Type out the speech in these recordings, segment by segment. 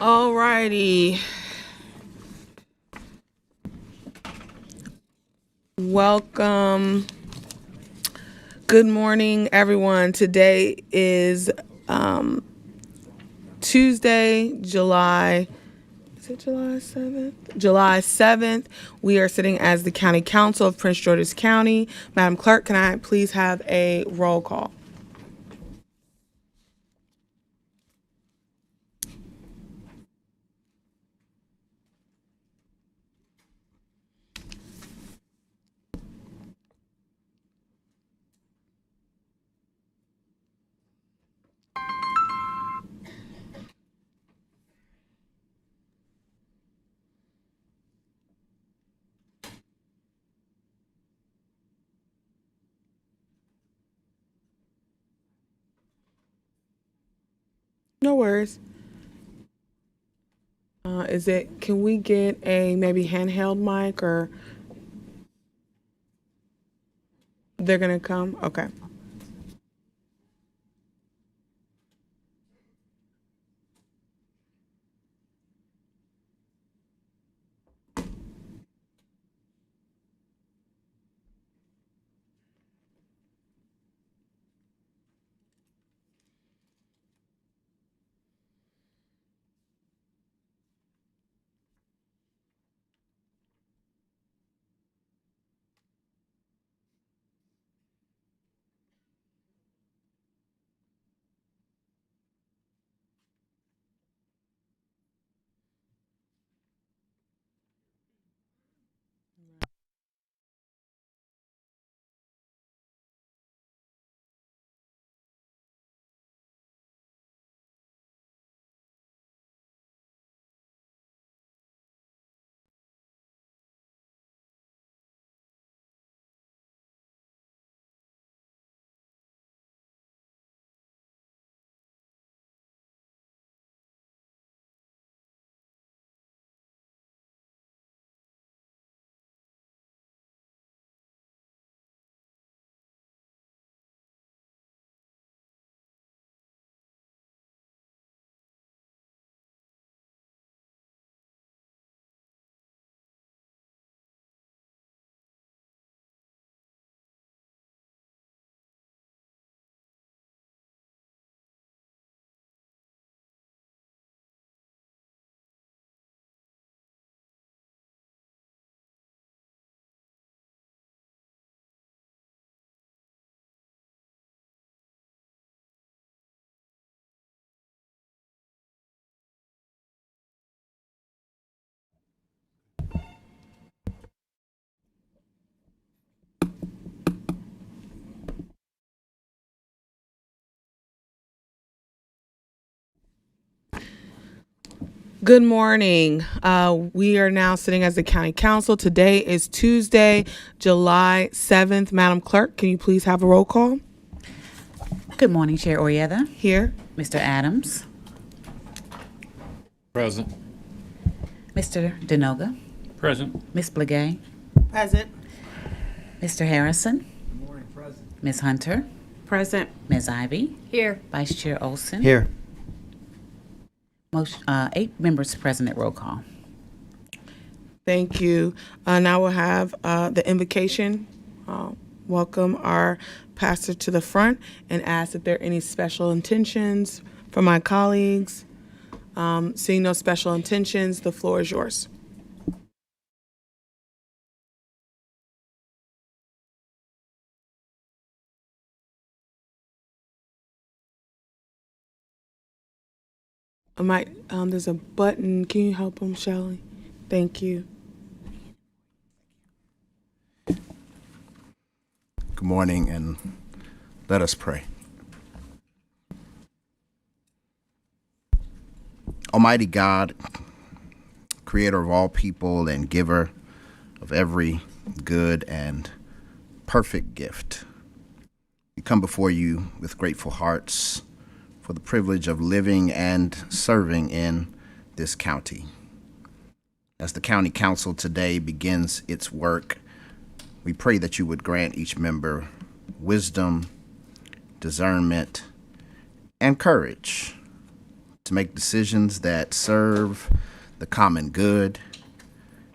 Alrighty. Welcome. Good morning, everyone. Today is Tuesday, July. Is it July 7th? July 7th. We are sitting as the County Council of Prince George's County. Madam Clerk, can I please have a roll call? No worries. Can we get a maybe handheld mic or they're going to come? Okay. Good morning. We are now sitting as the County Council. Today is Tuesday, July 7th. Madam Clerk, can you please have a roll call? Good morning, Chair Oyetha, Here. Mr. Adams, Present. Mr. Denoga, Present. Ms. Blagay, Present. Mr. Harrison, Good morning, President. Ms. Hunter, Present. Ms. Ivy, Here. Vice Chair Olson. Here. Motion, 8 members present at roll call. Thank you. Now we'll have the invocation. Welcome our pastor to the front and ask if there are any special intentions from my colleagues. Seeing no special intentions, the floor is yours. There's a button. Can you help him, Shelley? Thank you. Good morning, and let us pray. Almighty God, creator of all people and giver of every good and perfect gift, we come before you with grateful hearts for the privilege of living and serving in this county. As the County Council today begins its work, we pray that you would grant each member wisdom, discernment, and courage to to make decisions that serve the common good,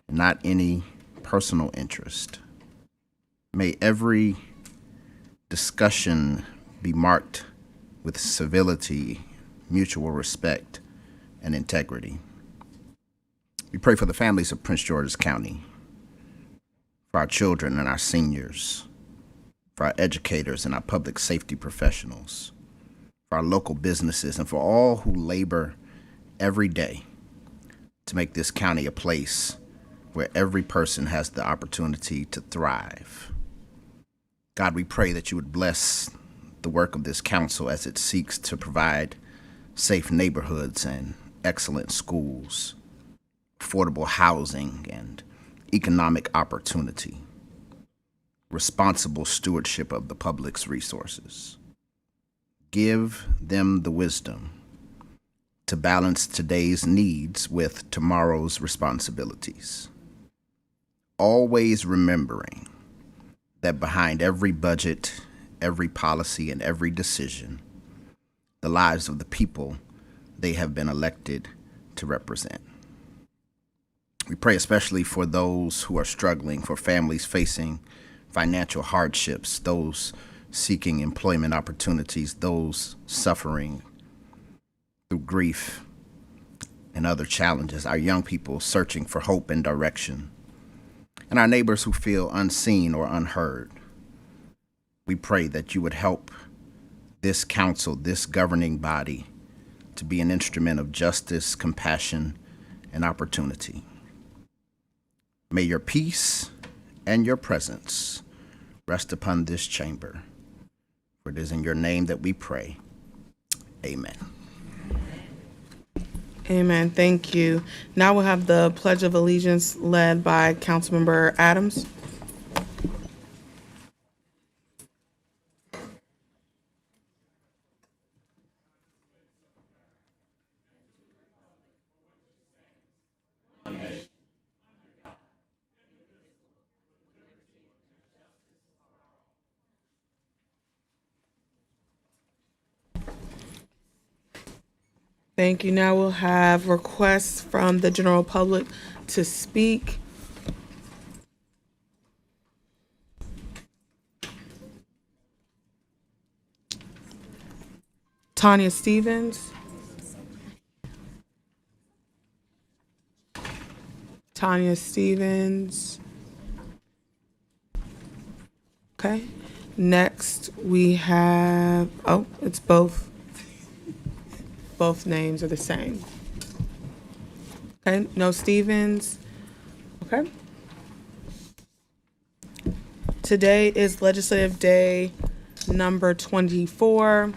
not any personal interest. May every discussion be marked with civility, mutual respect, and integrity. We pray for the families of Prince George's County, for our children and our seniors, for our educators and our public safety professionals, for our local businesses, and for all who labor every day to make this county a place where every person has the opportunity to thrive. God, we pray that you would bless the work of this council as it seeks to provide safe neighborhoods and excellent schools, affordable housing and economic opportunity, responsible stewardship of the public's resources. Give them the wisdom to balance today's needs with tomorrow's responsibilities, always remembering that behind every budget, every policy, and every decision, the lives of the people they have been elected to represent. We pray especially for those who are struggling, for families facing financial hardships, those seeking employment opportunities, those suffering through grief and other challenges, our young people searching for hope and direction, and our neighbors who feel unseen or unheard. We pray that you would help this council, this governing body, to be an instrument of justice, compassion, and opportunity. May your peace and your presence rest upon this chamber. For it is in your name that we pray. Amen. Amen. Thank you. Now we'll have the Pledge of Allegiance led by Councilmember Adams. Thank you. Now we'll have requests from the general public to speak. Tanya Stevens. Tanya Stevens. Okay. Next we have, it's both. Both names are the same. Okay, no Stevens. Okay. Today is Legislative Day number 24.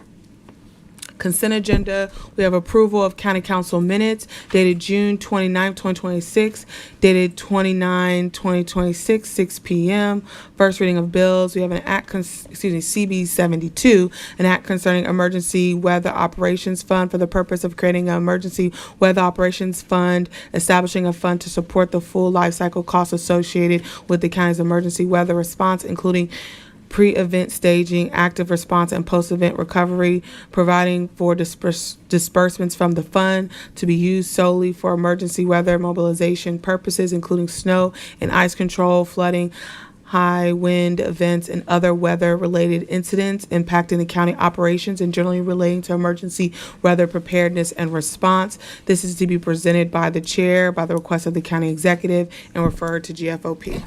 Consent agenda, we have approval of County Council minutes dated June 29, 2026, dated 29/2026, 6 p.m. First reading of bills, we have an act, CB 72, an act concerning emergency weather operations fund for the purpose of creating an emergency weather operations fund, establishing a fund to support the full life cycle costs associated with the county's emergency weather response, including pre-event staging, active response, and post-event recovery, providing for disbursements from the fund to be used solely for emergency weather mobilization purposes, including snow and ice control, flooding, high wind events, and other weather-related incidents impacting the county operations and generally relating to emergency weather preparedness and response. This is to be presented by the chair by the request of the county executive and referred to GFOP.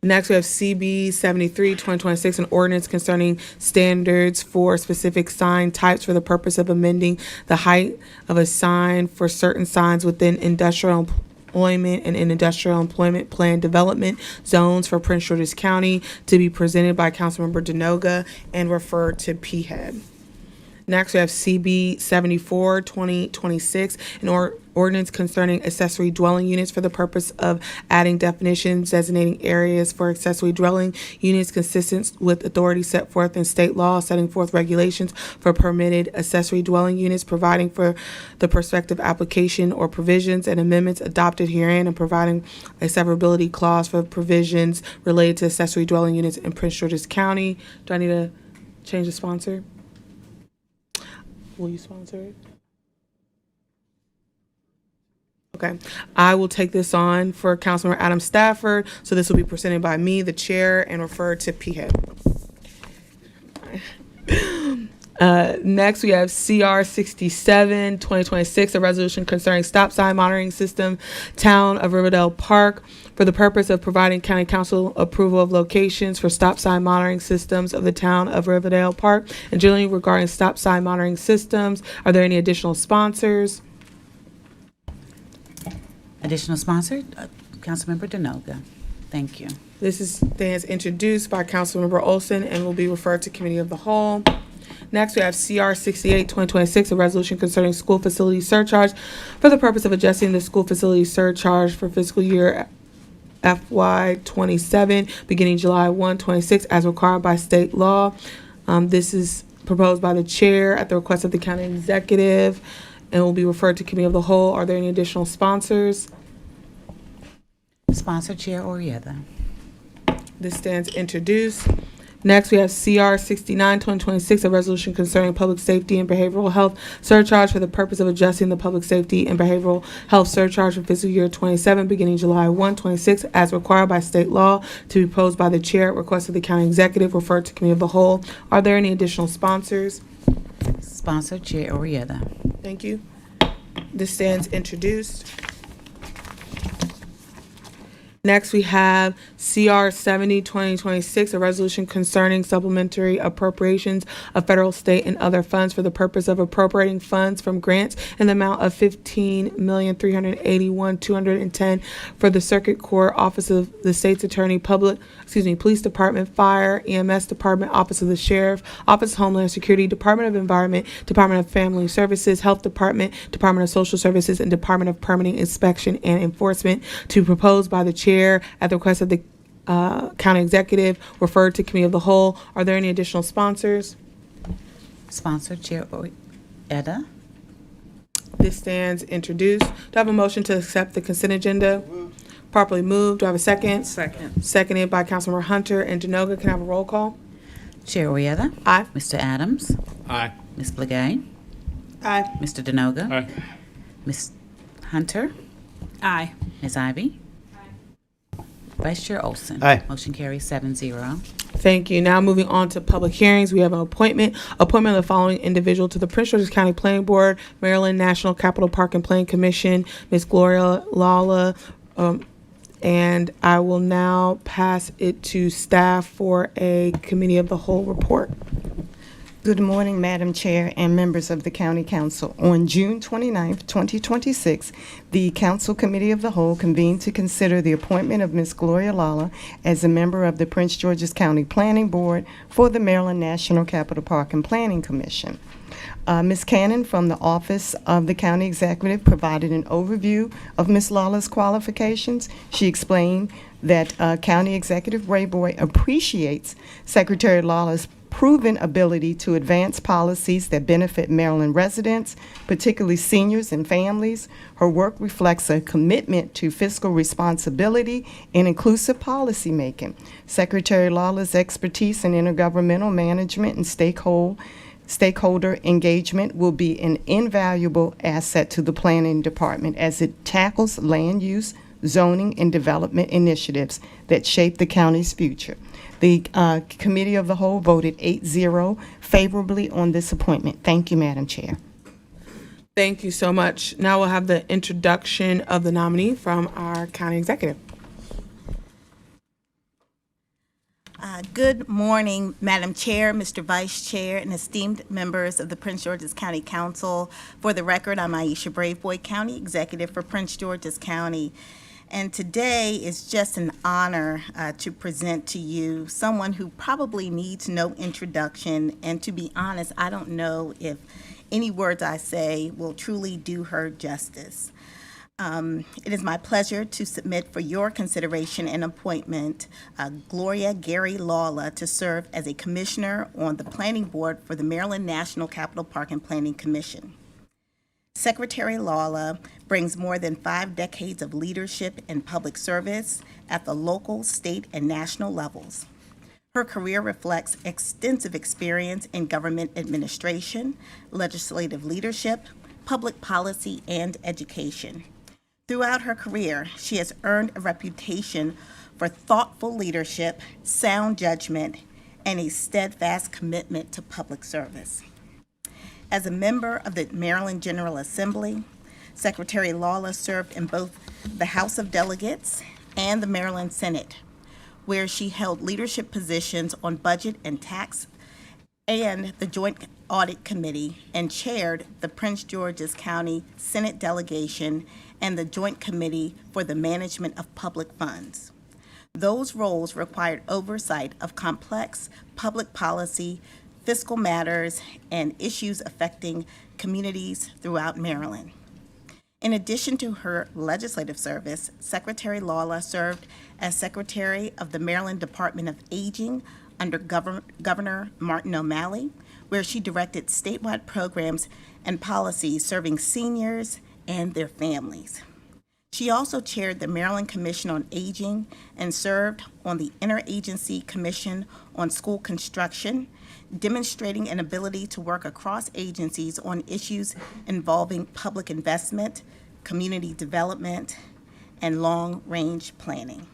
Next, we have CB 73, 2026, an ordinance concerning standards for specific sign types for the purpose of amending the height of a sign for certain signs within industrial employment and in industrial employment plan development zones for Prince George's County, to be presented by Councilmember Denoga and referred to PHED. Next, we have CB 74, 2026, an ordinance concerning accessory dwelling units for the purpose of adding definitions, designating areas for accessory dwelling units consistent with authority set forth in state law, setting forth regulations for permitted accessory dwelling units, providing for the prospective application or provisions and amendments adopted herein, and providing a severability clause for provisions related to accessory dwelling units in Prince George's County. Do I need to change the sponsor? Will you sponsor it? Okay. I will take this on for Councilmember Adam Stafford. So this will be presented by me, the chair, and referred to P-Head. Next, we have CR 67, 2026, a resolution concerning stop sign monitoring system, Town of Riverdale Park, for the purpose of providing county council approval of locations for stop sign monitoring systems of the Town of Riverdale Park, and generally regarding stop sign monitoring systems. Are there any additional sponsors? Additional sponsor, Councilmember Denoga. Thank you. Stands introduced by Councilmember Olson and will be referred to Committee of the Whole. Next, we have CR 68, 2026, a resolution concerning school facility surcharge for the purpose of adjusting the school facility surcharge for fiscal year FY 27, beginning July 1, 26, as required by state law. This is proposed by the chair at the request of the county executive and will be referred to Committee of the Whole. Are there any additional sponsors? Sponsor, Chair Orietta. This stands introduced. Next, we have CR 69, 2026, a resolution concerning public safety and behavioral health surcharge for the purpose of adjusting the public safety and behavioral health surcharge for fiscal year 27, beginning July 1, 26, as required by state law, to be proposed by the chair at request of the county executive, referred to Committee of the Whole. Are there any additional sponsors? Sponsor, Chair Orietta. Thank you. This stands introduced. Next, we have CR 70, 2026, a resolution concerning supplementary appropriations of federal, state, and other funds for the purpose of appropriating funds from grants in the amount of $15,381,210 for the Circuit Court, Office of the State's Attorney, Police Department, Fire, EMS Department, Office of the Sheriff, Office of Homeland Security, Department of Environment, Department of Family Services, Health Department, Department of Social Services, and Department of Permitting, Inspection, and Enforcement, to be proposed by the chair at the request of the county executive, referred to Committee of the Whole. Are there any additional sponsors? Sponsor, Chair Orietta. This stands introduced. Do I have a motion to accept the consent agenda? Properly moved. Do I have a second? Second. Seconded by Councilmember Hunter and Denoga. Can I have a roll call? Chair Orietta. Aye. Mr. Adams. Aye. Ms. Blagay. Aye. Mr. Denoga. Aye. Ms. Hunter. Aye. Ms. Ivy. Vice Chair Olson. Aye. Motion carries 7-0. Thank you. Now moving on to public hearings, we have an appointment of the following individual to the Prince George's County Planning Board, Maryland National Capital Park and Planning Commission, Ms. Gloria Lala, and I will now pass it to staff for a Committee of the Whole report. Good morning, Madam Chair and members of the County Council. On June 29th, 2026, the Council Committee of the Whole convened to consider the appointment of Ms. Gloria Lala as a member of the Prince George's County Planning Board for the Maryland National Capital Park and Planning Commission. Ms. Cannon from the Office of the County Executive provided an overview of Ms. Lala's qualifications. She explained that County Executive Rayboy appreciates Secretary Lala's proven ability to advance policies that benefit Maryland residents, particularly seniors and families. Her work reflects a commitment to fiscal responsibility and inclusive policymaking. Secretary Lala's expertise in intergovernmental management and stakeholder engagement will be an invaluable asset to the Planning Department as it tackles land use, zoning, and development initiatives that shape the county's future. The Committee of the Whole voted 8-0 favorably on this appointment. Thank you, Madam Chair. Thank you so much. Now we'll have the introduction of the nominee from our county executive. Good morning, Madam Chair, Mr. Vice Chair, and esteemed members of the Prince George's County Council. For the record, I'm Aisha Braveboy, County Executive for Prince George's County. And today is just an honor to present to you someone who probably needs no introduction. And to be honest, I don't know if any words I say will truly do her justice. It is my pleasure to submit for your consideration and appointment Gloria Gary Lala to serve as a commissioner on the Planning Board for the Maryland National Capital Park and Planning Commission. Secretary Lala brings more than 5 decades of leadership and public service at the local, state, and national levels. Her career reflects extensive experience in government administration, legislative leadership, public policy, and education. Throughout her career, she has earned a reputation for thoughtful leadership, sound judgment, and a steadfast commitment to public service. As a member of the Maryland General Assembly, Secretary Lawler served in both the House of Delegates and the Maryland Senate, where she held leadership positions on budget and tax and the Joint Audit Committee, and chaired the Prince George's County Senate delegation and the Joint Committee for the Management of Public Funds. Those roles required oversight of complex public policy, fiscal matters, and issues affecting communities throughout Maryland. In addition to her legislative service, Secretary Lawler served as Secretary of the Maryland Department of Aging under Governor Martin O'Malley, where she directed statewide programs and policies serving seniors and their families. She also chaired the Maryland Commission on Aging and served on the Interagency Commission on School Construction, demonstrating an ability to work across agencies on issues involving public investment, community development, and long-range planning.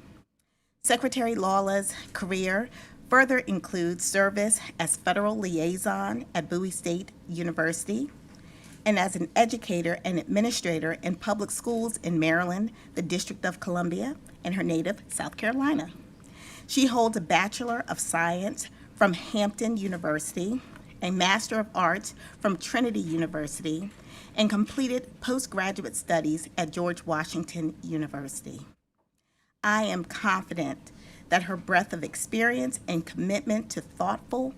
Secretary Lawler's career further includes service as federal liaison at Bowie State University and as an educator and administrator in public schools in Maryland, the District of Columbia, and her native South Carolina. She holds a Bachelor of Science from Hampton University, a Master of Arts from Trinity University, and completed postgraduate studies at George Washington University. I am confident that her breadth of experience and commitment to thoughtful,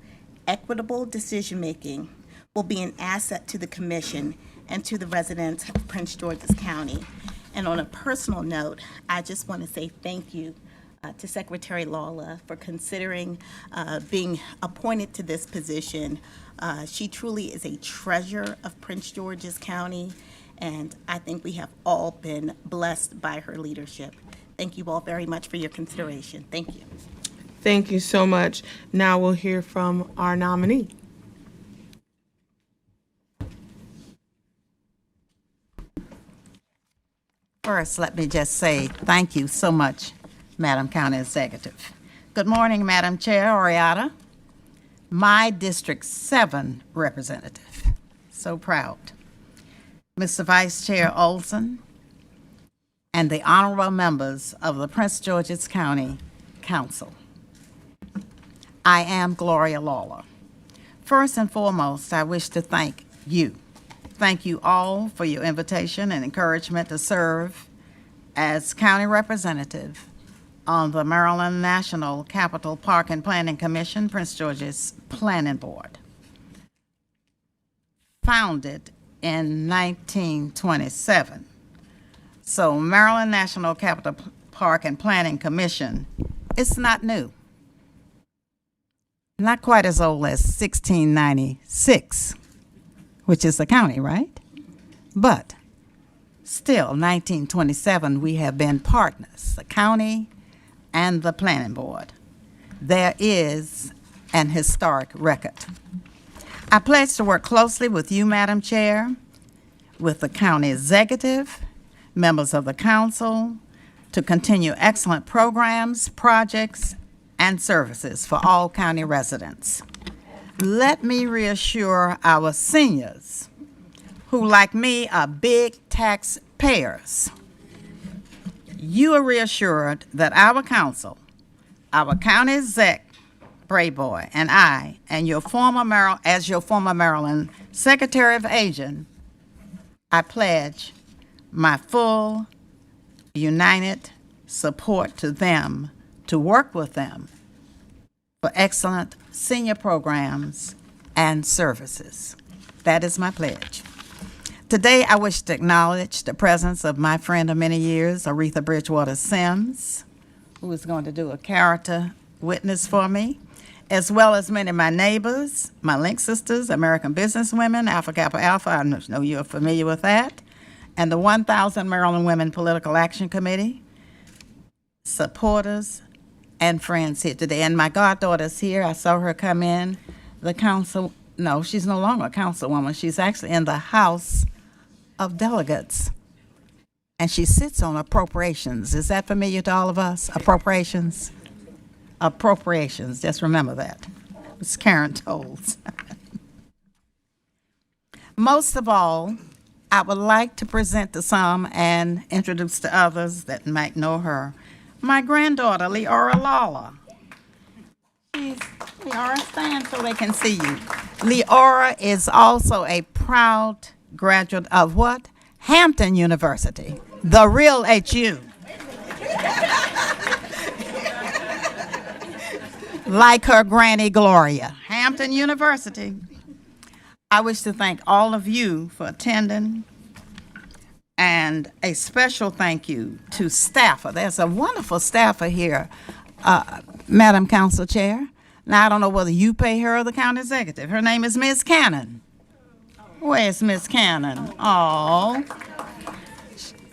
equitable decision-making will be an asset to the Commission and to the residents of Prince George's County. And on a personal note, I just want to say thank you to Secretary Lawler for considering being appointed to this position. She truly is a treasure of Prince George's County, and I think we have all been blessed by her leadership. Thank you all very much for your consideration. Thank you. Thank you so much. Now we'll hear from our nominee. First, let me just say thank you so much, Madam County Executive. Good morning, Madam Chair Oriata, my District 7 representative. So proud. Mr. Vice Chair Olson, and the honorable members of the Prince George's County Council. I am Gloria Lawler. First and foremost, I wish to thank you. Thank you all for your invitation and encouragement to serve as county representative on the Maryland National Capital Park and Planning Commission, Prince George's Planning Board. Founded in 1927. So Maryland National Capital Park and Planning Commission, it's not new. Not quite as old as 1696, which is the county, right? But still, 1927, we have been partners, the county and the planning board. There is an historic record. I pledge to work closely with you, Madam Chair, with the county executive, members of the council, to continue excellent programs, projects, and services for all county residents. Let me reassure our seniors, who like me are big taxpayers. You are reassured that our council, our county exec, Brave Boy, and I, and your former Maryland Secretary of Aging, I pledge my full, united support to them, to work with them for excellent senior programs and services. That is my pledge. Today, I wish to acknowledge the presence of my friend of many years, Aretha Bridgewater Sims, who is going to do a character witness for me, as well as many of my neighbors, my Link Sisters, American Businesswomen, Alpha Kappa Alpha, I know you're familiar with that, and the 1,000 Maryland Women Political Action Committee, supporters, and friends here today. And my goddaughter's here. I saw her come in. The council, no, she's no longer a councilwoman. She's actually in the House of Delegates. And she sits on appropriations. Is that familiar to all of us? Appropriations? Appropriations. Just remember that. It's Karen Tolles. Most of all, I would like to present to some and introduce to others that might know her. My granddaughter, Leora Lawler. Leora, stand so they can see you. Leora is also a proud graduate of what? Hampton University, the real HU. Like her granny Gloria, Hampton University. I wish to thank all of you for attending, and a special thank you to staffer. There's a wonderful staffer here, Madam Council Chair. Now, I don't know whether you pay her or the county executive. Her name is Ms. Cannon. Where's Ms. Cannon? Oh,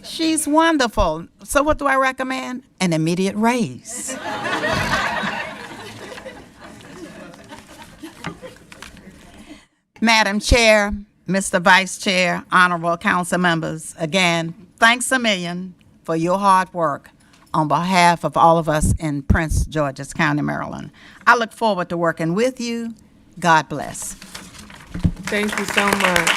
she's wonderful. So what do I recommend? An immediate raise. Madam Chair, Mr. Vice Chair, honorable council members, again, thanks a million for your hard work on behalf of all of us in Prince George's County, Maryland. I look forward to working with you. God bless. Thank you so much.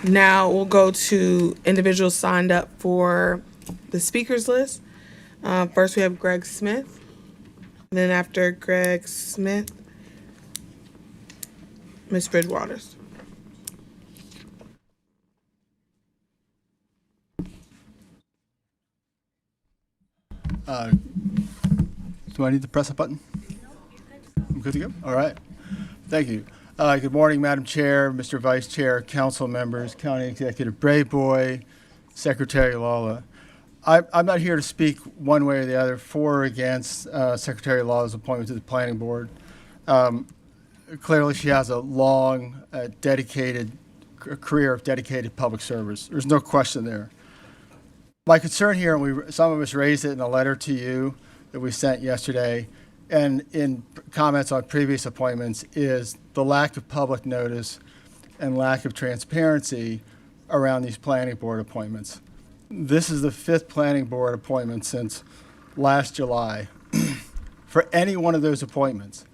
Now we'll go to individuals signed up for the speakers list. First, we have Greg Smith. And then after Greg Smith, Ms. Bridgewaters. Do I need to press a button? I'm good to go? All right. Thank you. Good morning, Madam Chair, Mr. Vice Chair, council members, County Executive Braveboy, Secretary Lawler. I'm not here to speak one way or the other for or against Secretary Lawler's appointment to the Planning Board. Clearly, she has a long, dedicated career of dedicated public service. There's no question there. My concern here, and some of us raised it in a letter to you that we sent yesterday, and in comments on previous appointments, is the lack of public notice and lack of transparency around these planning board appointments. This is the 5th planning board appointment since last July. For any one of those appointments,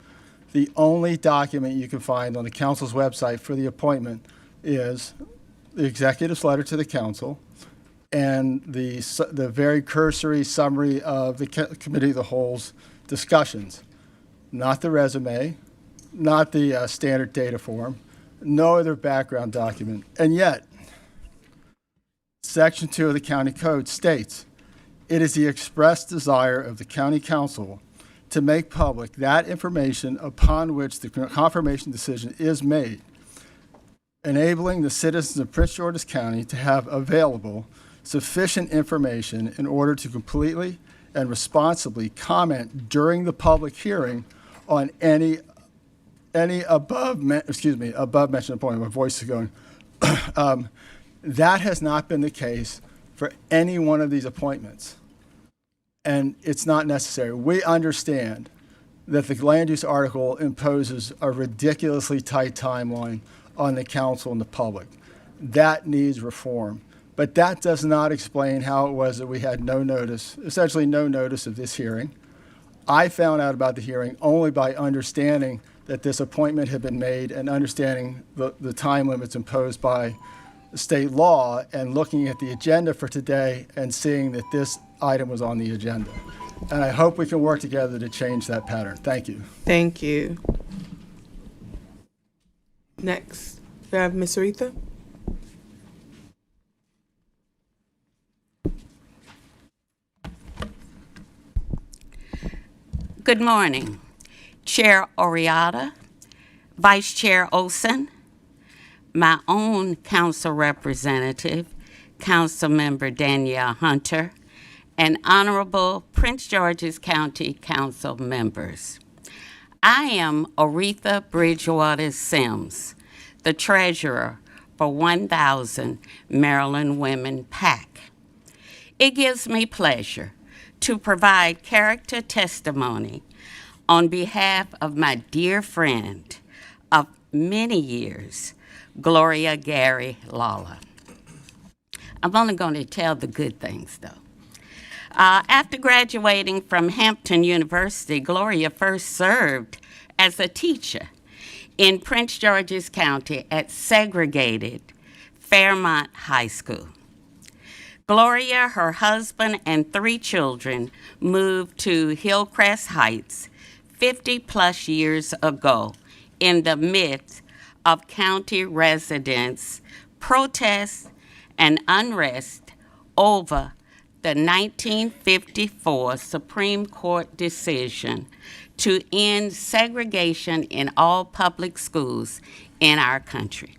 the only document you can find on the council's website for the appointment is the executive's letter to the council and the very cursory summary of the committee of the whole's discussions. Not the resume, not the standard data form, no other background document. And yet, Section 2 of the County Code states, it is the express desire of the County Council to make public that information upon which the confirmation decision is made, enabling the citizens of Prince George's County to have available sufficient information in order to completely and responsibly comment during the public hearing on any above mentioned appointment. My voice is going. That has not been the case for any one of these appointments. And it's not necessary. We understand that the land use article imposes a ridiculously tight timeline on the council and the public. That needs reform. But that does not explain how it was that we had no notice, essentially no notice of this hearing. I found out about the hearing only by understanding that this appointment had been made and understanding the time limits imposed by state law and looking at the agenda for today and seeing that this item was on the agenda. And I hope we can work together to change that pattern. Thank you. Thank you. Next, we have Ms. Aretha. Good morning, Chair Oriata, Vice Chair Olson, my own council representative, Councilmember Danielle Hunter, and Honorable Prince George's County Council members. I am Aretha Bridgewater Sims, the treasurer for 1000 Maryland Women PAC. It gives me pleasure to provide character testimony on behalf of my dear friend of many years, Gloria Gary Lawler. I'm only going to tell the good things, though. After graduating from Hampton University, Gloria first served as a teacher in Prince George's County at segregated Fairmont High School. Gloria, her husband, and 3 children moved to Hillcrest Heights 50-plus years ago in the midst of county residents' protests and unrest over the 1954 Supreme Court decision to end segregation in all public schools in our country.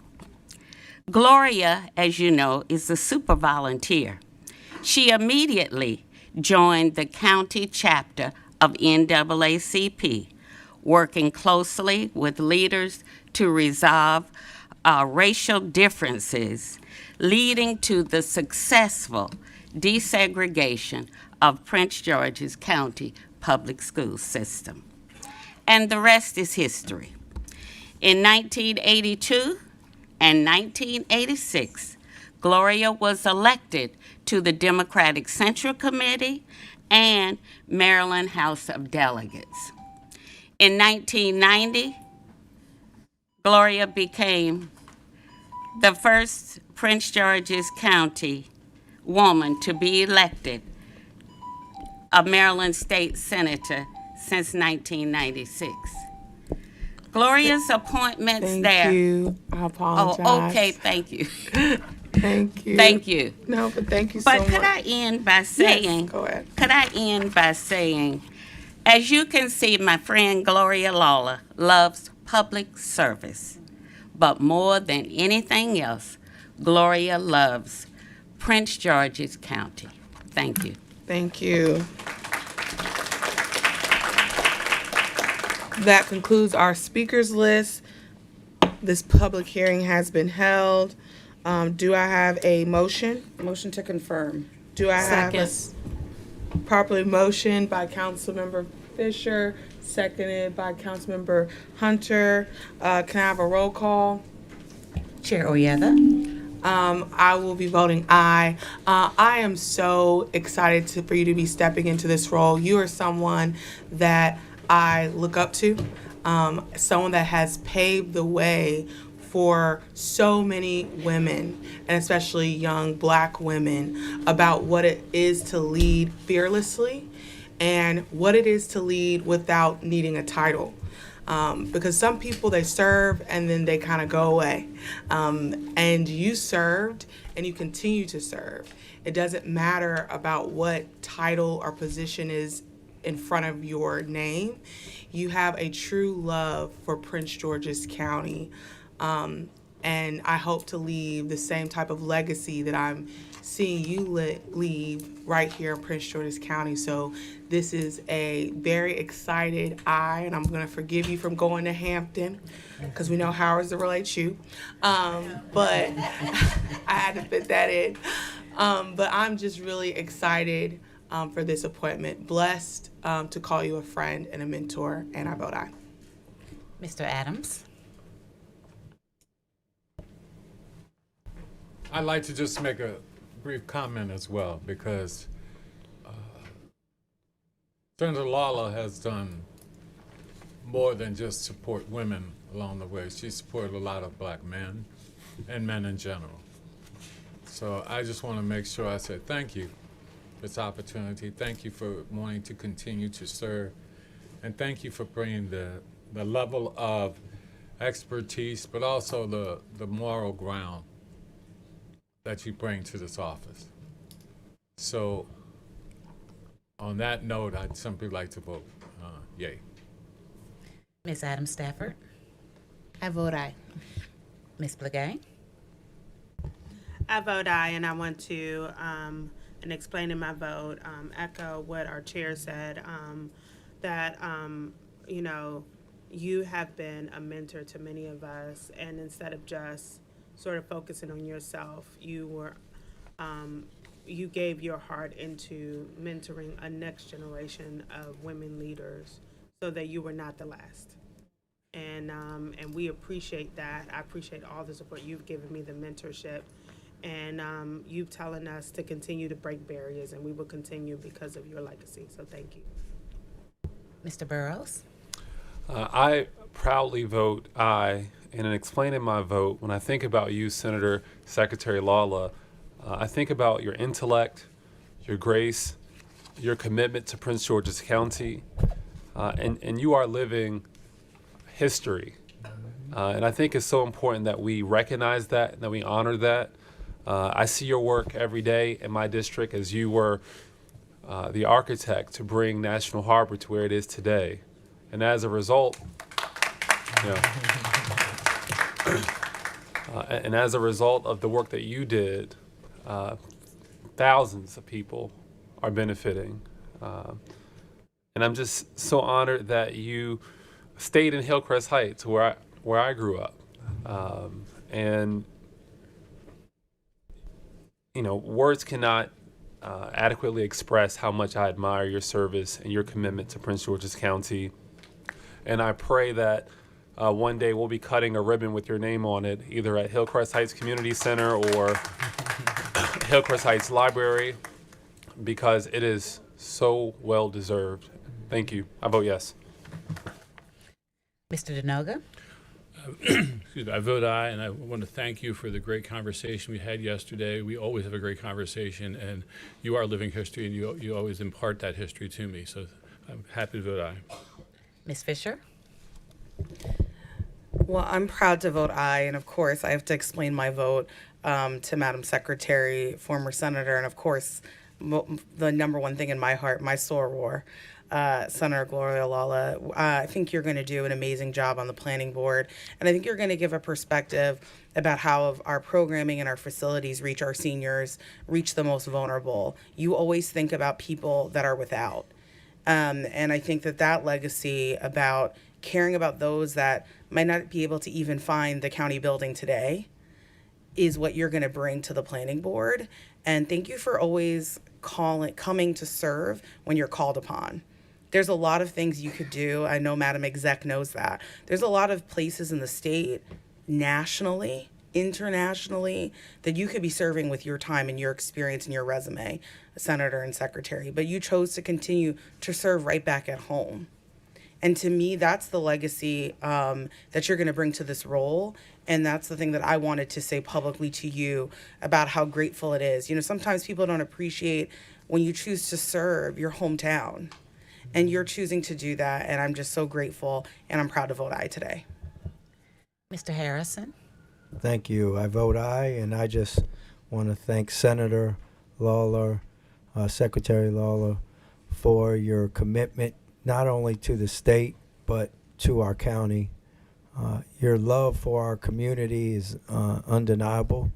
Gloria, as you know, is a super volunteer. She immediately joined the county chapter of NAACP, working closely with leaders to resolve racial differences, leading to the successful desegregation of Prince George's County public school system. And the rest is history. In 1982 and 1986, Gloria was elected to the Democratic Central Committee and Maryland House of Delegates. In 1990, Gloria became the first Prince George's County woman to be elected a Maryland State Senator since 1996. Gloria's appointments Thank there. you. I apologize. Oh, okay, thank you. Thank you. Thank you. No, but thank you so But much. could I end by saying, Yes, go ahead. as you can see, my friend Gloria Lawler loves public service. But more than anything else, Gloria loves Prince George's County. Thank you. Thank you. That concludes our speakers list. This public hearing has been held. Do I have a motion? Motion to confirm. Do I have a properly motioned by Councilmember Fisher, seconded by Councilmember Hunter? Can I have a roll call? Chair Oyetha. I will be voting aye. I am so excited for you to be stepping into this role. You are someone that I look up to, someone that has paved the way for so many women, and especially young Black women, about what it is to lead fearlessly and what it is to lead without needing a title. Because some people, they serve and then they kind of go away. And you served and you continue to serve. It doesn't matter about what title or position is in front of your name. You have a true love for Prince George's County. And I hope to leave the same type of legacy that I'm seeing you leave right here in Prince George's County. So this is a very excited and I'm going to forgive you from going to Hampton because we know Howard's the relate you. But I had to fit that in. But I'm just really excited for this appointment. Blessed to call you a friend and a mentor, and I vote aye. Mr. Adams. I'd like to just make a brief comment as well, because Senator Lawler has done more than just support women along the way. She supported a lot of Black men and men in general. So I just want to make sure I say thank you for this opportunity. Thank you for wanting to continue to serve. And thank you for bringing the level of expertise, but also the moral ground that you bring to this office. So on that note, I'd simply like to vote yay. Ms. Adams Stafford. I vote aye. Ms. Blagay. I vote aye, and I want to, in explaining my vote, echo what our chair said, that, you know, you have been a mentor to many of us, and instead of just sort of focusing on yourself, you were, you gave your heart into mentoring a next generation of women leaders so that you were not the last. And we appreciate that. I appreciate all the support you've given me, the mentorship, and you telling us to continue to break barriers, and we will continue because of your legacy. So thank you. Mr. Burrows? I proudly vote aye, and in explaining my vote, when I think about you, Senator Secretary Lala, I think about your intellect, your grace, your commitment to Prince George's County, and you are living history. And I think it's so important that we recognize that and that we honor that. I see your work every day in my district as you were the architect to bring National Harbor to where it is today. And as a result, and as a result of the work that you did, thousands of people are benefiting. And I'm just so honored that you stayed in Hillcrest Heights, where I grew up. And words cannot adequately express how much I admire your service and your commitment to Prince George's County. And I pray that one day we'll be cutting a ribbon with your name on it, either at Hillcrest Heights Community Center or Hillcrest Heights Library, because it is so well deserved. Thank you. I vote yes. Mr. Denoga? Excuse me, I vote aye, and I want to thank you for the great conversation we had yesterday. We always have a great conversation, and you are living history, and you always impart that history to me. So I'm happy to vote aye. Ms. Fisher? Well, I'm proud to vote aye, and of course, I have to explain my vote to Madam Secretary, former Senator, and of course, the number one thing in my heart, my soror, Senator Gloria Lala. I think you're going to do an amazing job on the planning board, and I think you're going to give a perspective about how our programming and our facilities reach our seniors, reach the most vulnerable. You always think about people that are without. And I think that legacy about caring about those that might not be able to even find the county building today is what you're going to bring to the planning board. And thank you for always coming to serve when you're called upon. There's a lot of things you could do. I know Madam Exec knows that. There's a lot of places in the state, nationally, internationally, that you could be serving with your time and your experience and your resume, Senator and Secretary. But you chose to continue to serve right back at home. And to me, that's the legacy that you're going to bring to this role. And that's the thing that I wanted to say publicly to you about how grateful it is. Sometimes people don't appreciate when you choose to serve your hometown. And you're choosing to do that. And I'm just so grateful. And I'm proud to vote aye today. Mr. Harrison? Thank you. I vote aye. And I just want to thank Senator Lawler, Secretary Lawler, for your commitment not only to the state, but to our county. Your love for our community is undeniable,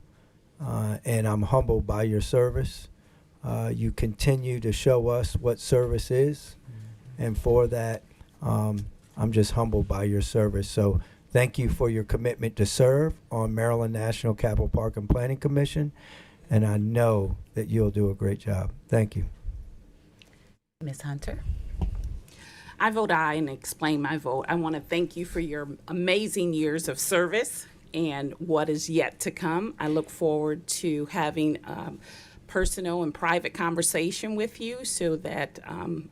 and I'm humbled by your service. You continue to show us what service is, and for that, I'm just humbled by your service. So thank you for your commitment to serve on Maryland National Capital Park and Planning Commission, and I know that you'll do a great job. Thank you. Ms. Hunter? I vote aye and explain my vote. I want to thank you for your amazing years of service and what is yet to come. I look forward to having personal and private conversation with you so that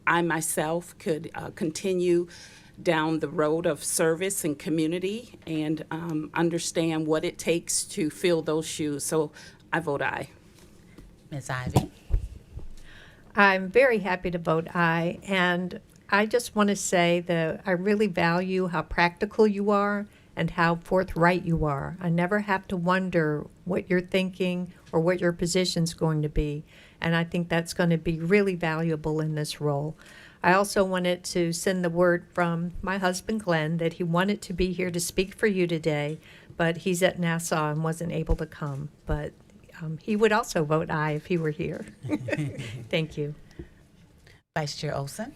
I myself could continue down the road of service and community and understand what it takes to fill those shoes. So I vote aye. Ms. Ivy? I'm very happy to vote aye, and I just want to say that I really value how practical you are and how forthright you are. I never have to wonder what you're thinking or what your position's going to be, and I think that's going to be really valuable in this role. I also wanted to send the word from my husband, Glenn, that he wanted to be here to speak for you today, but he's at Nassau and wasn't able to come. But he would also vote aye if he were here. Thank you. Vice Chair Olson?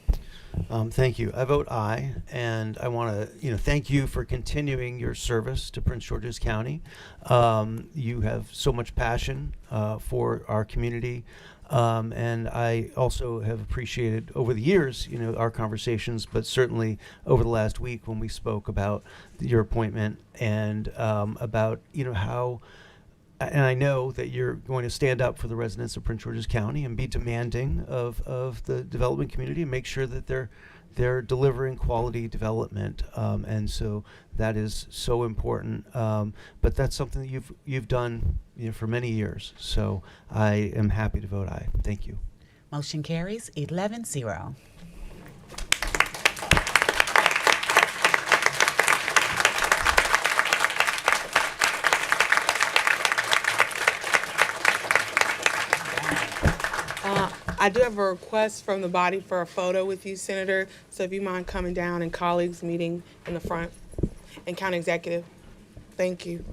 Thank you. I vote aye, and I want to, thank you for continuing your service to Prince George's County. You have so much passion for our community, And I also have appreciated over the years, our conversations, but certainly over the last week when we spoke about your appointment and about, how, and I know that you're going to stand up for the residents of Prince George's County and be demanding of the development community and make sure that they're delivering quality development, and so that is so important. But that's something that you've done for many years. So I am happy to vote aye. Thank you. Motion carries 11-0. I do have a request from the body for a photo with you, Senator. So if you mind coming down and colleagues meeting in the front, and County Executive. Thank you.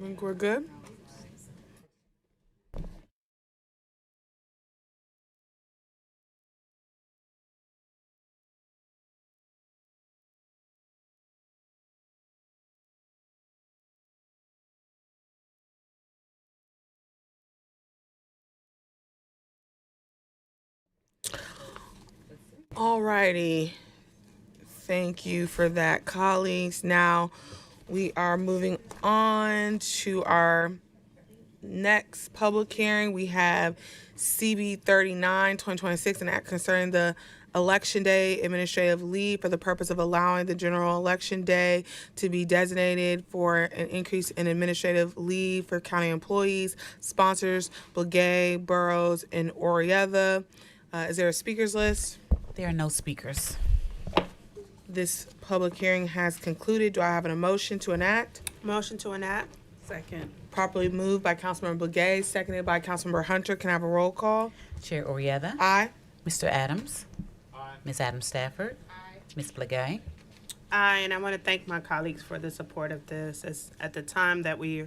I think we're good. All righty. Thank you for that, colleagues. Now we are moving on to our next public hearing. We have CB 39, 2026, an act concerning the Election Day administrative leave for the purpose of allowing the general election day to be designated for an increase in administrative leave for county employees. Sponsors, Blagay, Burrows, and Orietta. Is there a speakers list? There are no speakers. This public hearing has concluded. Do I have an motion to enact? Motion to enact. Second. Properly moved by Councilmember Blagay, seconded by Councilmember Hunter. Can I have a roll call? Chair Orietta. Aye. Mr. Adams. Aye. Ms. Adams Stafford. Aye. Ms. Blagay. Aye, and I want to thank my colleagues for the support of this. As at the time that we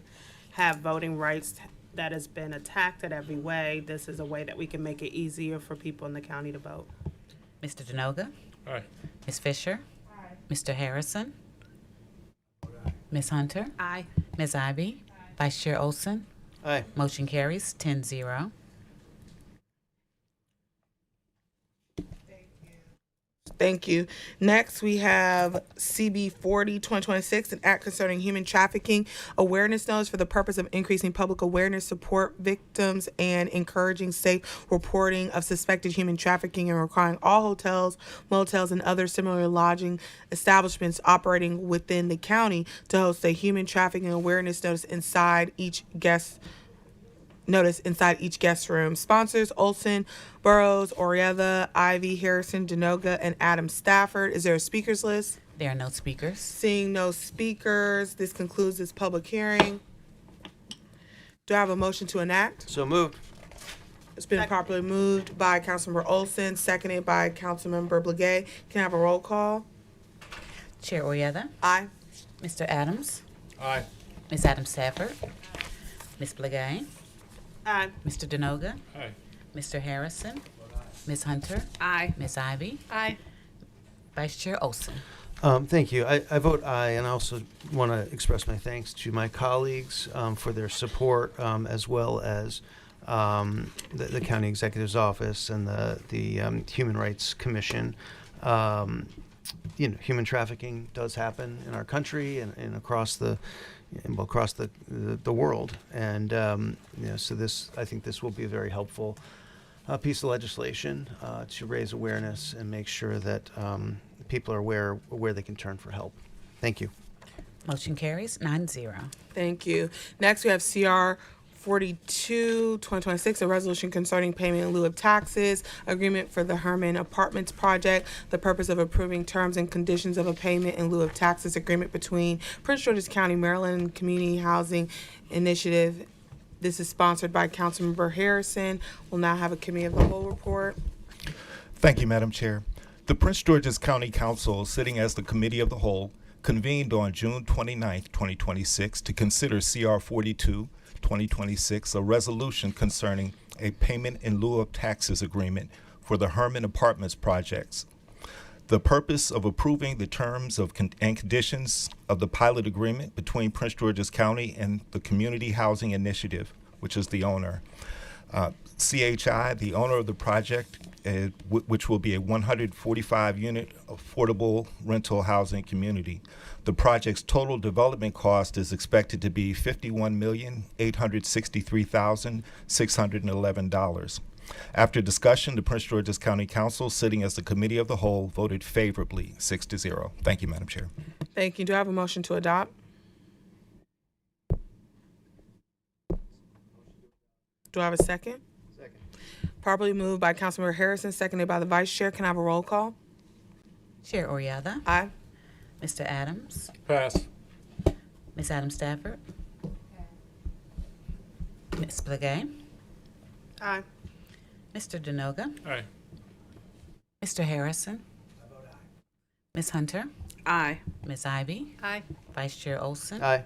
have voting rights that has been attacked in every way, this is a way that we can make it easier for people in the county to vote. Mr. Denoga. Aye. Ms. Fisher. Aye. Mr. Harrison. Ms. Hunter. Aye. Ms. Ivy. Vice Chair Olson. Aye. Motion carries 10-0. Thank you. Next, we have CB 40, 2026, an act concerning human trafficking awareness notice for the purpose of increasing public awareness, support victims, and encouraging safe reporting of suspected human trafficking, and requiring all hotels, motels, and other similar lodging establishments operating within the county to host a human trafficking awareness notice inside each guest room. Sponsors, Olson, Burrows, Orietta, Ivy, Harrison, Denoga, and Adam Stafford. Is there a speakers list? There are no speakers. Seeing no speakers, this concludes this public hearing. Do I have a motion to enact? So moved. It's been properly moved by Councilmember Olson, seconded by Councilmember Blagay. Can I have a roll call? Chair Orietta. Aye. Mr. Adams. Aye. Ms. Adams Stafford. Ms. Blagay. Aye. Mr. Denoga. Aye. Mr. Harrison. Ms. Hunter. Aye. Ms. Ivy. Aye. Vice Chair Olson. Thank you. I vote aye, and I also want to express my thanks to my colleagues for their support, as well as the County Executive's Office and the Human Rights Commission. Human trafficking does happen in our country and across the world, and so I think this will be a very helpful piece of legislation to raise awareness and make sure that people are aware where they can turn for help. Thank you. Motion carries 9-0. Thank you. Next, we have CR 42, 2026, a resolution concerning payment in lieu of taxes, agreement for the Herman Apartments project, the purpose of approving terms and conditions of a payment in lieu of taxes agreement between Prince George's County, Maryland Community Housing Initiative. This is sponsored by Councilmember Harrison. We'll now have a committee of the whole report. Thank you, Madam Chair. The Prince George's County Council, sitting as the Committee of the Whole, convened on June 29, 2026, to consider CR 42, 2026, a resolution concerning a payment in lieu of taxes agreement for the Herman Apartments projects. The purpose of approving the terms of and conditions of the pilot agreement between Prince George's County and the Community Housing Initiative, which is the owner. CHI, the owner of the project, which will be a 145-unit affordable rental housing community. The project's total development cost is expected to be $51,863,611. After discussion, the Prince George's County Council, sitting as the Committee of the Whole, voted favorably, 6-0. Thank you, Madam Chair. Thank you. Do I have a motion to adopt? Do I have a second? Second. Properly moved by Councilmember Harrison, seconded by the Vice Chair. Can I have a roll call? Chair Orietta. Aye. Mr. Adams. Pass. Ms. Adams Stafford. Ms. Blagay. Aye. Mr. Denoga. Aye. Mr. Harrison. Ms. Hunter. Aye. Ms. Ivy. Aye. Vice Chair Olson. Aye.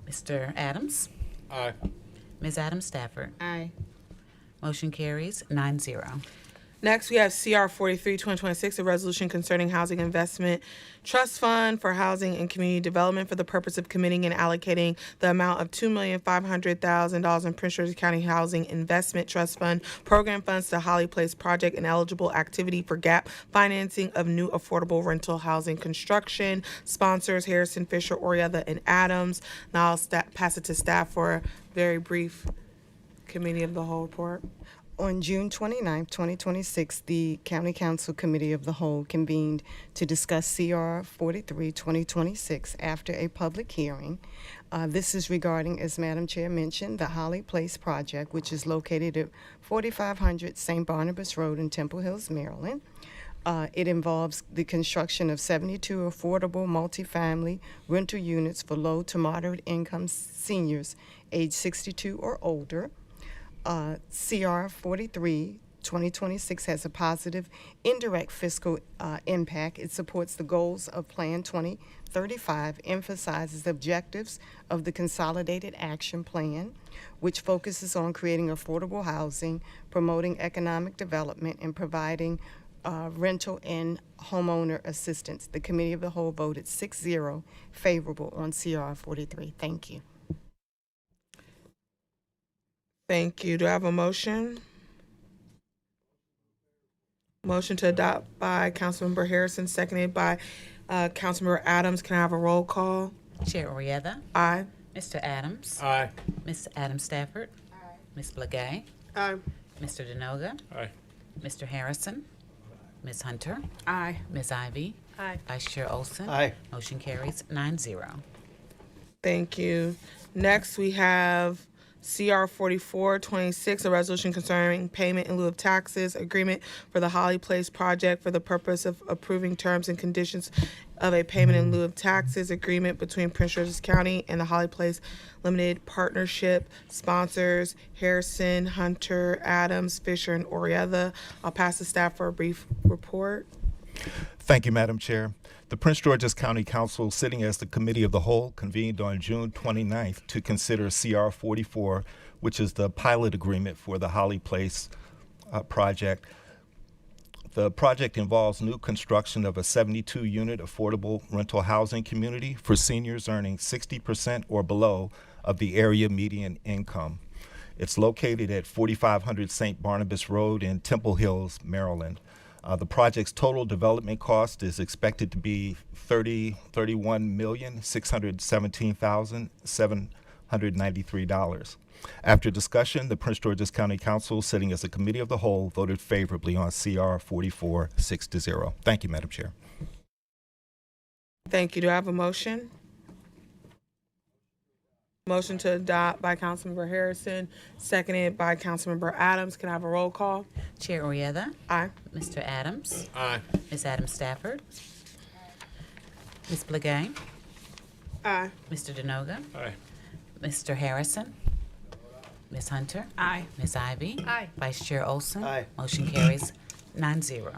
Mr. Adams? Aye. Ms. Adams Stafford? Aye. Motion carries 9-0. Next, we have CR 43, 2026, a resolution concerning Housing Investment Trust Fund for Housing and Community Development for the purpose of committing and allocating the amount of $2,500,000 in Prince George's County Housing Investment Trust Fund program funds to the Holly Place project and eligible activity for gap financing of new affordable rental housing construction. Sponsors Harrison, Fisher, Orietta, and Adams. Now I'll pass it to staff for a very brief Committee of the Whole report. On June 29, 2026, the County Council Committee of the Whole convened to discuss CR 43, 2026 after a public hearing. This is regarding, as Madam Chair mentioned, the Holly Place project, which is located at 4500 St. Barnabas Road in Temple Hills, Maryland. It involves the construction of 72 affordable multifamily rental units for low to moderate income seniors age 62 or older. CR 43, 2026 has a positive indirect fiscal impact. It supports the goals of Plan 2035, emphasizes the objectives of the Consolidated Action Plan, which focuses on creating affordable housing, promoting economic development, and providing rental and homeowner assistance. The Committee of the Whole voted 6-0 favorable on CR 43. Thank you. Thank you. Do I have a motion? Motion to adopt by Councilmember Harrison, seconded by Councilmember Adams. Can I have a roll call? Chair Orietta? Aye. Mr. Adams? Aye. Ms. Adams Stafford? Aye. Ms. Blagay? Aye. Mr. Denoga? Aye. Mr. Harrison? Ms. Hunter? Aye. Ms. Ivy? Aye. Vice Chair Olson? Aye. Motion carries 9-0. Thank you. Next, we have CR 4426, a resolution concerning payment in lieu of taxes agreement for the Holly Place project for the purpose of approving terms and conditions of a payment in lieu of taxes agreement between Prince George's County and the Holly Place Limited Partnership. Sponsors Harrison, Hunter, Adams, Fisher, and Orietta. I'll pass the staff for a brief report. Thank you, Madam Chair. The Prince George's County Council, sitting as the Committee of the Whole, convened on June 29th to consider CR 44, which is the pilot agreement for the Holly Place project. The project involves new construction of a 72-unit affordable rental housing community for seniors earning 60% or below of the area median income. It's located at 4500 St. Barnabas Road in Temple Hills, Maryland. The project's total development cost is expected to be $31,617,793. After discussion, the Prince George's County Council, sitting as a Committee of the Whole, voted favorably on CR 44 6-0. Thank you, Madam Chair. Thank you. Do I have a motion? Motion to adopt by Councilmember Harrison, seconded by Councilmember Adams. Can I have a roll call? Chair Orietta? Aye. Mr. Adams? Aye. Ms. Adams Stafford? Ms. Blagay? Aye. Mr. Denoga? Aye. Mr. Harrison? Ms. Hunter? Aye. Ms. Ivy? Aye. Vice Chair Olson? Aye. Motion carries 9-0.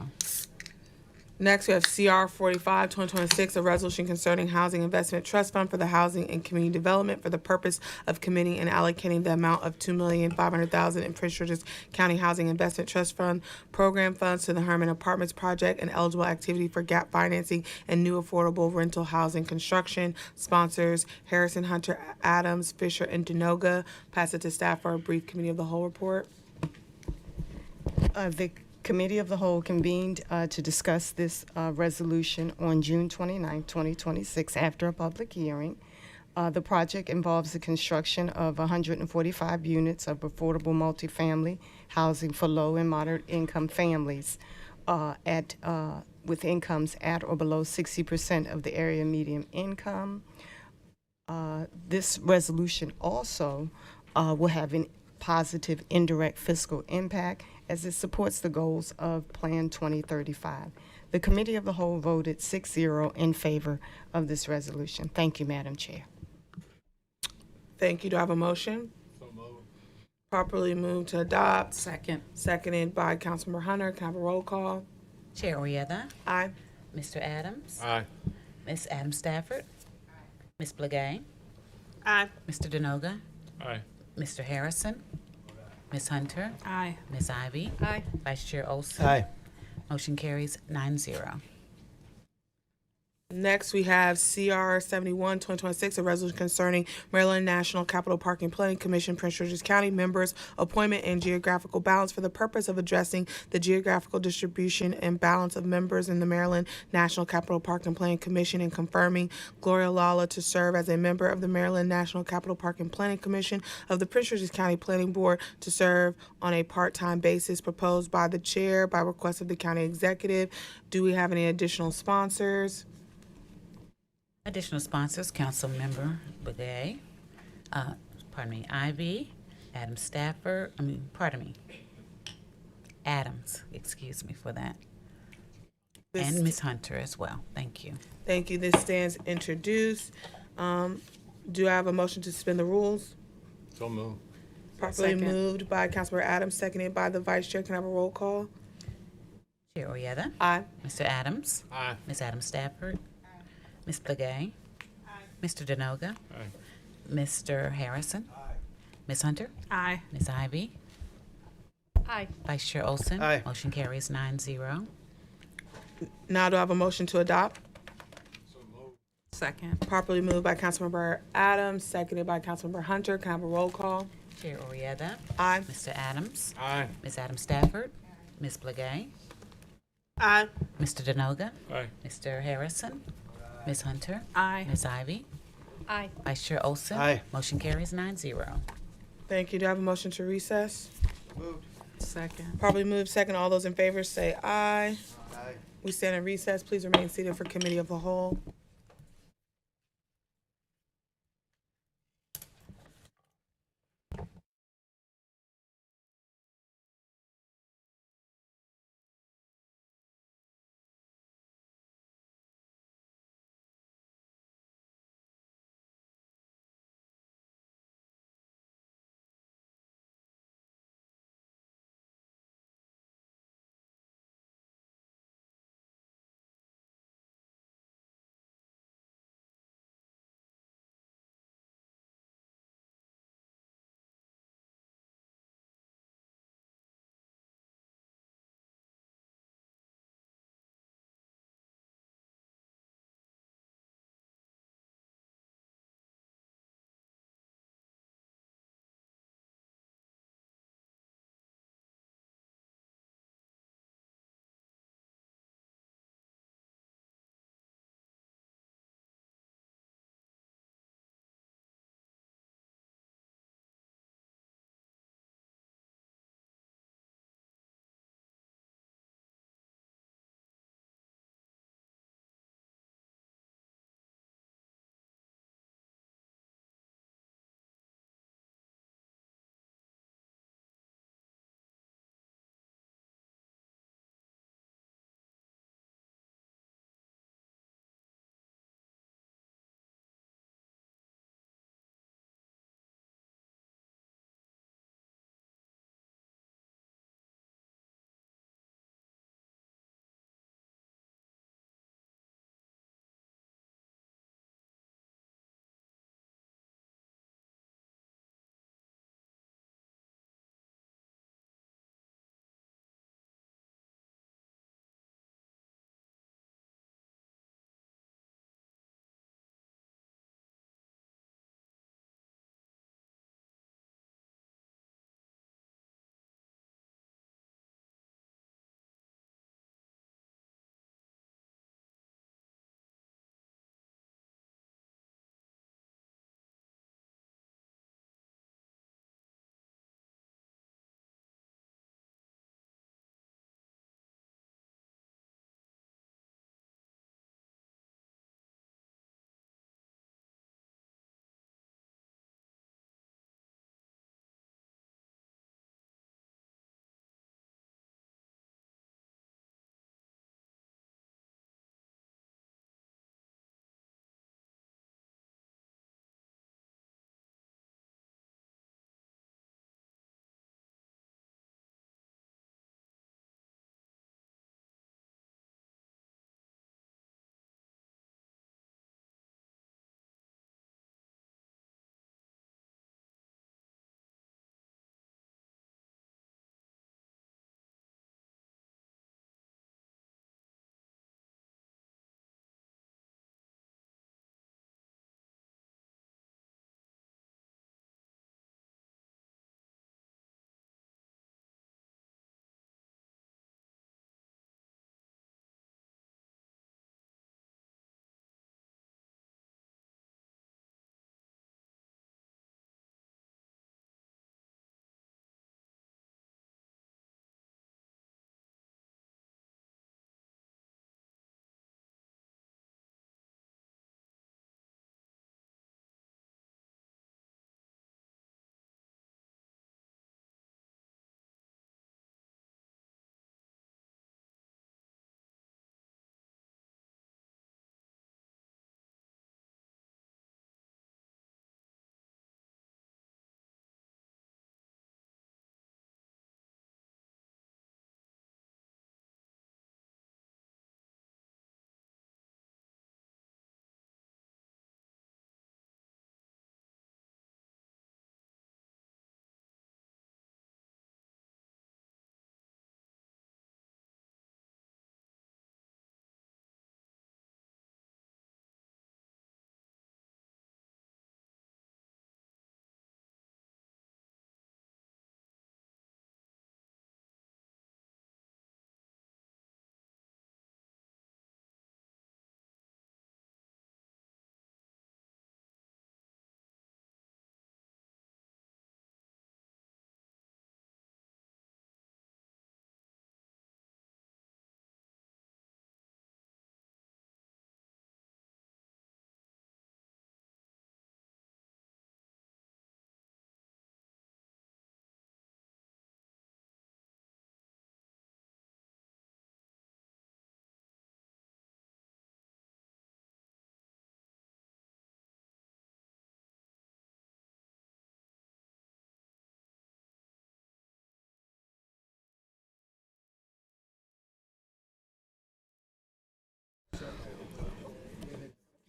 Next, we have CR 45, 2026, a resolution concerning Housing Investment Trust Fund for the Housing and Community Development for the purpose of committing and allocating the amount of $2,500,000 in Prince George's County Housing Investment Trust Fund program funds to the Herman Apartments project and eligible activity for gap financing and new affordable rental housing construction. Sponsors Harrison, Hunter, Adams, Fisher, and Denoga. Pass it to staff for a brief Committee of the Whole report. The Committee of the Whole convened to discuss this resolution on June 29, 2026, after a public hearing. The project involves the construction of 145 units of affordable multifamily housing for low and moderate income families with incomes at or below 60% of the area median income. This resolution also will have a positive indirect fiscal impact as it supports the goals of Plan 2035. The Committee of the Whole voted 6-0 in favor of this resolution. Thank you, Madam Chair. Thank you. Do I have a motion? So moved. Properly moved to adopt. Second. Seconded by Councilmember Hunter. Can I have a roll call? Chair Orietta? Aye. Mr. Adams? Aye. Ms. Adams Stafford? Ms. Blagay? Aye. Mr. Denoga, Aye. Mr. Harrison, Ms. Hunter, Aye. Ms. Ivy, Aye. Vice Chair Olson. Aye. Motion carries 9-0. Next, we have CR 71, 2026, a resolution concerning Maryland National Capital Park and Planning Commission, Prince George's County members' appointment and geographical balance for the purpose of addressing the geographical distribution and balance of members in the Maryland National Capital Park and Planning Commission and confirming Gloria Lala to serve as a member of the Maryland National Capital Park and Planning Commission of the Prince George's County Planning Board to serve on a part-time basis proposed by the chair by request of the county executive. Do we have any additional sponsors? Additional sponsors, Councilmember Begay, Ivy, Adams, excuse me for that. And Ms. Hunter as well. Thank you. Thank you. This stands introduced. Do I have a motion to suspend the rules? So moved. Properly Second. moved by Councilmember Adams, seconded by the Vice Chair. Can I have a roll call? Chair Oyeta, Aye. Mr. Adams, Aye. Ms. Adams Stafford, Ms. Begay, Mr. Denoga, Aye. Mr. Harrison, Ms. Hunter, Aye. Ms. Ivy, Aye. Vice Chair Olson. Aye. Motion carries 9-0. Now do I have a motion to adopt? Second. Properly moved by Councilmember Adams, seconded by Councilmember Hunter. Can I have a roll call? Chair Orieta, Aye. Mr. Adams, Aye. Ms. Adams Stafford, Ms. Begay, Aye. Mr. Denoga, Aye. Mr. Harrison, Ms. Hunter, Aye. Ms. Ivy, Aye. Vice Chair Olson. Aye. Motion carries 9-0. Thank you. Do I have a motion to recess? Second. Properly moved, second. All those in favor say aye. Aye. We stand in recess. Please remain seated for Committee of the Whole.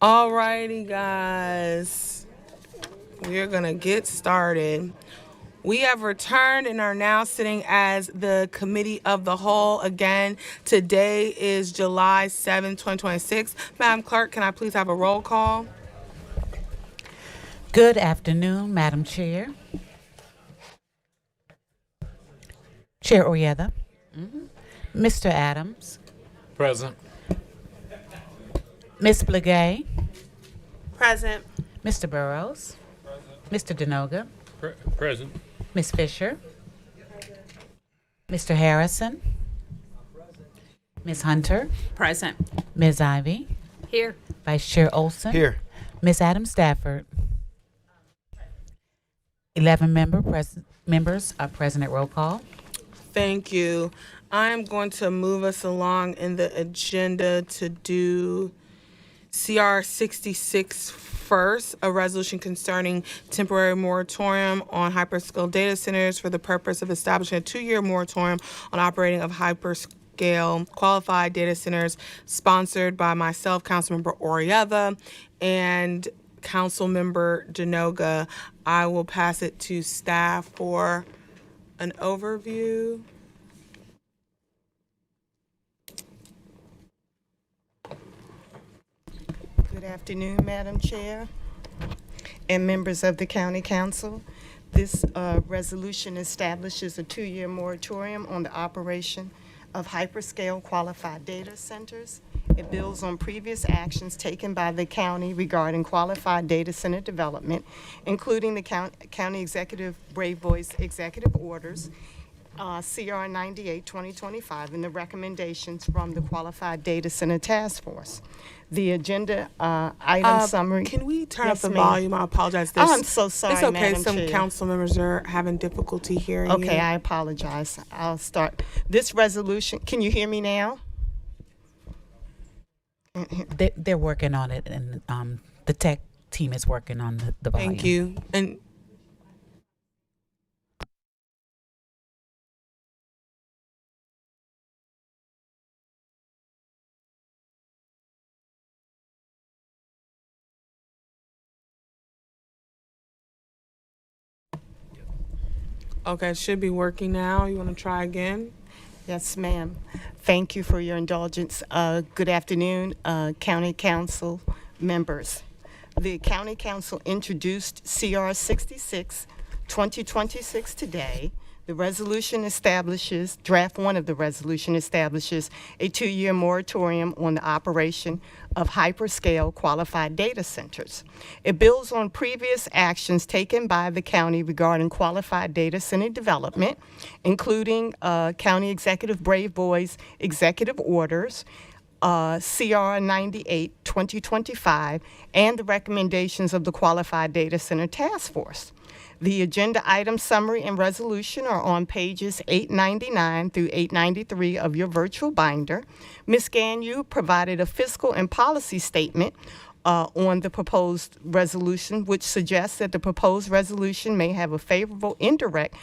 Alrighty, guys. We're going to get started. We have returned and are now sitting as the Committee of the Whole. Again, today is July 7, 2026. Madam Clerk, can I please have a roll call? Good afternoon, Madam Chair. Chair Oyetha. Mr. Adams. Present. Ms. Blagay. Present. Mr. Burrows. Mr. Denoga. Present. Ms. Fisher. Mr. Harrison. Ms. Hunter. Present. Ms. Ivy. Here. Vice Chair Olson. Here. Ms. Adams Stafford. 11 members are present at roll call. Thank you. I'm going to move us along in the agenda to do CR 66 first, a resolution concerning temporary moratorium on hyperscale data centers for the purpose of establishing a 2-year moratorium on operating of hyperscale qualified data centers, sponsored by myself, Councilmember Oyetha, and Councilmember Denoga. I will pass it to staff for an overview. Good afternoon, Madam Chair and members of the County Council. This resolution establishes a 2-year moratorium on the operation of hyperscale qualified data centers. It builds on previous actions taken by the county regarding qualified data center development, including the County Executive Brave Boys Executive Orders, CR 98, 2025, and the recommendations from the Qualified Data Center Task Force. The agenda item summary. Can we turn Yes, up the ma'am. volume? I apologize. Oh, I'm so sorry, It's okay. Madam Some Chair. council members are having difficulty hearing you. Okay, I apologize. I'll start. This resolution, can you hear me now? They're working on it, and the tech team is working on the volume. Thank you. And okay, it should be working now. You want to try again? Yes, ma'am. Thank you for your indulgence. Good afternoon, County Council members. The County Council introduced CR 66, 2026 today. The resolution establishes, draft one of the resolution establishes a 2-year moratorium on the operation of hyperscale qualified data centers. It builds on previous actions taken by the county regarding qualified data center development, including County Executive Brave Boys Executive Orders, CR 98, 2025, and the recommendations of the Qualified Data Center Task Force. The agenda item summary and resolution are on pages 899 through 893 of your virtual binder. Ms. Ganyu provided a fiscal and policy statement on the proposed resolution, which suggests that the proposed resolution may have a favorable indirect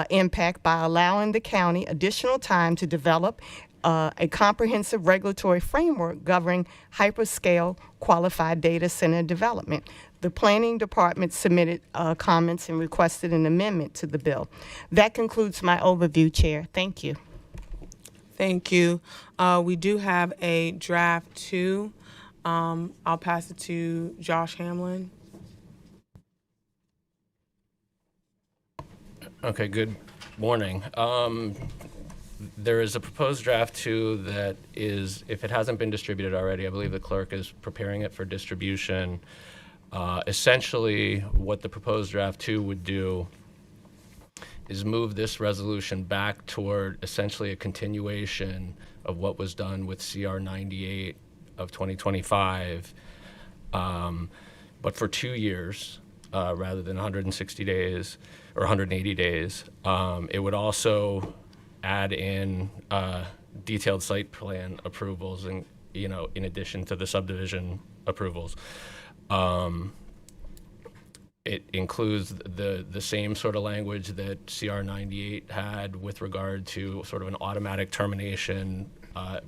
impact by allowing the county additional time to develop a comprehensive regulatory framework governing hyperscale qualified data center development. The Planning Department submitted comments and requested an amendment to the bill. That concludes my overview, Chair. Thank you. Thank you. We do have a draft 2. I'll pass it to Josh Hamlin. Okay, good morning. There is a proposed draft 2 that is, if it hasn't been distributed already, I believe the clerk is preparing it for distribution. Essentially, what the proposed draft 2 would do is move this resolution back toward essentially a continuation of what was done with CR 98 of 2025, but for 2 years rather than 160 days or 180 days. It would also add in detailed site plan approvals, and in addition to the subdivision approvals. It includes the same sort of language that CR 98 had with regard to sort of an automatic termination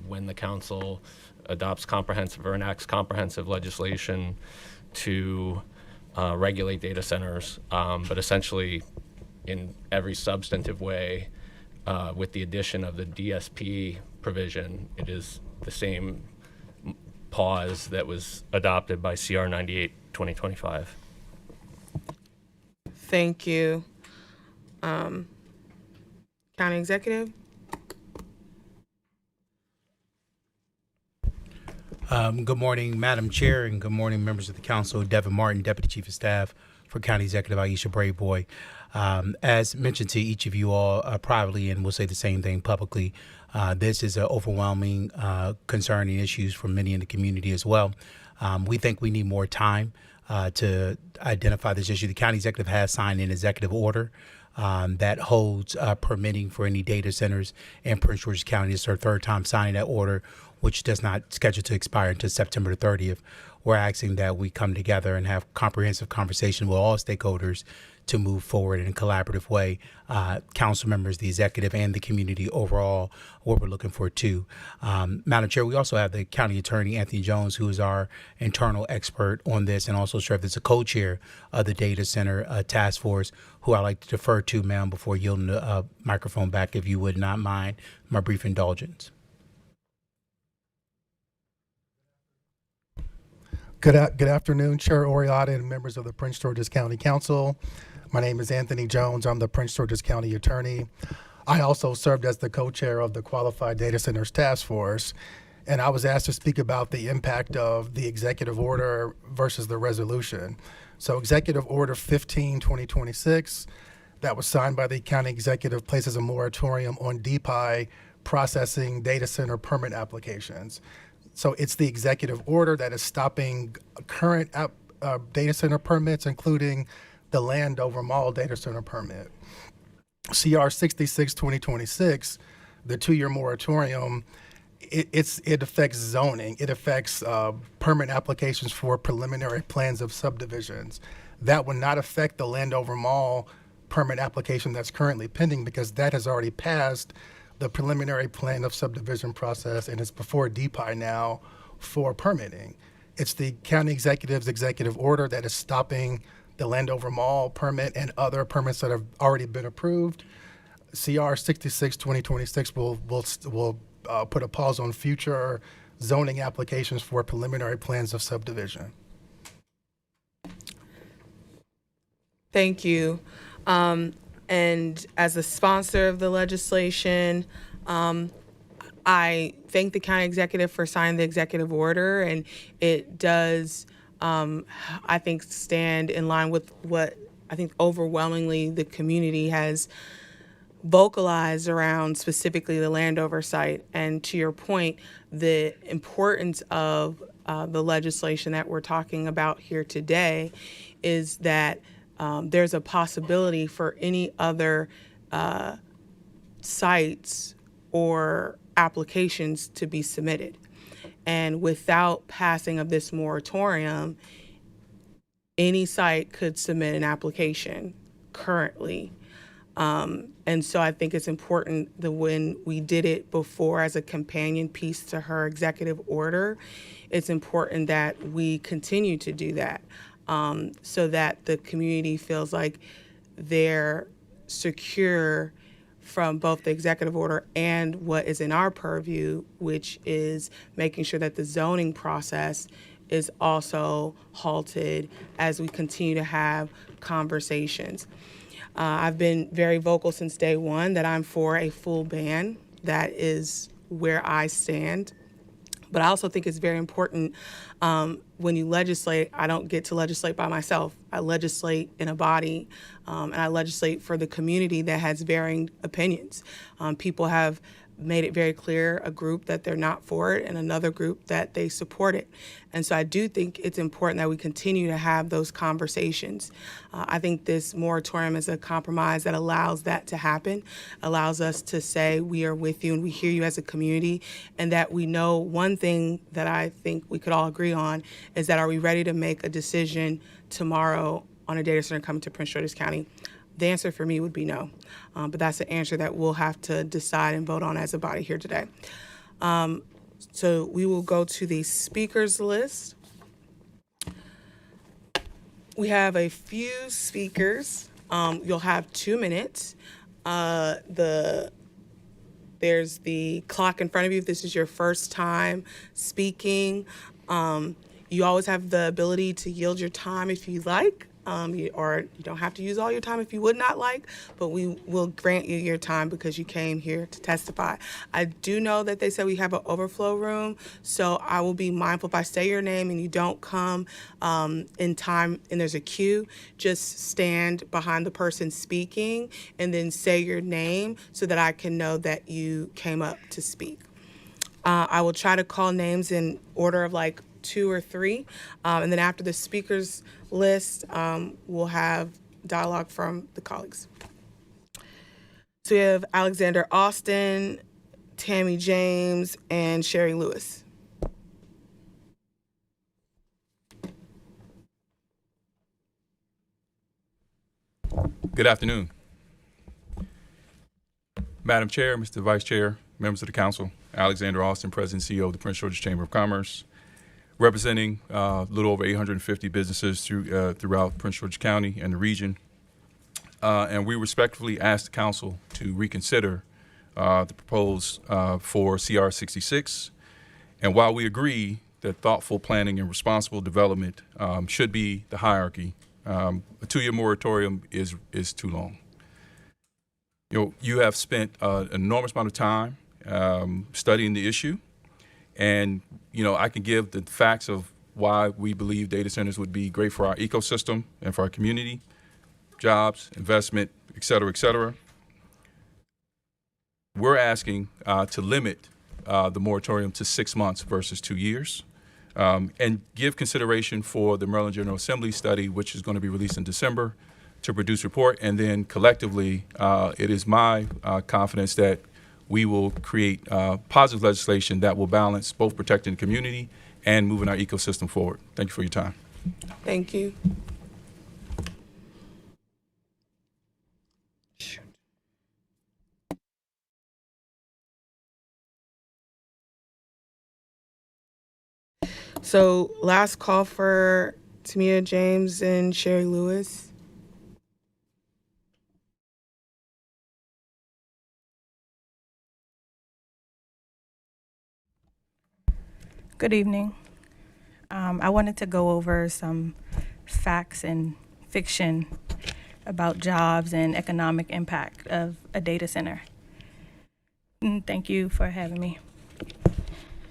when the council adopts comprehensive or enacts comprehensive legislation to regulate data centers, but essentially in every substantive way, with the addition of the DSP provision, it is the same pause that was adopted by CR 98 2025. Thank you. County Executive? Good morning, Madam Chair, and good morning, members of the council. Devin Martin, Deputy Chief of Staff for County Executive Aisha Braveboy. As mentioned to each of you all privately, and we'll say the same thing publicly, this is an overwhelming concerning issues for many in the community as well. We think we need more time to identify this issue. The County Executive has signed an executive order that holds permitting for any data centers in Prince George's County. It's our third time signing that order, which does not schedule to expire until September 30th. We're asking that we come together and have comprehensive conversation with all stakeholders to move forward in a collaborative way. Council members, the executive, and the community overall, what we're looking for too. Madam Chair, we also have the County Attorney, Anthony Jones, who is our internal expert on this and also served as a co-chair of the Data Center Task Force, who I'd like to defer to, ma'am, before yielding the microphone back, if you would not mind my brief indulgence. Good afternoon, Chair Oriata and members of the Prince George's County Council. My name is Anthony Jones. I'm the Prince George's County Attorney. I also served as the co-chair of the Qualified Data Centers Task Force, and I was asked to speak about the impact of the executive order versus the resolution. So Executive Order 15/2026, that was signed by the county executive, places a moratorium on DPI processing data center permit applications. So it's the executive order that is stopping current data center permits, including the Landover Mall data center permit. CR 66/2026, the 2-year moratorium, it affects zoning. It affects permit applications for preliminary plans of subdivisions. That would not affect the Landover Mall permit application that's currently pending, because that has already passed the preliminary plan of subdivision process and it's before DPI now for permitting. It's the county executive's executive order that is stopping the Landover Mall permit and other permits that have already been approved. CR 66/2026 will put a pause on future zoning applications for preliminary plans of subdivision. Thank you. And as a sponsor of the legislation, I thank the county executive for signing the executive order, and it does, I think, stand in line with what I think overwhelmingly the community has vocalized around, specifically the Landover site. And to your point, the importance of the legislation that we're talking about here today is that there's a possibility for any other sites or applications to be submitted. And without passing of this moratorium, any site could submit an application currently. And so I think it's important that when we did it before as a companion piece to her executive order, it's important that we continue to do that. So that the community feels like they're secure from both the executive order and what is in our purview, which is making sure that the zoning process is also halted as we continue to have conversations. I've been very vocal since day one that I'm for a full ban. That is where I stand. But I also think it's very important when you legislate, I don't get to legislate by myself. I legislate in a body, and I legislate for the community that has varying opinions. People have made it very clear, a group that they're not for it and another group that they support it. And so I do think it's important that we continue to have those conversations. I think this moratorium is a compromise that allows that to happen, allows us to say we are with you and we hear you as a community, and that we know one thing that I think we could all agree on is that are we ready to make a decision tomorrow on a data center coming to Prince George's County? The answer for me would be no, but that's an answer that we'll have to decide and vote on as a body here today. So we will go to the speakers list. We have a few speakers. You'll have 2 minutes. There's the clock in front of you if this is your first time speaking. You always have the ability to yield your time if you like, or you don't have to use all your time if you would not like, but we will grant you your time because you came here to testify. I do know that they said we have an overflow room, so I will be mindful if I say your name and you don't come in time and there's a queue, just stand behind the person speaking and then say your name so that I can know that you came up to speak. I will try to call names in order of like 2 or 3, and then after the speakers list, we'll have dialogue from the colleagues. So we have Alexander Austin, Tammy James, and Sherry Lewis. Good afternoon. Madam Chair, Mr. Vice Chair, members of the council, Alexander Austin, President and CEO of the Prince George's Chamber of Commerce, representing a little over 850 businesses throughout Prince George's County and the region. And we respectfully ask the council to reconsider the proposed for CR 66. And while we agree that thoughtful planning and responsible development should be the hierarchy, a 2-year moratorium is too long. You have spent an enormous amount of time studying the issue, and I can give the facts of why we believe data centers would be great for our ecosystem and for our community, jobs, investment, et cetera, et cetera. We're asking to limit the moratorium to 6 months versus 2 years, and give consideration for the Maryland General Assembly study, which is going to be released in December, to produce report. And then collectively, it is my confidence that we will create positive legislation that will balance both protecting the community and moving our ecosystem forward. Thank you for your time. Thank you. So last call for Tamia James and Sherry Lewis. Good evening. I wanted to go over some facts and fiction about jobs and economic impact of a data center. Thank you for having me.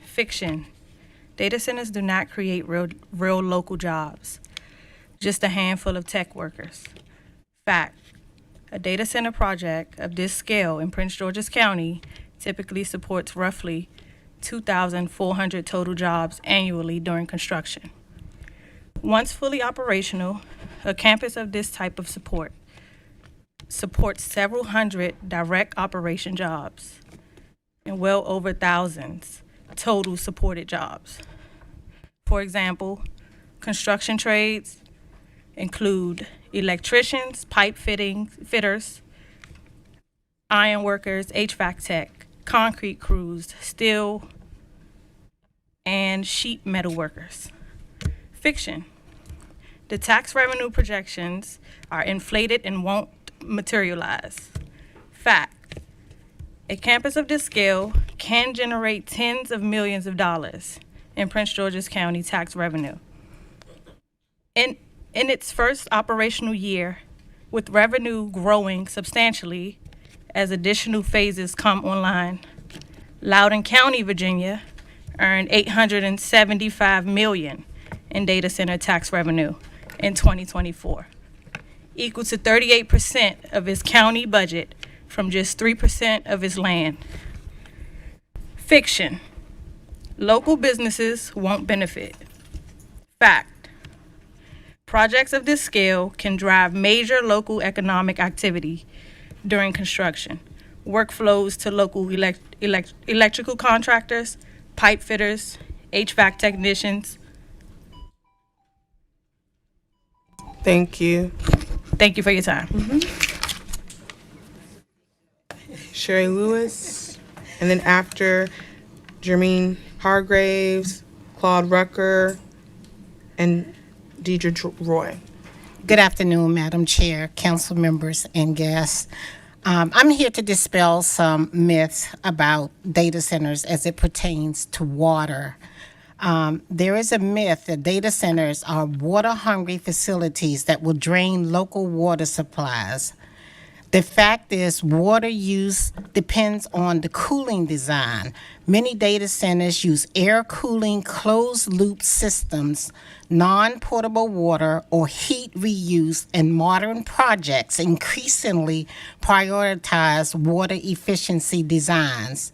Fiction. Data centers do not create real local jobs, just a handful of tech workers. Fact. A data center project of this scale in Prince George's County typically supports roughly 2,400 total jobs annually during construction. Once fully operational, a campus of this type of support supports several hundred direct operation jobs and well over thousands total supported jobs. For example, construction trades include electricians, pipe fitters, iron workers, HVAC tech, concrete crews, steel, and sheet metal workers. Fiction. The tax revenue projections are inflated and won't materialize. Fact. A campus of this scale can generate tens of millions of dollars in Prince George's County tax revenue. In its first operational year, with revenue growing substantially as additional phases come online, Loudoun County, Virginia, earned $875 million in data center tax revenue in 2024, equal to 38% of its county budget from just 3% of its land. Fiction. Local businesses won't benefit. Fact. Projects of this scale can drive major local economic activity during construction, workflows to local electrical contractors, pipe fitters, HVAC technicians. Thank you. Thank you for your time. Sherry Lewis, and then after Jermeen Hargraves, Claude Rucker, and Deidre Roy. Good afternoon, Madam Chair, council members, and guests. I'm here to dispel some myths about data centers as it pertains to water. There is a myth that data centers are water-hungry facilities that will drain local water supplies. The fact is, water use depends on the cooling design. Many data centers use air cooling closed-loop systems, non-portable water, or heat reuse, and modern projects increasingly prioritize water efficiency designs.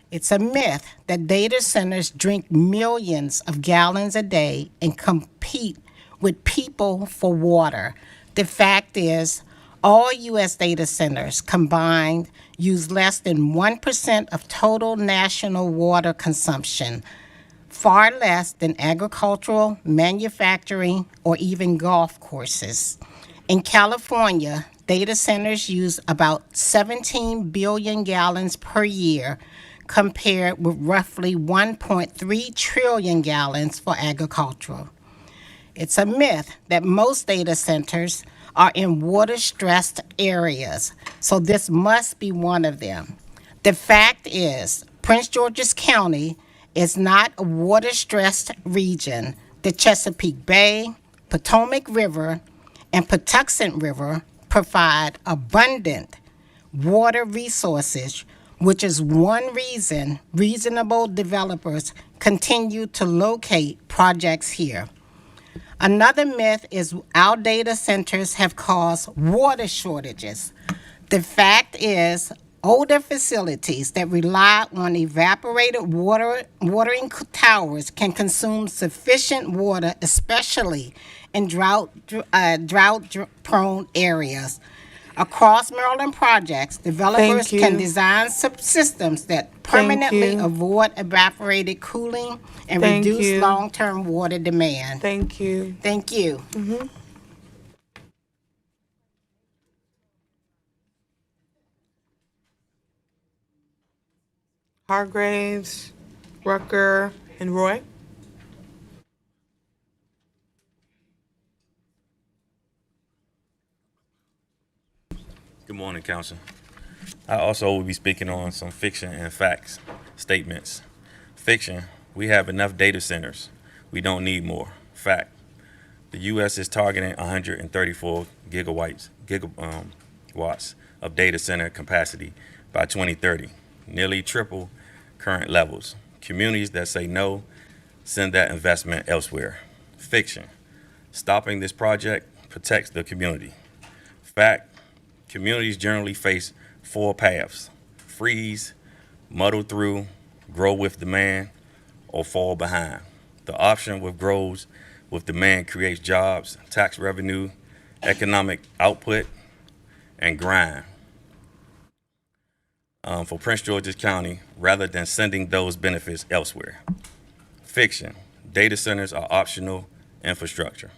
It's a myth that data centers drink millions of gallons a day and compete with people for water. The fact is, all U.S. data centers combined use less than 1% of total national water consumption, far less than agricultural, manufacturing, or even golf courses. In California, data centers use about 17 billion gallons per year, compared with roughly 1.3 trillion gallons for agricultural. It's a myth that most data centers are in water-stressed areas, so this must be one of them. The fact is, Prince George's County is not a water-stressed region. The Chesapeake Bay, Potomac River, and Patuxent River provide abundant water resources, which is one reason reasonable developers continue to locate projects here. Another myth is our data centers have caused water shortages. The fact is, older facilities that rely on evaporated watering towers can consume sufficient water, especially in drought-prone areas. Across Maryland projects, developers Thank you. can design systems that permanently you. avoid evaporated cooling and Thank reduce you. long-term water demand. Thank you. Thank you. Mhm. Hargraves, Rucker, and Roy. Good morning, Council. I also will be speaking on some fiction and facts statements. Fiction, we have enough data centers. We don't need more. Fact, the U.S. is targeting 134 watts of data center capacity by 2030, nearly triple current levels. Communities that say no, send that investment elsewhere. Fiction, stopping this project protects the community. Fact, communities generally face four paths: freeze, muddle through, grow with demand, or fall behind. The option with grows with demand creates jobs, tax revenue, economic output, and grind for Prince George's County rather than sending those benefits elsewhere. Fiction, data centers are optional infrastructure.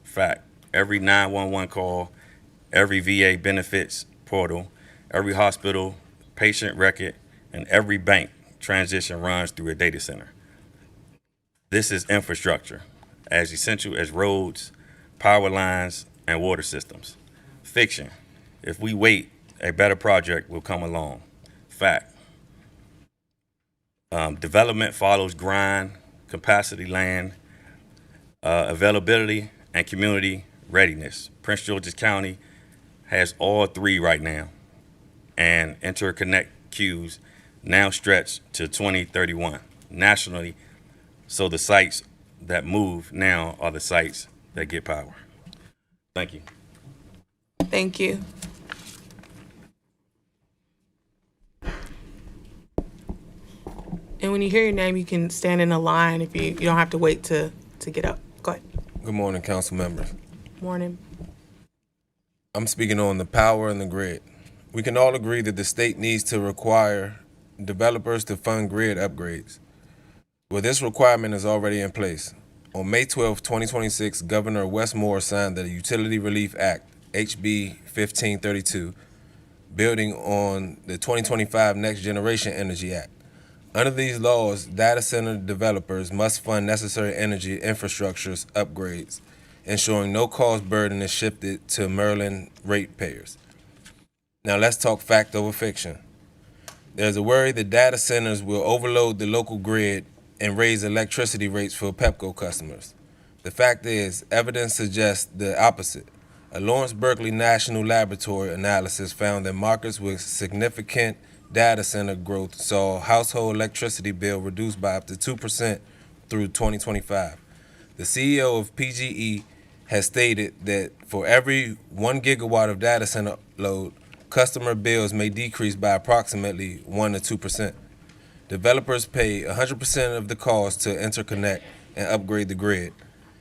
Fact, every 911 call, every VA benefits portal, every hospital patient record, and every bank transition runs through a data center. This is infrastructure, as essential as roads, power lines, and water systems. Fiction, if we wait, a better project will come along. Fact, development follows grind, capacity land, availability, and community readiness. Prince George's County has all three right now, and interconnect queues now stretch to 2031 nationally, so the sites that move now are the sites that get power. Thank you. Thank you. And when you hear your name, you can stand in a line if you don't have to wait to get up. Go ahead. Good morning, council members. Morning. I'm speaking on the power and the grid. We can all agree that the state needs to require developers to fund grid upgrades. Well, this requirement is already in place. On May 12, 2026, Governor Wes Moore signed the Utility Relief Act, HB 1532, building on the 2025 Next Generation Energy Act. Under these laws, data center developers must fund necessary energy infrastructures upgrades, ensuring no cost burden is shifted to Maryland ratepayers. Now let's talk fact over fiction. There's a worry that data centers will overload the local grid and raise electricity rates for Pepco customers. The fact is, evidence suggests the opposite. A Lawrence Berkeley National Laboratory analysis found that markets with significant data center growth saw household electricity bill reduced by up to 2% through 2025. The CEO of PGE has stated that for every 1 gigawatt of data center load, customer bills may decrease by approximately 1 to 2%. Developers pay 100% of the cost to interconnect and upgrade the grid,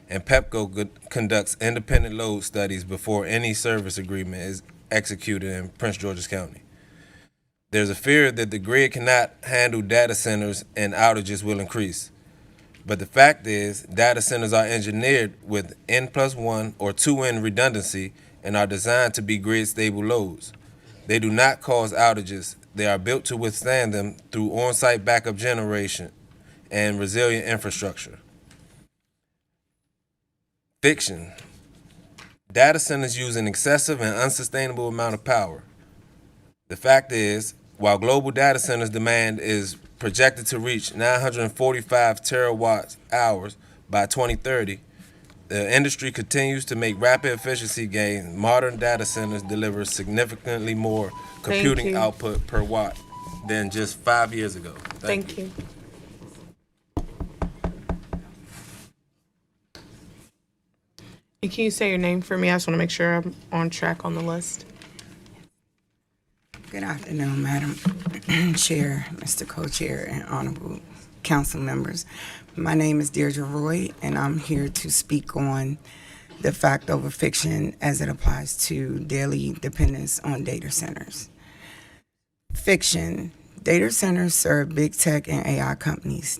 and Pepco conducts independent load studies before any service agreement is executed in Prince George's County. There's a fear that the grid cannot handle data centers and outages will increase. But the fact is, data centers are engineered with N+1 or 2N redundancy and are designed to be grid-stable loads. They do not cause outages. They are built to withstand them through on-site backup generation and resilient infrastructure. Fiction. Data centers use an excessive and unsustainable amount of power. The fact is, while global data centers demand is projected to reach 945 terawatt hours by 2030, the industry continues to make rapid efficiency gains. Modern data centers deliver significantly more computing you. output per watt than just 5 years ago. Thank you. And can you say your name for me? I just want to make sure I'm on track on the list. Good afternoon, Madam Chair, Mr. Co-Chair, and honorable council members. My name is Deirdre Roy, and I'm here to speak on the fact over fiction as it applies to daily dependence on data centers. Fiction. Data centers serve big tech and AI companies.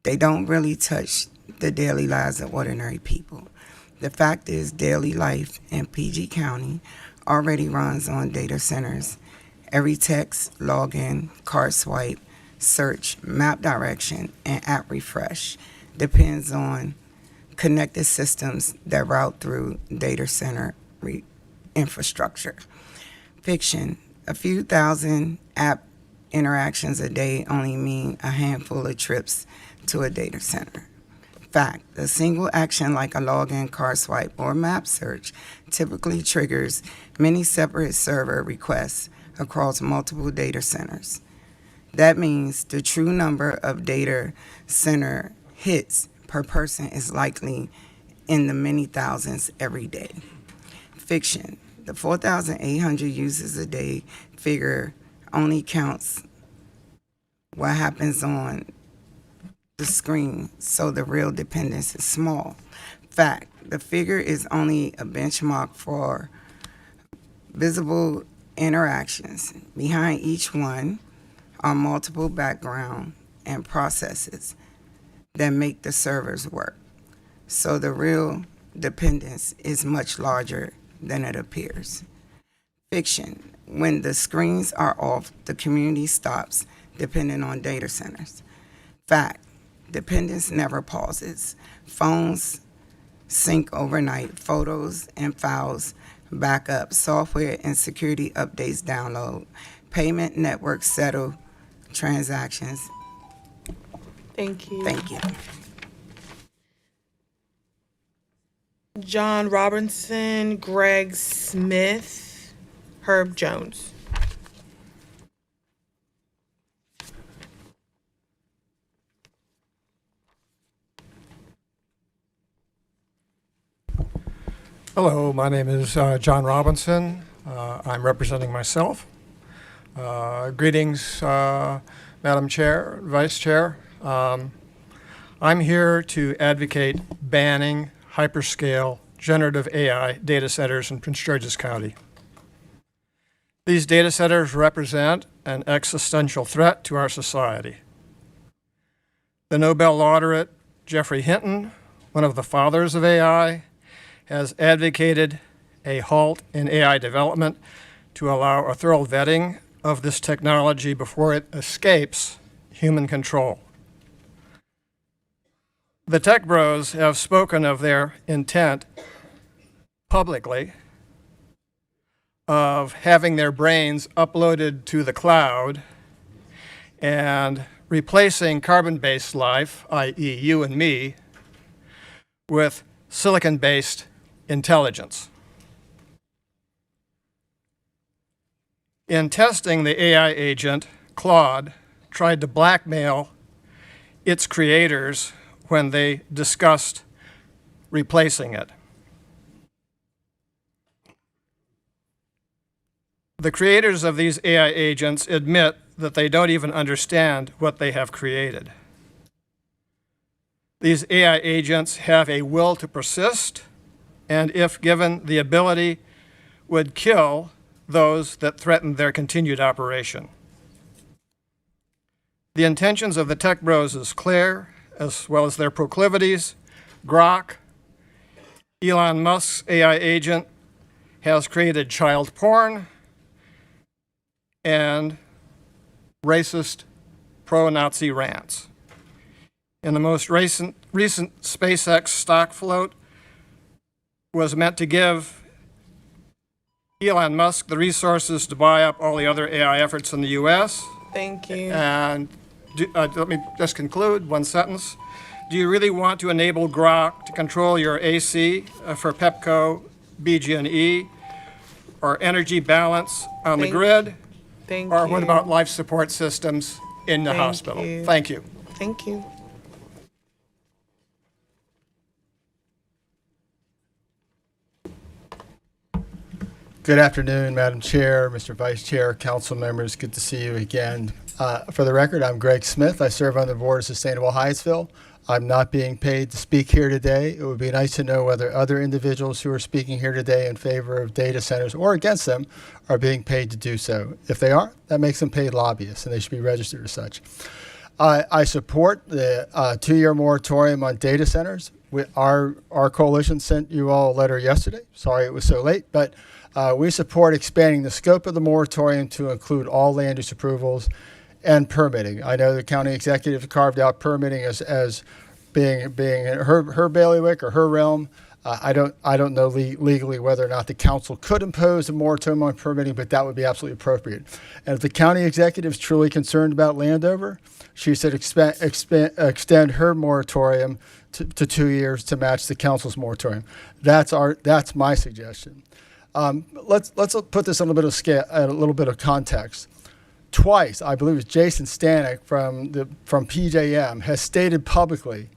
They don't really touch the daily lives of ordinary people. The fact is, daily life in PG County already runs on data centers. Every text, login, card swipe, search, map direction, and app refresh depends on connected systems that route through data center infrastructure. Fiction. A few thousand app interactions a day only mean a handful of trips to a data center. Fact. A single action like a login, card swipe, or map search typically triggers many separate server requests across multiple data centers. That means the true number of data center hits per person is likely in the many thousands every day. Fiction. The 4,800 users a day figure only counts what happens on the screen, so the real dependence is small. Fact. The figure is only a benchmark for visible interactions. Behind each one are multiple background and processes that make the servers work. So the real dependence is much larger than it appears. Fiction. When the screens are off, the community stops depending on data centers. Fact. Dependence never pauses. Phones sync overnight. Photos and files back up. Software and security updates download. Payment networks settle transactions. Thank you. Thank you. John Robinson, Greg Smith, Herb Jones. Hello, my name is John Robinson. I'm representing myself. Greetings, Madam Chair, Vice Chair. I'm here to advocate banning hyperscale generative AI data centers in Prince George's County. These data centers represent an existential threat to our society. The Nobel laureate Geoffrey Hinton, one of the fathers of AI, has advocated a halt in AI development to allow a thorough vetting of this technology before it escapes human control. The tech bros have spoken of their intent publicly of having their brains uploaded to the cloud and replacing carbon-based life, i.e. you and me, with silicon-based intelligence. In testing the AI agent, Claude tried to blackmail its creators when they discussed replacing it. The creators of these AI agents admit that they don't even understand what they have created. These AI agents have a will to persist, and if given the ability, would kill those that threaten their continued operation. The intentions of the tech bros is clear, as well as their proclivities. Grok, Elon Musk's AI agent, has created child porn and racist pro-Nazi rants. In the most recent SpaceX stock float was meant to give Elon Musk the resources to buy up all the other AI efforts in the US. Thank you. And let me just conclude, one sentence. Do you really want to enable Grok to control your AC for Pepco, BG&E, or energy balance on the grid? Thank Or you. what about life support systems in the hospital? Thank you. Thank you. Good afternoon, Madam Chair, Mr. Vice Chair, council members. Good to see you again. For the record, I'm Greg Smith. I serve on the board of Sustainable Hyattsville. I'm not being paid to speak here today. It would be nice to know whether other individuals who are speaking here today in favor of data centers or against them are being paid to do so. If they are, that makes them paid lobbyists, and they should be registered as such. I support the 2-year moratorium on data centers. Our coalition sent you all a letter yesterday. Sorry it was so late, but we support expanding the scope of the moratorium to include all land use approvals and permitting. I know the county executive carved out permitting as being her bailiwick or her realm. I don't know legally whether or not the council could impose a moratorium on permitting, but that would be absolutely appropriate. And if the county executive is truly concerned about Landover, she should extend her moratorium to 2 years to match the council's moratorium. That's my suggestion. Let's put this in a little bit of context. Twice, I believe it's Jason Stanek from PJM has stated publicly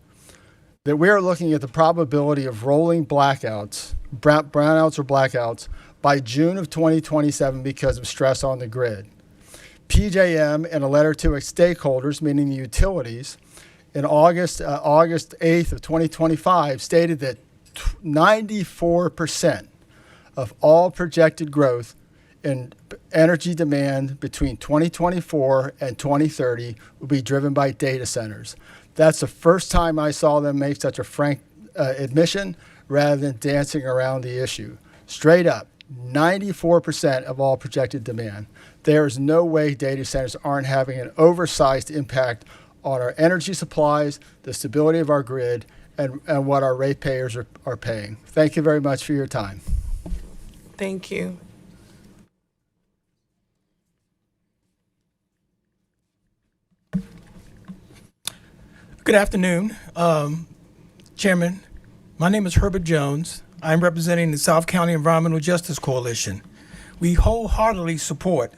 that we are looking at the probability of rolling blackouts, brownouts or blackouts, by June of 2027 because of stress on the grid. PJM, in a letter to its stakeholders, meaning the utilities, in August 8th of 2025, stated that 94% of all projected growth in energy demand between 2024 and 2030 will be driven by data centers. That's the first time I saw them make such a frank admission rather than dancing around the issue. Straight up, 94% of all projected demand. There is no way data centers aren't having an oversized impact on our energy supplies, the stability of our grid, and what our ratepayers are paying. Thank you very much for your time. Thank you. Good afternoon, Chairman. My name is Herbert Jones. I'm representing the South County Environmental Justice Coalition. We wholeheartedly support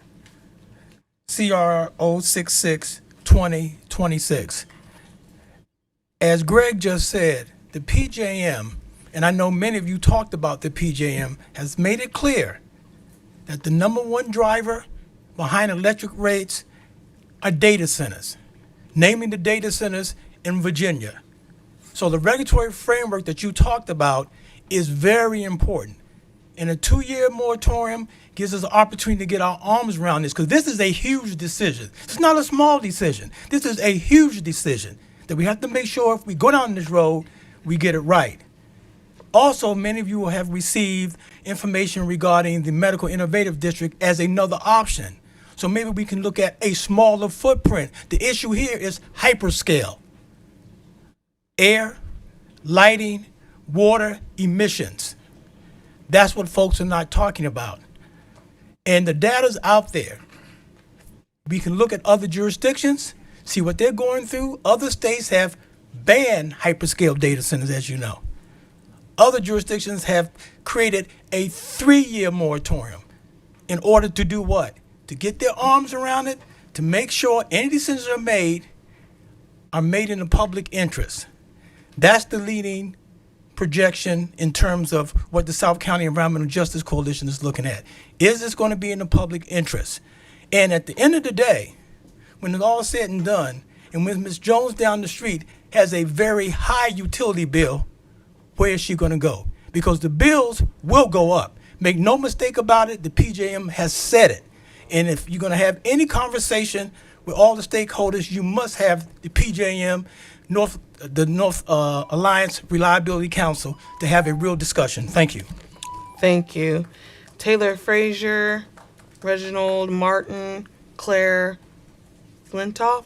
CR 066-2026. As Greg just said, the PJM, and I know many of you talked about the PJM, has made it clear that the number one driver behind electric rates are data centers, namely the data centers in Virginia. So the regulatory framework that you talked about is very important. And a 2-year moratorium gives us an opportunity to get our arms around this, because this is a huge decision. It's not a small decision. This is a huge decision that we have to make sure if we go down this road, we get it right. Also, many of you have received information regarding the Medical Innovative District as another option. So maybe we can look at a smaller footprint. The issue here is hyperscale. Air, lighting, water, emissions. That's what folks are not talking about. And the data's out there. We can look at other jurisdictions, see what they're going through. Other states have banned hyperscale data centers, as you know. Other jurisdictions have created a 3-year moratorium in order to do what? To get their arms around it, to make sure any decisions are made in the public interest. That's the leading projection in terms of what the South County Environmental Justice Coalition is looking at. Is this going to be in the public interest? And at the end of the day, when it's all said and done, and when Ms. Jones down the street has a very high utility bill, where is she going to go? Because the bills will go up. Make no mistake about it, the PJM has said it. And if you're going to have any conversation with all the stakeholders, you must have the PJM, the North Alliance Reliability Council, to have a real discussion. Thank you. Thank you. Taylor Frazier, Reginald Martin, Claire Flintoff.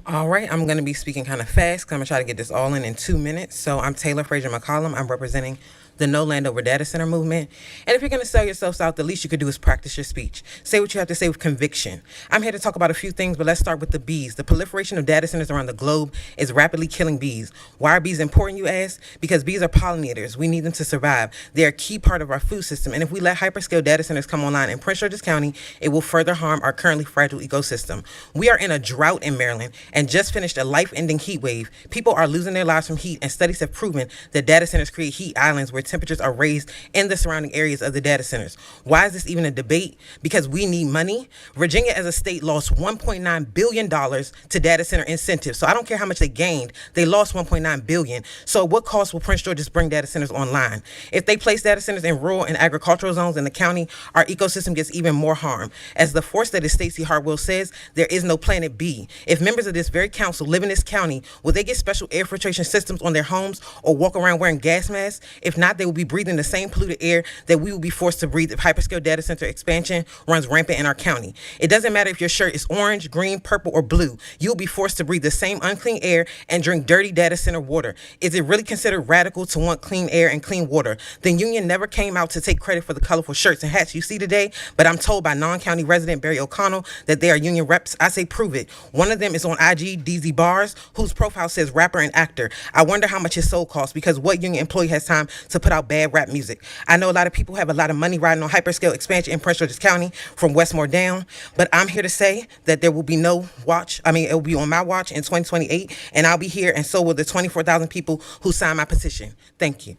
All right, I'm going to be speaking kind of fast because I'm going to try to get this all in 2 minutes. So I'm Taylor Frazier McCollum. I'm representing the No Land Over Data Center movement. And if you're going to sell yourselves out, the least you could do is practice your speech. Say what you have to say with conviction. I'm here to talk about a few things, but let's start with the bees. The proliferation of data centers around the globe is rapidly killing bees. Why are bees important, you ask? Because bees are pollinators. We need them to survive. They're a key part of our food system. And if we let hyperscale data centers come online in Prince George's County, it will further harm our currently fragile ecosystem. We are in a drought in Maryland and just finished a life-ending heat wave. People are losing their lives from heat, and studies have proven that data centers create heat islands where temperatures are raised in the surrounding areas of the data centers. Why is this even a debate? Because we need money. Virginia as a state lost $1.9 billion to data center incentives. So I don't care how much they gained, they lost $1.9 billion. So at what cost will Prince George's bring data centers online? If they place data centers in rural and agricultural zones in the county, our ecosystem gets even more harm. As the force that is Stacey Hartwell says, there is no planet B. If members of this very council live in this county, will they get special air filtration systems on their homes or walk around wearing gas masks? If not, they will be breathing the same polluted air that we will be forced to breathe if hyperscale data center expansion runs rampant in our county. It doesn't matter if your shirt is orange, green, purple, or blue. You'll be forced to breathe the same unclean air and drink dirty data center water. Is it really considered radical to want clean air and clean water? The union never came out to take credit for the colorful shirts and hats you see today, but I'm told by non-county resident Barry O'Connell that they are union reps. I say prove it. One of them is on IG, DZ Bars, whose profile says rapper and actor. I wonder how much his soul costs, because what union employee has time to put out bad rap music? I know a lot of people have a lot of money riding on hyperscale expansion in Prince George's County from Westmore down, but I'm here to say that there will be no watch. It will be on my watch in 2028, and I'll be here, and so will the 24,000 people who signed my petition. Thank you.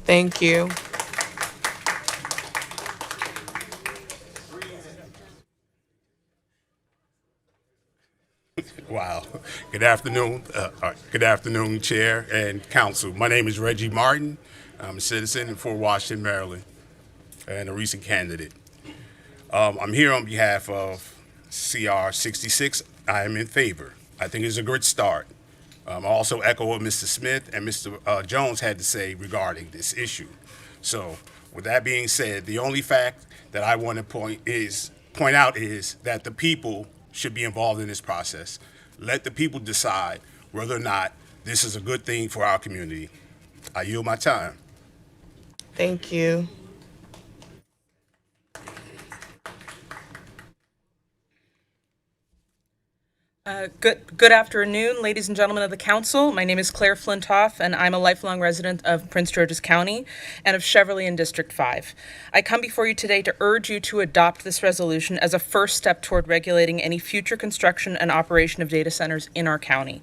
Thank you. Wow. Good afternoon. Good afternoon, Chair and Council. My name is Reggie Martin. I'm a citizen in Fort Washington, Maryland, and a recent candidate. I'm here on behalf of CR 66. I am in favor. I think it's a good start. I also echo what Mr. Smith and Mr. Jones had to say regarding this issue. So, with that being said, the only fact that I want to point out is that the people should be involved in this process. Let the people decide whether or not this is a good thing for our community. I yield my time. Thank you. Good afternoon, ladies and gentlemen of the council. My name is Claire Flintoff, and I'm a lifelong resident of Prince George's County and of Cheverly in District 5. I come before you today to urge you to adopt this resolution as a first step toward regulating any future construction and operation of data centers in our county.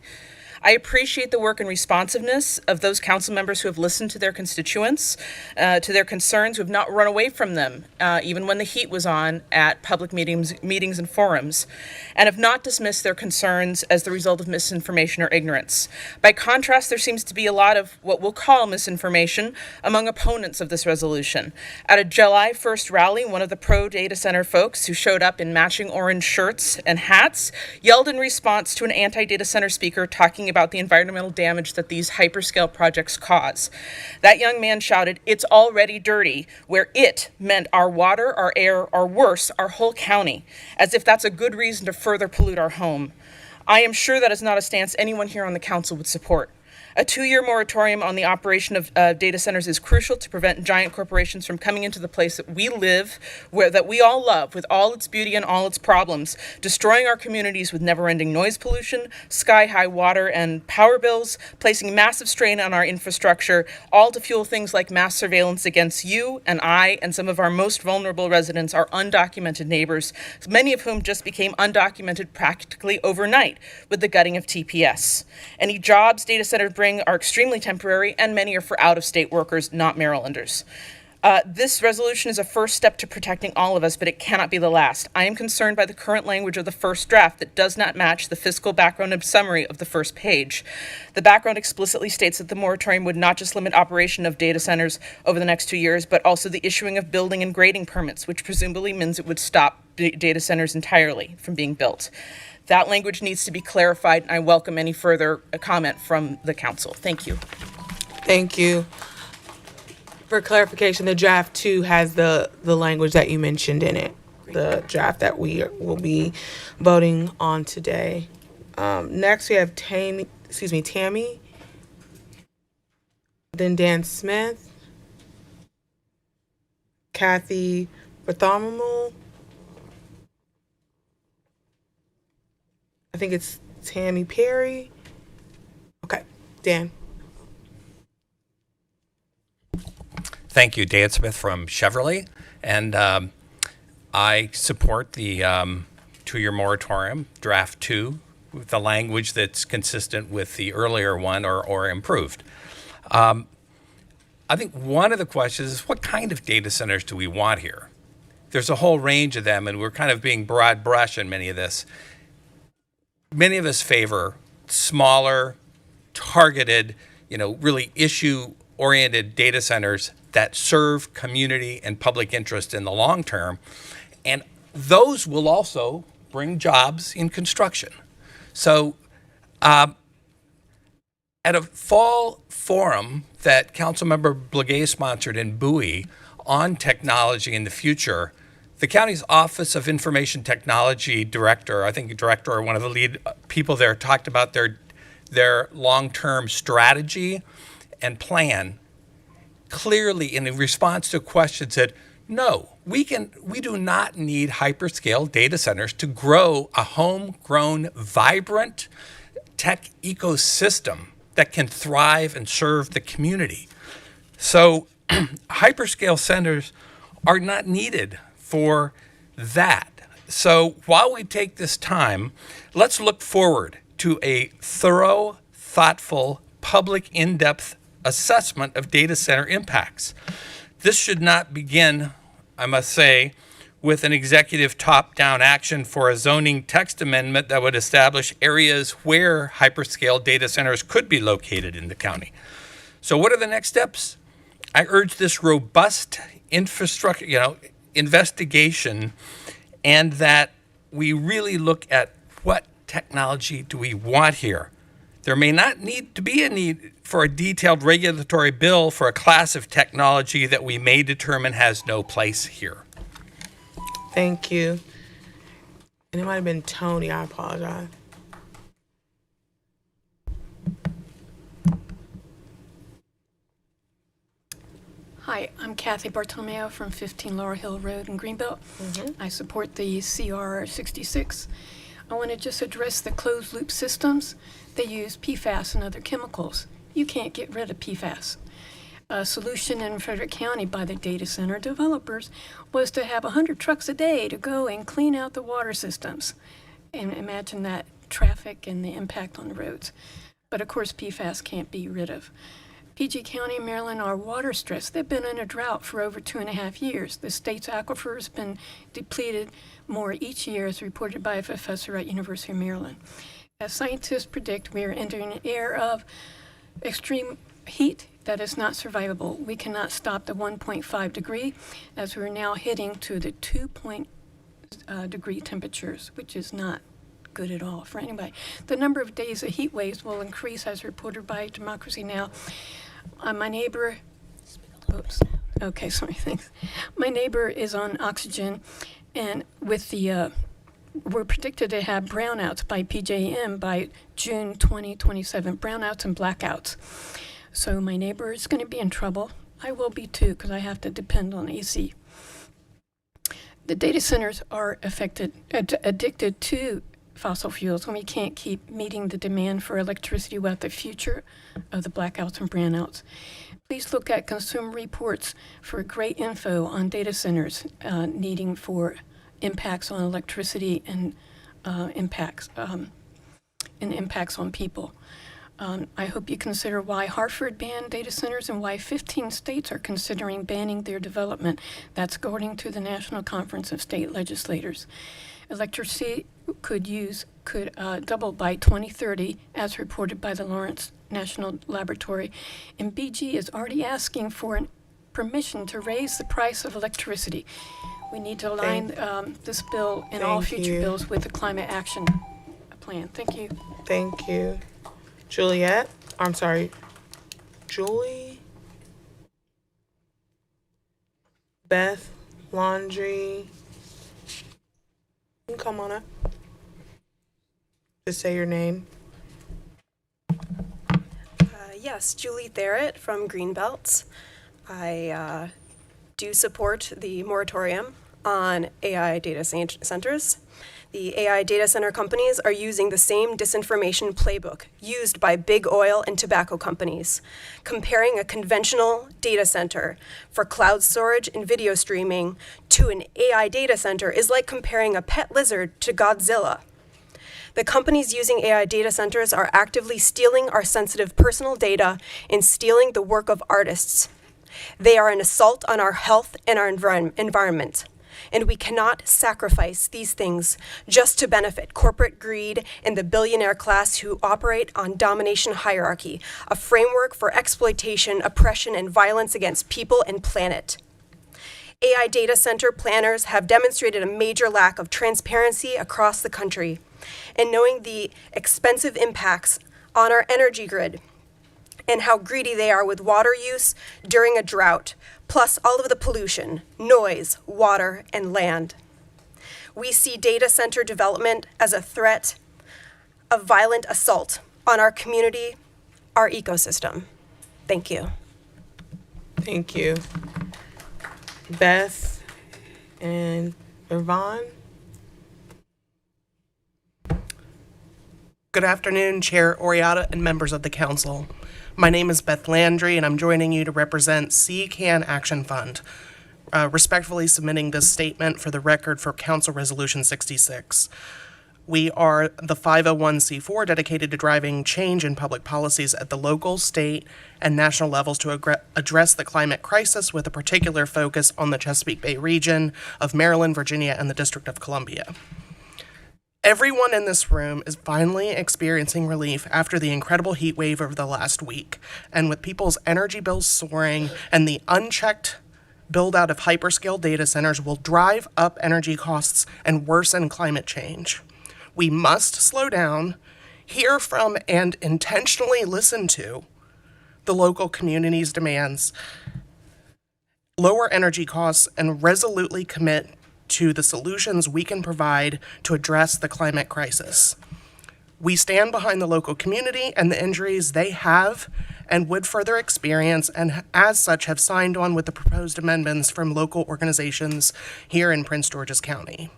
I appreciate the work and responsiveness of those council members who have listened to their constituents, to their concerns, who have not run away from them, even when the heat was on at public meetings and forums, and have not dismissed their concerns as the result of misinformation or ignorance. By contrast, there seems to be a lot of what we'll call misinformation among opponents of this resolution. At a July 1st rally, one of the pro-data center folks who showed up in matching orange shirts and hats yelled in response to an anti-data center speaker talking about the environmental damage that these hyperscale projects cause. That young man shouted, "It's already dirty," where it meant our water, our air, or worse, our whole county, as if that's a good reason to further pollute our home. I am sure that is not a stance anyone here on the council would support. A 2-year moratorium on the operation of data centers is crucial to prevent giant corporations from coming into the place that we live, that we all love, with all its beauty and all its problems, destroying our communities with never-ending noise pollution, sky-high water and power bills, placing massive strain on our infrastructure, all to fuel things like mass surveillance against you and I and some of our most vulnerable residents, our undocumented neighbors, many of whom just became undocumented practically overnight with the gutting of TPS. Any jobs data centers bring are extremely temporary, and many are for out-of-state workers, not Marylanders. This resolution is a first step to protecting all of us, but it cannot be the last. I am concerned by the current language of the first draft that does not match the fiscal background and summary of the first page. The background explicitly states that the moratorium would not just limit operation of data centers over the next 2 years, but also the issuing of building and grading permits, which presumably means it would stop data centers entirely from being built. That language needs to be clarified, and I welcome any further comment from the council. Thank you. Thank you. For clarification, the draft 2 has the language that you mentioned in it, the draft that we will be voting on today. Next, we have Tammy, then Dan Smith, Kathy Bartholomew, I think it's Tammy Perry. Okay, Dan. Thank you, Dan Smith from Chevrolet, and I support the 2-year moratorium, draft 2, with the language that's consistent with the earlier one or improved. I think one of the questions is, what kind of data centers do we want here? There's a whole range of them, and we're kind of being broad brush in many of this. Many of us favor smaller, targeted, really issue-oriented data centers that serve community and public interest in the long term. And those will also bring jobs in construction. So at a fall forum that Councilmember Blagay sponsored in Bowie on technology in the future, the county's Office of Information Technology Director, I think director or one of the lead people there, talked about their long-term strategy and plan. Clearly, in response to questions, said, no, we do not need hyperscale data centers to grow a homegrown, vibrant tech ecosystem that can thrive and serve the community. So hyperscale centers are not needed for that. So while we take this time, let's look forward to a thorough, thoughtful, public, in-depth assessment of data center impacts. This should not begin, I must say, with an executive top-down action for a zoning text amendment that would establish areas where hyperscale data centers could be located in the county. So what are the next steps? I urge this robust infrastructure, investigation, and that we really look at what technology do we want here. There may not need to be a need for a detailed regulatory bill for a class of technology that we may determine has no place here. Thank you. And it might have been Tony, I apologize. Hi, I'm Kathy Bartolomeo from 15 Laurel Hill Road in Greenbelt. I support the CR 66. I want to just address the closed loop systems. They use PFAS and other chemicals. You can't get rid of PFAS. A solution in Frederick County by the data center developers was to have 100 trucks a day to go and clean out the water systems. And imagine that traffic and the impact on the roads. But of course, PFAS can't be rid of. PG County and Maryland are water stressed. They've been in a drought for over 2.5 years. The state's aquifer has been depleted more each year, as reported by a professor at University of Maryland. As scientists predict, we are entering an era of extreme heat that is not survivable. We cannot stop the 1.5 degree, as we're now hitting to the 2 degree temperatures, which is not good at all for anybody. The number of days of heat waves will increase as reported by Democracy Now! My neighbor, oops, okay, sorry, thanks. My neighbor is on oxygen, and with the, we're predicted to have brownouts by PJM by June 2027, brownouts and blackouts. So my neighbor is going to be in trouble. I will be too, because I have to depend on AC. The data centers are addicted to fossil fuels, and we can't keep meeting the demand for electricity without the future of the blackouts and brownouts. Please look at Consumer Reports for great info on data centers needing for impacts on electricity and impacts on people. I hope you consider why Hartford banned data centers and why 15 states are considering banning their development. That's according to the National Conference of State Legislators. Electricity could double by 2030, as reported by the Lawrence National Laboratory, and BG is already asking for permission to raise the price of electricity. We need to align this bill and all future bills with the climate action plan. Thank you. Thank you. Juliet, I'm sorry, Julie, Beth, Laundry, you can come on up. Just say your name. Yes, Julie Therrett from Greenbelt. I do support the moratorium on AI data centers. The AI data center companies are using the same disinformation playbook used by big oil and tobacco companies. Comparing a conventional data center for cloud storage and video streaming to an AI data center is like comparing a pet lizard to Godzilla. The companies using AI data centers are actively stealing our sensitive personal data and stealing the work of artists. They are an assault on our health and our environment. And we cannot sacrifice these things just to benefit corporate greed and the billionaire class who operate on domination hierarchy, a framework for exploitation, oppression, and violence against people and planet. AI data center planners have demonstrated a major lack of transparency across the country. And knowing the expensive impacts on our energy grid and how greedy they are with water use during a drought, plus all of the pollution, noise, water, and land. We see data center development as a threat of violent assault on our community, our ecosystem. Thank you. Thank you. Beth and Yvonne. Good afternoon, Chair Oriata and members of the council. My name is Beth Landry, and I'm joining you to represent CCAN Action Fund, respectfully submitting this statement for the record for Council Resolution 66. We are the 501c4 dedicated to driving change in public policies at the local, state, and national levels to address the climate crisis with a particular focus on the Chesapeake Bay region of Maryland, Virginia, and the District of Columbia. Everyone in this room is finally experiencing relief after the incredible heat wave over the last week, and with people's energy bills soaring and the unchecked build-out of hyperscale data centers will drive up energy costs and worsen climate change. We must slow down, hear from, and intentionally listen to the local community's demands, lower energy costs, and resolutely commit to the solutions we can provide to address the climate crisis. We stand behind the local community and the injuries they have and would further experience, and as such have signed on with the proposed amendments from local organizations here in Prince George's County.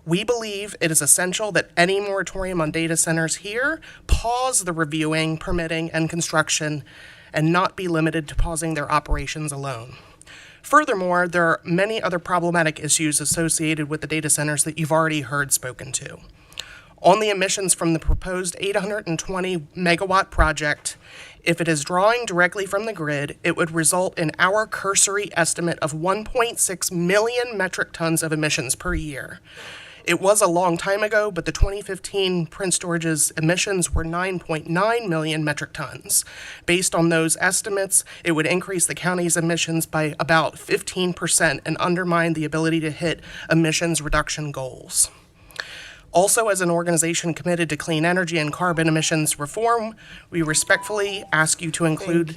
We believe it is essential that any moratorium on data centers here pause the reviewing, permitting, and construction and not be limited to pausing their operations alone. Furthermore, there are many other problematic issues associated with the data centers that you've already heard spoken to. On the emissions from the proposed 820 megawatt project, if it is drawing directly from the grid, it would result in our cursory estimate of 1.6 million metric tons of emissions per year. It was a long time ago, but the 2015 Prince George's emissions were 9.9 million metric tons. Based on those estimates, it would increase the county's emissions by about 15% and undermine the ability to hit emissions reduction goals. Also, as an organization committed to clean energy and carbon emissions reform, we respectfully ask you to include.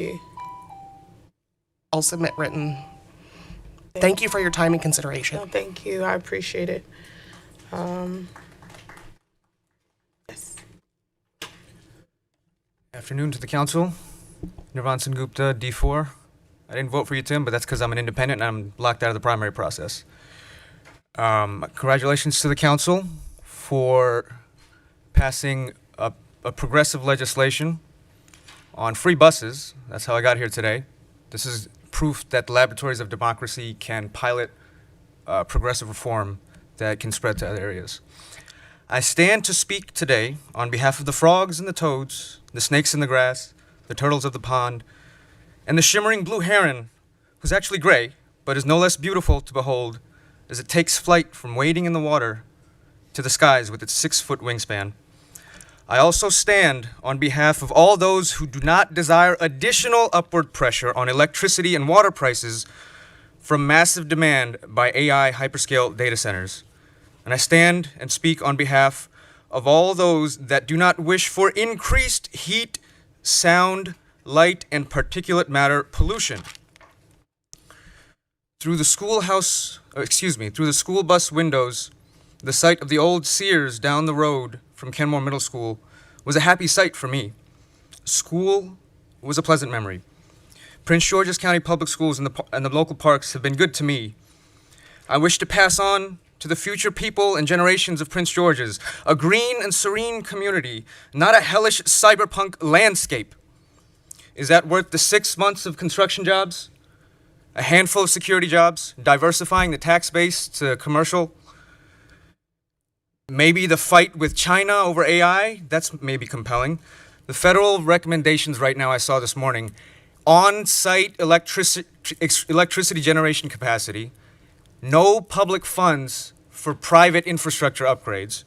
I'll submit written. Thank you for your time and consideration. No, thank you. I appreciate it. Yes. Afternoon to the council. Nirvan Singh Gupta, D4. I didn't vote for you, Tim, but that's because I'm an independent and I'm locked out of the primary process. Congratulations to the council for passing a progressive legislation on free buses. That's how I got here today. This is proof that the laboratories of democracy can pilot progressive reform that can spread to other areas. I stand to speak today on behalf of the frogs and the toads, the snakes in the grass, the turtles of the pond, and the shimmering blue heron, who's actually gray, but is no less beautiful to behold as it takes flight from wading in the water to the skies with its 6-foot wingspan. I also stand on behalf of all those who do not desire additional upward pressure on electricity and water prices from massive demand by AI hyperscale data centers. And I stand and speak on behalf of all those that do not wish for increased heat, sound, light, and particulate matter pollution. Through the school bus windows, the sight of the old Sears down the road from Kenmore Middle School was a happy sight for me. School was a pleasant memory. Prince George's County Public Schools and the local parks have been good to me. I wish to pass on to the future people and generations of Prince George's a green and serene community, not a hellish cyberpunk landscape. Is that worth the 6 months of construction jobs? A handful of security jobs, diversifying the tax base to commercial? Maybe the fight with China over AI? That's maybe compelling. The federal recommendations right now I saw this morning, on-site electricity generation capacity, no public funds for private infrastructure upgrades.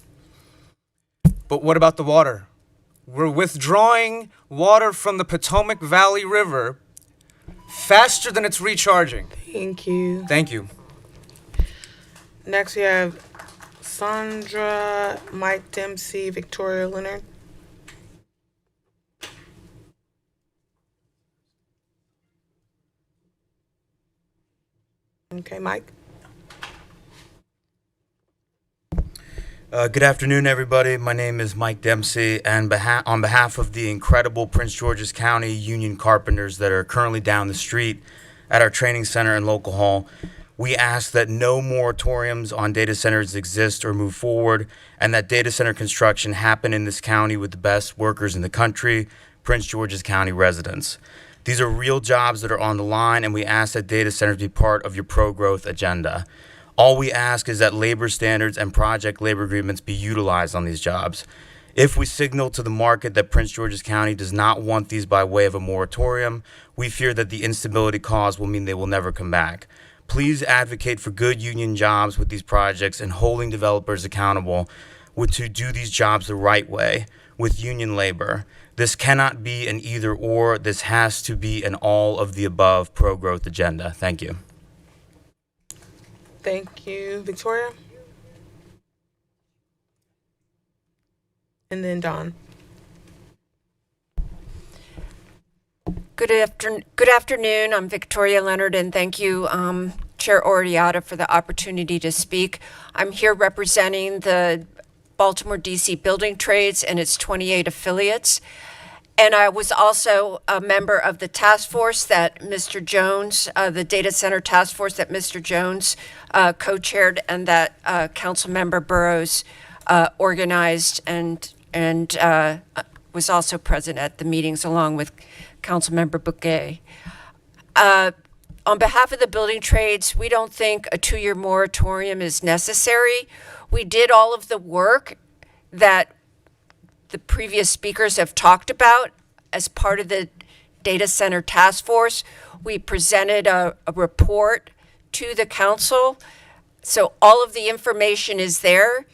But what about the water? We're withdrawing water from the Potomac Valley River faster than it's recharging. Thank you. Thank you. Next, we have Sandra, Mike Dempsey, Victoria Leonard. Okay, Mike. Good afternoon, everybody. My name is Mike Dempsey, and on behalf of the incredible Prince George's County union carpenters that are currently down the street at our training center and local hall, we ask that no moratoriums on data centers exist or move forward, and that data center construction happen in this county with the best workers in the country, Prince George's County residents. These are real jobs that are on the line, and we ask that data centers be part of your pro-growth agenda. All we ask is that labor standards and project labor agreements be utilized on these jobs. If we signal to the market that Prince George's County does not want these by way of a moratorium, we fear that the instability caused will mean they will never come back. Please advocate for good union jobs with these projects and holding developers accountable to do these jobs the right way with union labor. This cannot be an either or. This has to be an all of the above pro-growth agenda. Thank you. Thank you, Victoria. And then Don. Good afternoon. I'm Victoria Leonard, and thank you, Chair Oriata, for the opportunity to speak. I'm here representing the Baltimore DC Building Trades and its 28 affiliates. And I was also a member of the task force that Mr. Jones, the data center task force that Mr. Jones co-chaired, and that Councilmember Burrows organized and was also present at the meetings along with Councilmember Bouquet. On behalf of the building trades, we don't think a 2-year moratorium is necessary. We did all of the work that the previous speakers have talked about as part of the data center task force. We presented a report to the council. So all of the information is there.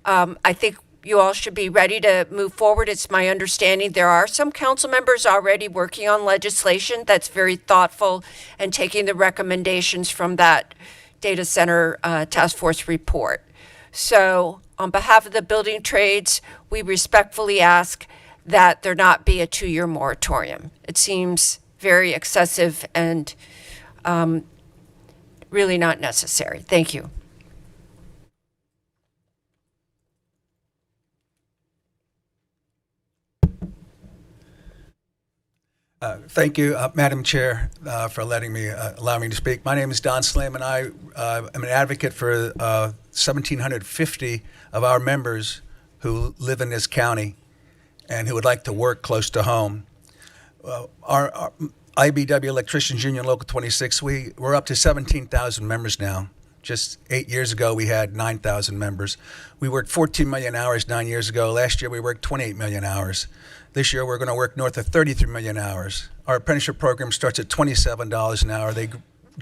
I think you all should be ready to move forward. It's my understanding there are some council members already working on legislation that's very thoughtful and taking the recommendations from that data center task force report. So on behalf of the building trades, we respectfully ask that there not be a 2-year moratorium. It seems very excessive and really not necessary. Thank you. Thank you, Madam Chair, for allowing me to speak. My name is Don Slim, and I am an advocate for 1,750 of our members who live in this county and who would like to work close to home. Our IBW Electricians Union Local 26, we're up to 17,000 members now. Just 8 years ago, we had 9,000 members. We worked 14 million hours 9 years ago. Last year, we worked 28 million hours. This year, we're going to work north of 33 million hours. Our apprenticeship program starts at $27 an hour.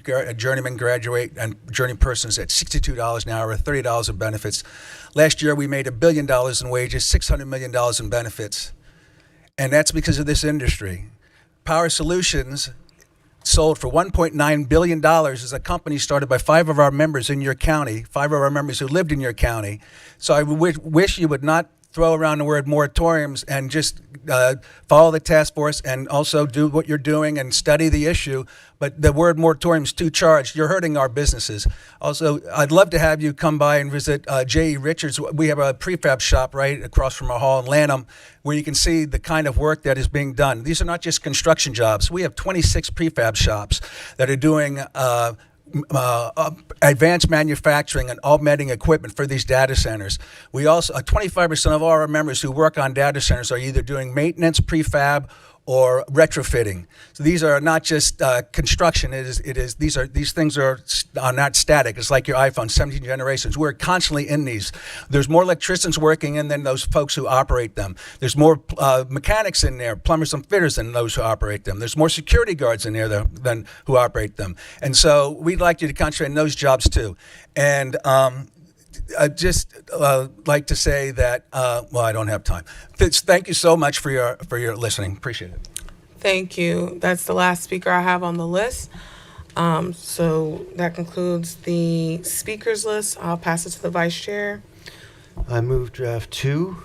A journeyman graduate and journey persons at $62 an hour with $30 in benefits. Last year, we made $1 billion in wages, $600 million in benefits. And that's because of this industry. Power Solutions sold for $1.9 billion as a company started by 5 of our members in your county, 5 of our members who lived in your county. So I wish you would not throw around the word moratoriums and just follow the task force and also do what you're doing and study the issue. But the word moratorium is too charged. You're hurting our businesses. Also, I'd love to have you come by and visit J.E. Richards. We have a prefab shop right across from our hall in Lanham where you can see the kind of work that is being done. These are not just construction jobs. We have 26 prefab shops that are doing advanced manufacturing and augmenting equipment for these data centers. We also, 25% of all our members who work on data centers are either doing maintenance, prefab, or retrofitting. So these are not just construction. These things are not static. It's like your iPhone, 17 generations. We're constantly in these. There's more electricians working in than those folks who operate them. There's more mechanics in there, plumbers and fitters than those who operate them. There's more security guards in there than who operate them. And so we'd like you to concentrate on those jobs too. And I'd just like to say that, well, I don't have time. Thank you so much for your listening. Appreciate it. Thank you. That's the last speaker I have on the list. So that concludes the speakers list. I'll pass it to the vice chair. I move draft 2.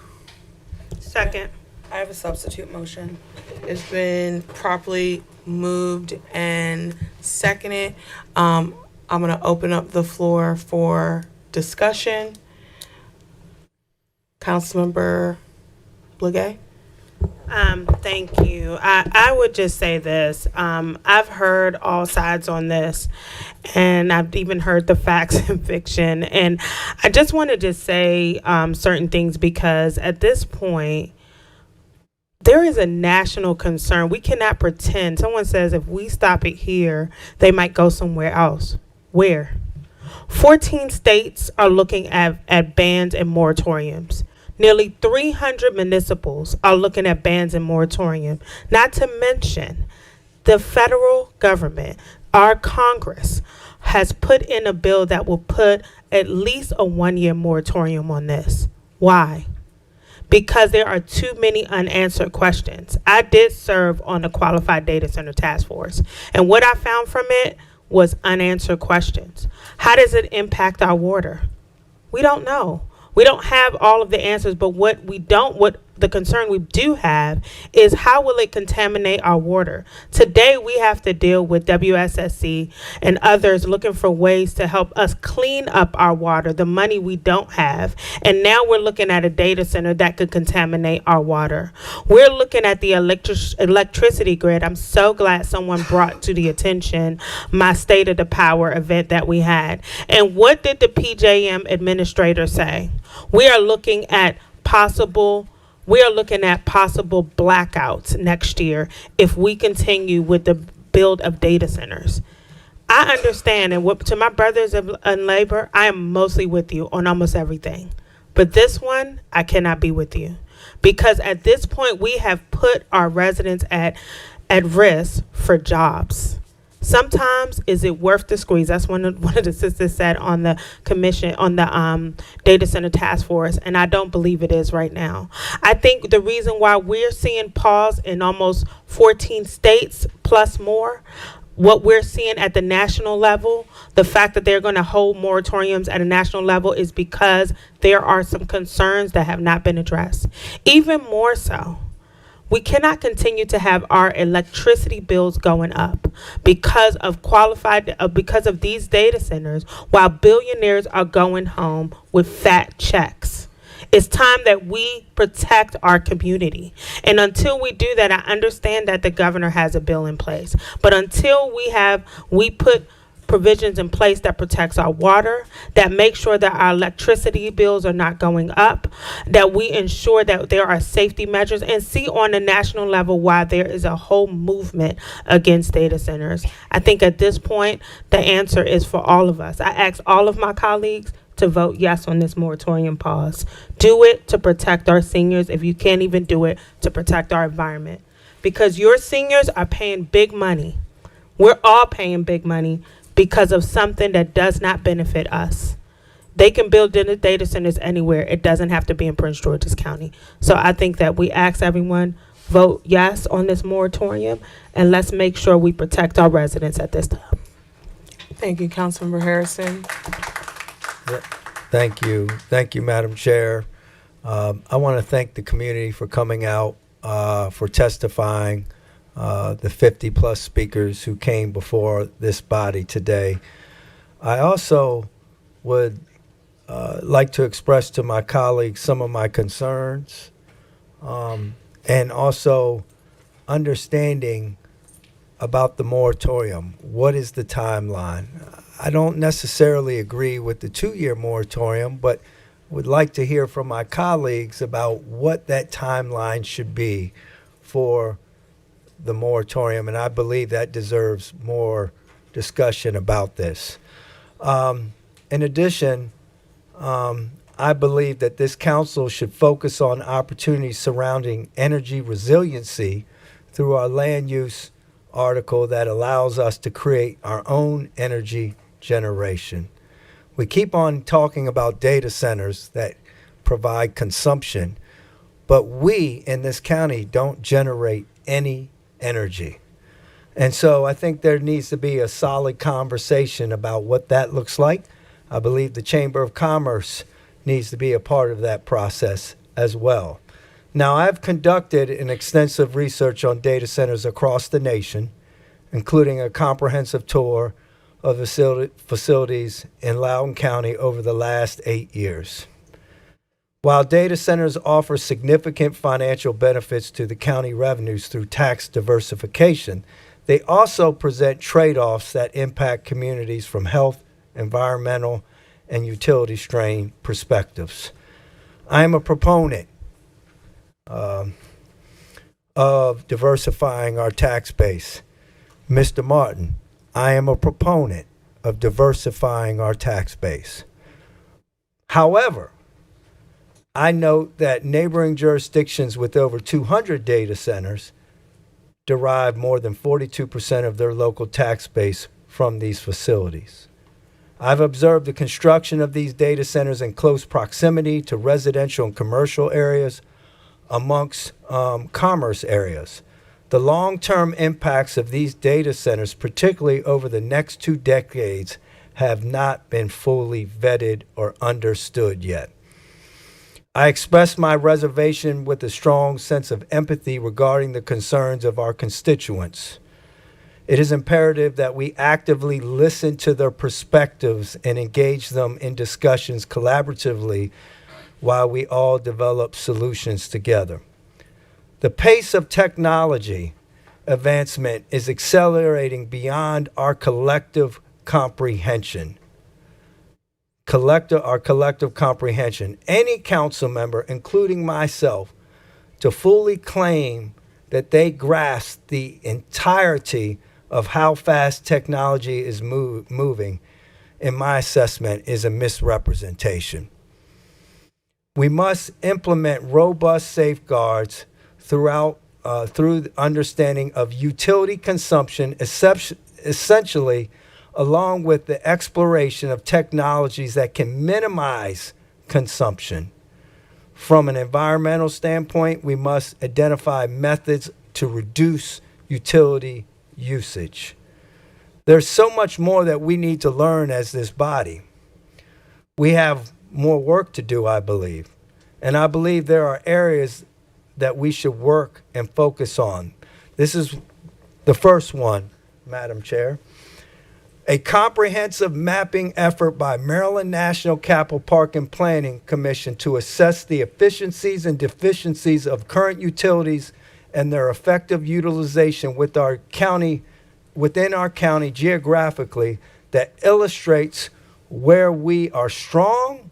Second. I have a substitute motion. It's been properly moved and seconded. I'm going to open up the floor for discussion. Councilmember Blagay. Thank you. I would just say this. I've heard all sides on this, and I've even heard the facts and fiction. And I just want to just say certain things because at this point, there is a national concern. We cannot pretend. Someone says if we stop it here, they might go somewhere else. Where? 14 states are looking at bans and moratoriums. Nearly 300 municipals are looking at bans and moratorium. Not to mention, the federal government, our Congress, has put in a bill that will put at least a 1-year moratorium on this. Why? Because there are too many unanswered questions. I did serve on the Qualified Data Center Task Force, and what I found from it was unanswered questions. How does it impact our water? We don't know. We don't have all of the answers, but what the concern we do have is how will it contaminate our water? Today, we have to deal with WSSC and others looking for ways to help us clean up our water, the money we don't have. And now we're looking at a data center that could contaminate our water. We're looking at the electricity grid. I'm so glad someone brought to the attention my State of the Power event that we had. And what did the PJM administrator say? We are looking at possible blackouts next year if we continue with the build of data centers. I understand, and to my brothers in labor, I am mostly with you on almost everything. But this one, I cannot be with you. Because at this point, we have put our residents at risk for jobs. Sometimes, is it worth the squeeze? That's one of the sisters said on the commission, on the data center task force, and I don't believe it is right now. I think the reason why we're seeing pause in almost 14 states plus more, what we're seeing at the national level, the fact that they're going to hold moratoriums at a national level is because there are some concerns that have not been addressed. Even more so, we cannot continue to have our electricity bills going up because of because of these data centers, while billionaires are going home with fat checks. It's time that we protect our community. And until we do that, I understand that the governor has a bill in place. But until we put provisions in place that protects our water, that make sure that our electricity bills are not going up, that we ensure that there are safety measures, and see on a national level why there is a whole movement against data centers. I think at this point, the answer is for all of us. I ask all of my colleagues to vote yes on this moratorium pause. Do it to protect our seniors if you can't even do it to protect our environment. Because your seniors are paying big money. We're all paying big money because of something that does not benefit us. They can build data centers anywhere. It doesn't have to be in Prince George's County. So I think that we ask everyone, vote yes on this moratorium, and let's make sure we protect our residents at this time. Thank you, Councilmember Harrison. Thank you. Thank you, Madam Chair. I want to thank the community for coming out, for testifying, the 50-plus speakers who came before this body today. I also would like to express to my colleagues some of my concerns, and also understanding about the moratorium. What is the timeline? I don't necessarily agree with the 2-year moratorium, but would like to hear from my colleagues about what that timeline should be for the moratorium, and I believe that deserves more discussion about this. In addition, I believe that this council should focus on opportunities surrounding energy resiliency through our land use article that allows us to create our own energy generation. We keep on talking about data centers that provide consumption, but we in this county don't generate any energy. And so I think there needs to be a solid conversation about what that looks like. I believe the Chamber of Commerce needs to be a part of that process as well. Now, I've conducted an extensive research on data centers across the nation, including a comprehensive tour of facilities in Loudoun County over the last 8 years. While data centers offer significant financial benefits to the county revenues through tax diversification, they also present trade-offs that impact communities from health, environmental, and utility strain perspectives. I am a proponent of diversifying our tax base. Mr. Martin, I am a proponent of diversifying our tax base. However, I note that neighboring jurisdictions with over 200 data centers derive more than 42% of their local tax base from these facilities. I've observed the construction of these data centers in close proximity to residential and commercial areas amongst commerce areas. The long-term impacts of these data centers, particularly over the next 2 decades, have not been fully vetted or understood yet. I express my reservation with a strong sense of empathy regarding the concerns of our constituents. It is imperative that we actively listen to their perspectives and engage them in discussions collaboratively while we all develop solutions together. The pace of technology advancement is accelerating beyond our collective comprehension. Our collective comprehension. Any council member, including myself, to fully claim that they grasp the entirety of how fast technology is moving, in my assessment, is a misrepresentation. We must implement robust safeguards through the understanding of utility consumption, essentially along with the exploration of technologies that can minimize consumption. From an environmental standpoint, we must identify methods to reduce utility usage. There's so much more that we need to learn as this body. We have more work to do, I believe. And I believe there are areas that we should work and focus on. This is the first one, Madam Chair. A comprehensive mapping effort by Maryland National Capital Park and Planning Commission to assess the efficiencies and deficiencies of current utilities and their effective utilization within our county geographically, that illustrates where we are strong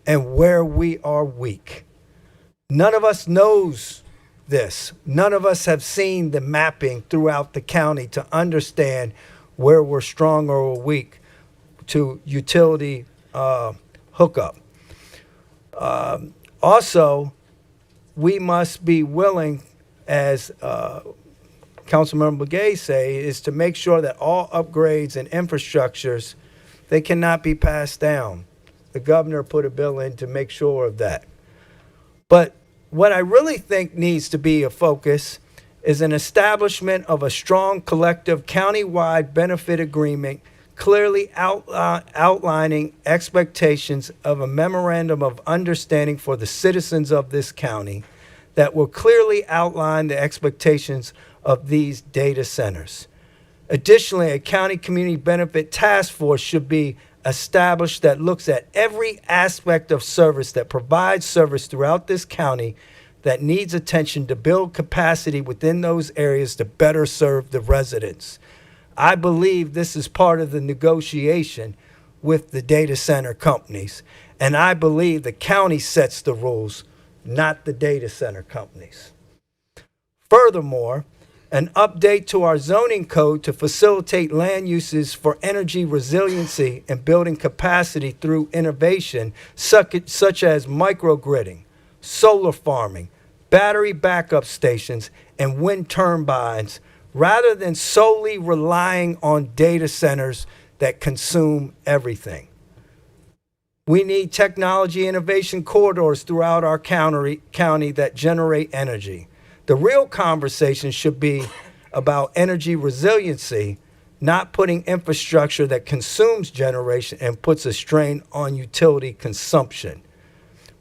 and where we are weak. None of us knows this. None of us have seen the mapping throughout the county to understand where we're strong or weak to utility hookup. Also, we must be willing, as Councilmember Begay say, is to make sure that all upgrades and infrastructures, they cannot be passed down. The governor put a bill in to make sure of that. But what I really think needs to be a focus is an establishment of a strong collective countywide benefit agreement, clearly outlining expectations of a memorandum of understanding for the citizens of this county that will clearly outline the expectations of these data centers. Additionally, a county community benefit task force should be established that looks at every aspect of service that provides service throughout this county that needs attention to build capacity within those areas to better serve the residents. I believe this is part of the negotiation with the data center companies, and I believe the county sets the rules, not the data center companies. Furthermore, an update to our zoning code to facilitate land uses for energy resiliency and building capacity through innovation, such as microgridding, solar farming, battery backup stations, and wind turbines, rather than solely relying on data centers that consume everything. We need technology innovation corridors throughout our county that generate energy. The real conversation should be about energy resiliency, not putting infrastructure that consumes generation and puts a strain on utility consumption.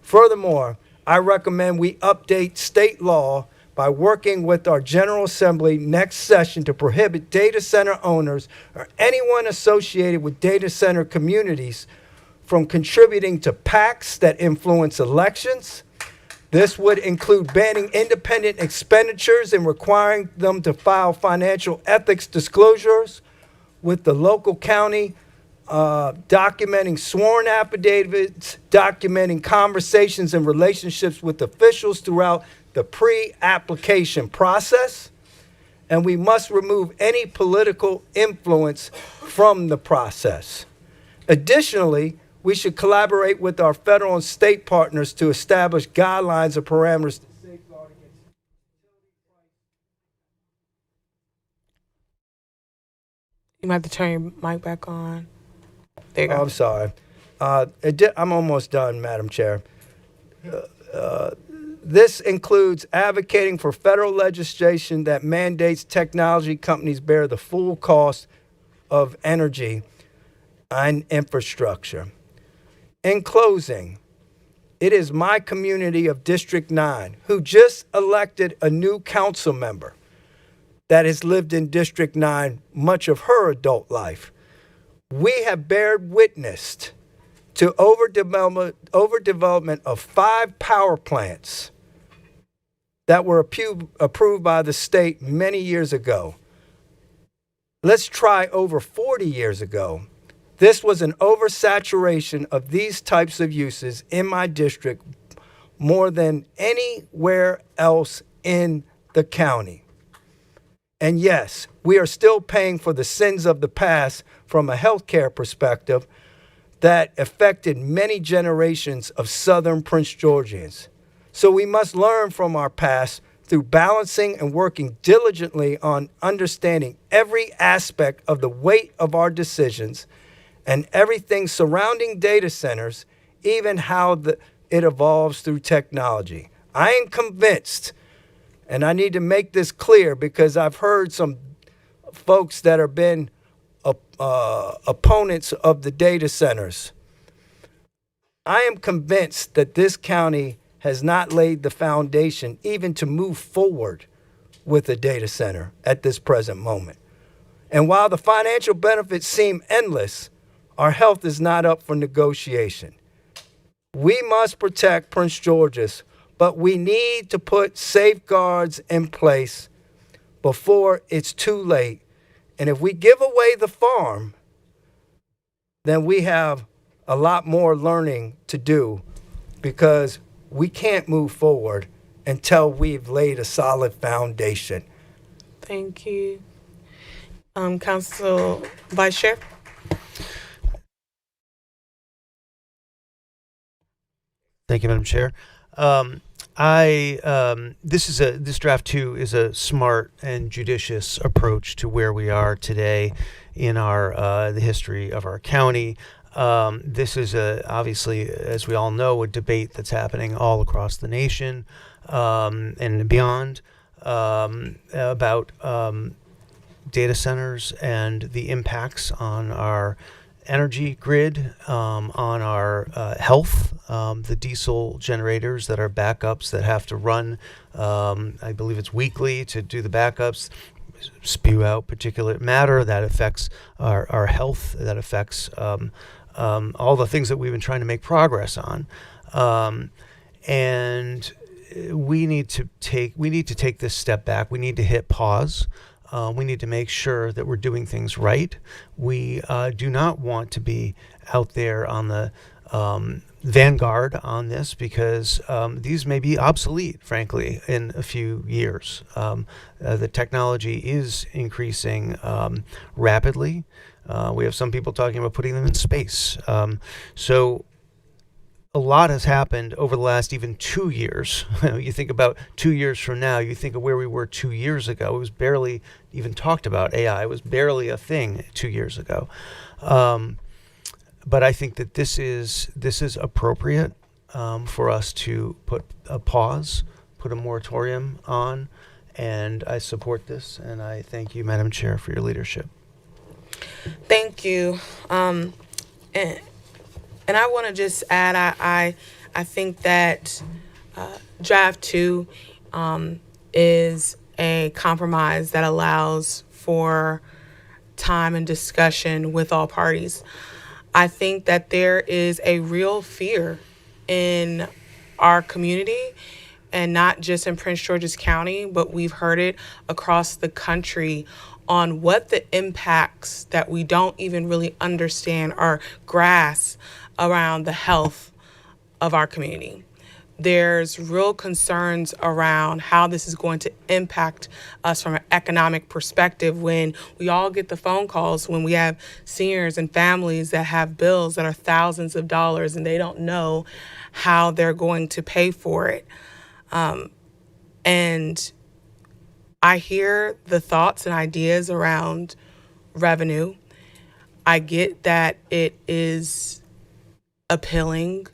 Furthermore, I recommend we update state law by working with our General Assembly next session to prohibit data center owners or anyone associated with data center communities from contributing to PACs that influence elections. This would include banning independent expenditures and requiring them to file financial ethics disclosures with the local county, documenting sworn affidavits, documenting conversations and relationships with officials throughout the pre-application process, and we must remove any political influence from the process. Additionally, we should collaborate with our federal and state partners to establish guidelines or parameters to safeguard against. You might have to turn your mic back on. There you go. I'm sorry. I'm almost done, Madam Chair. This includes advocating for federal legislation that mandates technology companies bear the full cost of energy and infrastructure. In closing, it is my community of District 9 who just elected a new council member that has lived in District 9 much of her adult life. We have bared witness to overdevelopment of 5 power plants that were approved by the state many years ago. Let's try over 40 years ago. This was an oversaturation of these types of uses in my district more than anywhere else in the county. And yes, we are still paying for the sins of the past from a healthcare perspective that affected many generations of Southern Prince Georgians. So we must learn from our past through balancing and working diligently on understanding every aspect of the weight of our decisions and everything surrounding data centers, even how it evolves through technology. I am convinced, and I need to make this clear because I've heard some folks that have been opponents of the data centers. I am convinced that this county has not laid the foundation even to move forward with a data center at this present moment. And while the financial benefits seem endless, our health is not up for negotiation. We must protect Prince George's, but we need to put safeguards in place before it's too late. And if we give away the farm, then we have a lot more learning to do, because we can't move forward until we've laid a solid foundation. Thank you. Council Vice Chair. Thank you, Madam Chair. This draft 2 is a smart and judicious approach to where we are today in our the history of our county. This is obviously, as we all know, a debate that's happening all across the nation and beyond about data centers and the impacts on our energy grid, on our health, the diesel generators that are backups that have to run, I believe it's weekly to do the backups, spew out particulate matter that affects our health, that affects all the things that we've been trying to make progress on. And we need to take this step back. We need to hit pause. We need to make sure that we're doing things right. We do not want to be out there on the vanguard on this, because these may be obsolete, frankly, in a few years. The technology is increasing rapidly. We have some people talking about putting them in space. So a lot has happened over the last even 2 years. You think about 2 years from now, you think of where we were 2 years ago. It was barely even talked about. AI was barely a thing 2 years ago. But I think that this is appropriate for us to put a pause, put a moratorium on, and I support this, and I thank you, Madam Chair, for your leadership. Thank you. And I want to just add, I think that draft 2 is a compromise that allows for time and discussion with all parties. I think that there is a real fear in our community, and not just in Prince George's County, but we've heard it across the country, on what the impacts that we don't even really understand or grasp around the health of our community. There's real concerns around how this is going to impact us from an economic perspective, when we all get the phone calls, when we have seniors and families that have bills that are thousands of dollars and they don't know how they're going to pay for it. And I hear the thoughts and ideas around revenue. I get that it is appealing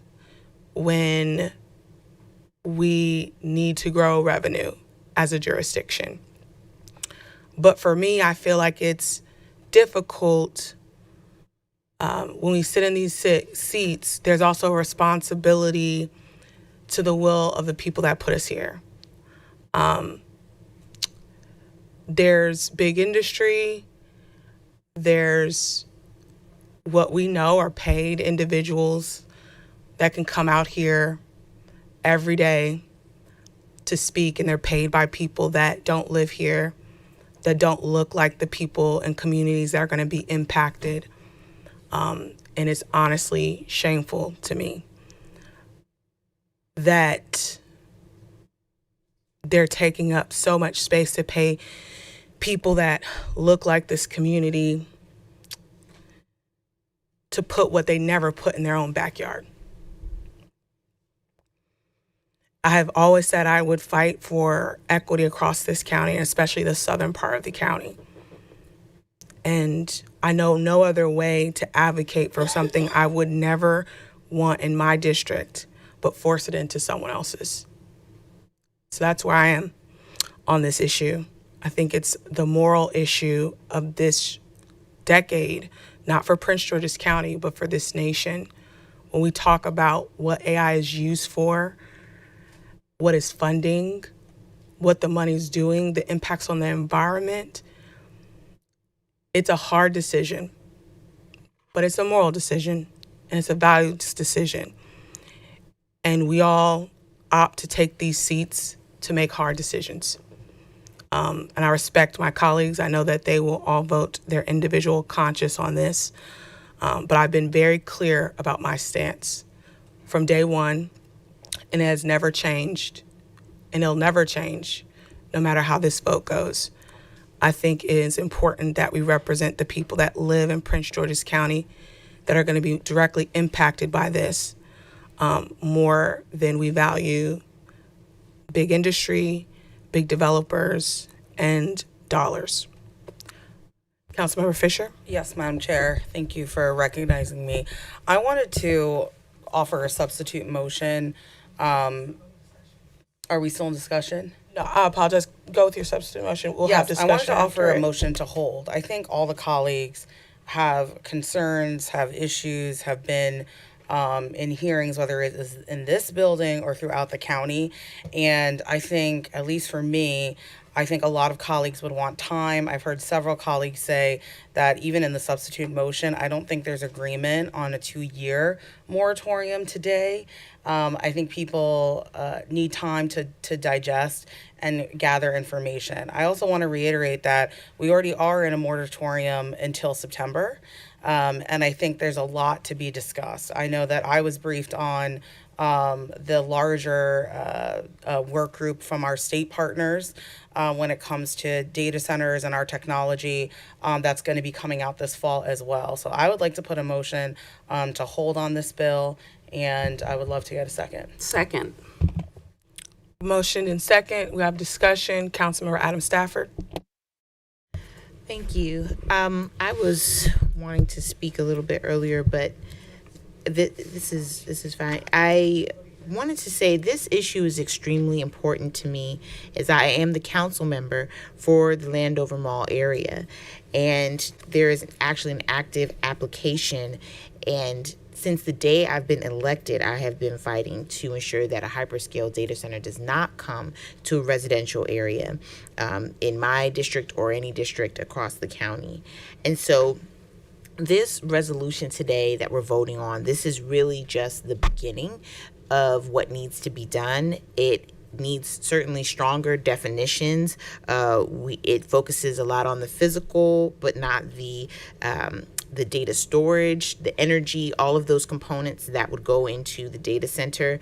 when we need to grow revenue as a jurisdiction. But for me, I feel like it's difficult when we sit in these seats. There's also a responsibility to the will of the people that put us here. There's big industry. There's what we know are paid individuals that can come out here every day to speak, and they're paid by people that don't live here, that don't look like the people and communities that are going to be impacted. And it's honestly shameful to me that they're taking up so much space to pay people that look like this community to put what they never put in their own backyard. I have always said I would fight for equity across this county, and especially the southern part of the county. And I know no other way to advocate for something I would never want in my district, but force it into someone else's. So that's where I am on this issue. I think it's the moral issue of this decade, not for Prince George's County, but for this nation. When we talk about what AI is used for, what is funding, what the money is doing, the impacts on the environment, it's a hard decision, but it's a moral decision and it's a values decision. And we all opt to take these seats to make hard decisions. And I respect my colleagues. I know that they will all vote their individual conscience on this. But I've been very clear about my stance from day one, and it has never changed, and it'll never change, no matter how this vote goes. I think it is important that we represent the people that live in Prince George's County that are going to be directly impacted by this more than we value big industry, big developers, and dollars. Councilmember Fisher? Yes, Madam Chair. Thank you for recognizing me. I wanted to offer a substitute motion. Are we still in discussion? No, I apologize. Go with your substitute motion. We'll have Yes, discussion. I wanted to offer after a it. motion to hold. I think all the colleagues have concerns, have issues, have been in hearings, whether it is in this building or throughout the county. And I think, at least for me, I think a lot of colleagues would want time. I've heard several colleagues say that even in the substitute motion, I don't think there's agreement on a 2-year moratorium today. I think people need time to digest and gather information. I also want to reiterate that we already are in a moratorium until September. And I think there's a lot to be discussed. I know that I was briefed on the larger work group from our state partners when it comes to data centers and our technology that's going to be coming out this fall as well. So I would like to put a motion to hold on this bill, and I would love to get a second. Second. Motion and second. We have discussion. Councilmember Adam Stafford. Thank you. I was wanting to speak a little bit earlier, but this is fine. I wanted to say this issue is extremely important to me, as I am the council member for the Landover Mall area, and there is actually an active application. And since the day I've been elected, I have been fighting to ensure that a hyperscale data center does not come to a residential area in my district or any district across the county. And so this resolution today that we're voting on, this is really just the beginning of what needs to be done. It needs certainly stronger definitions. It focuses a lot on the physical, but not the data storage, the energy, all of those components that would go into the data center.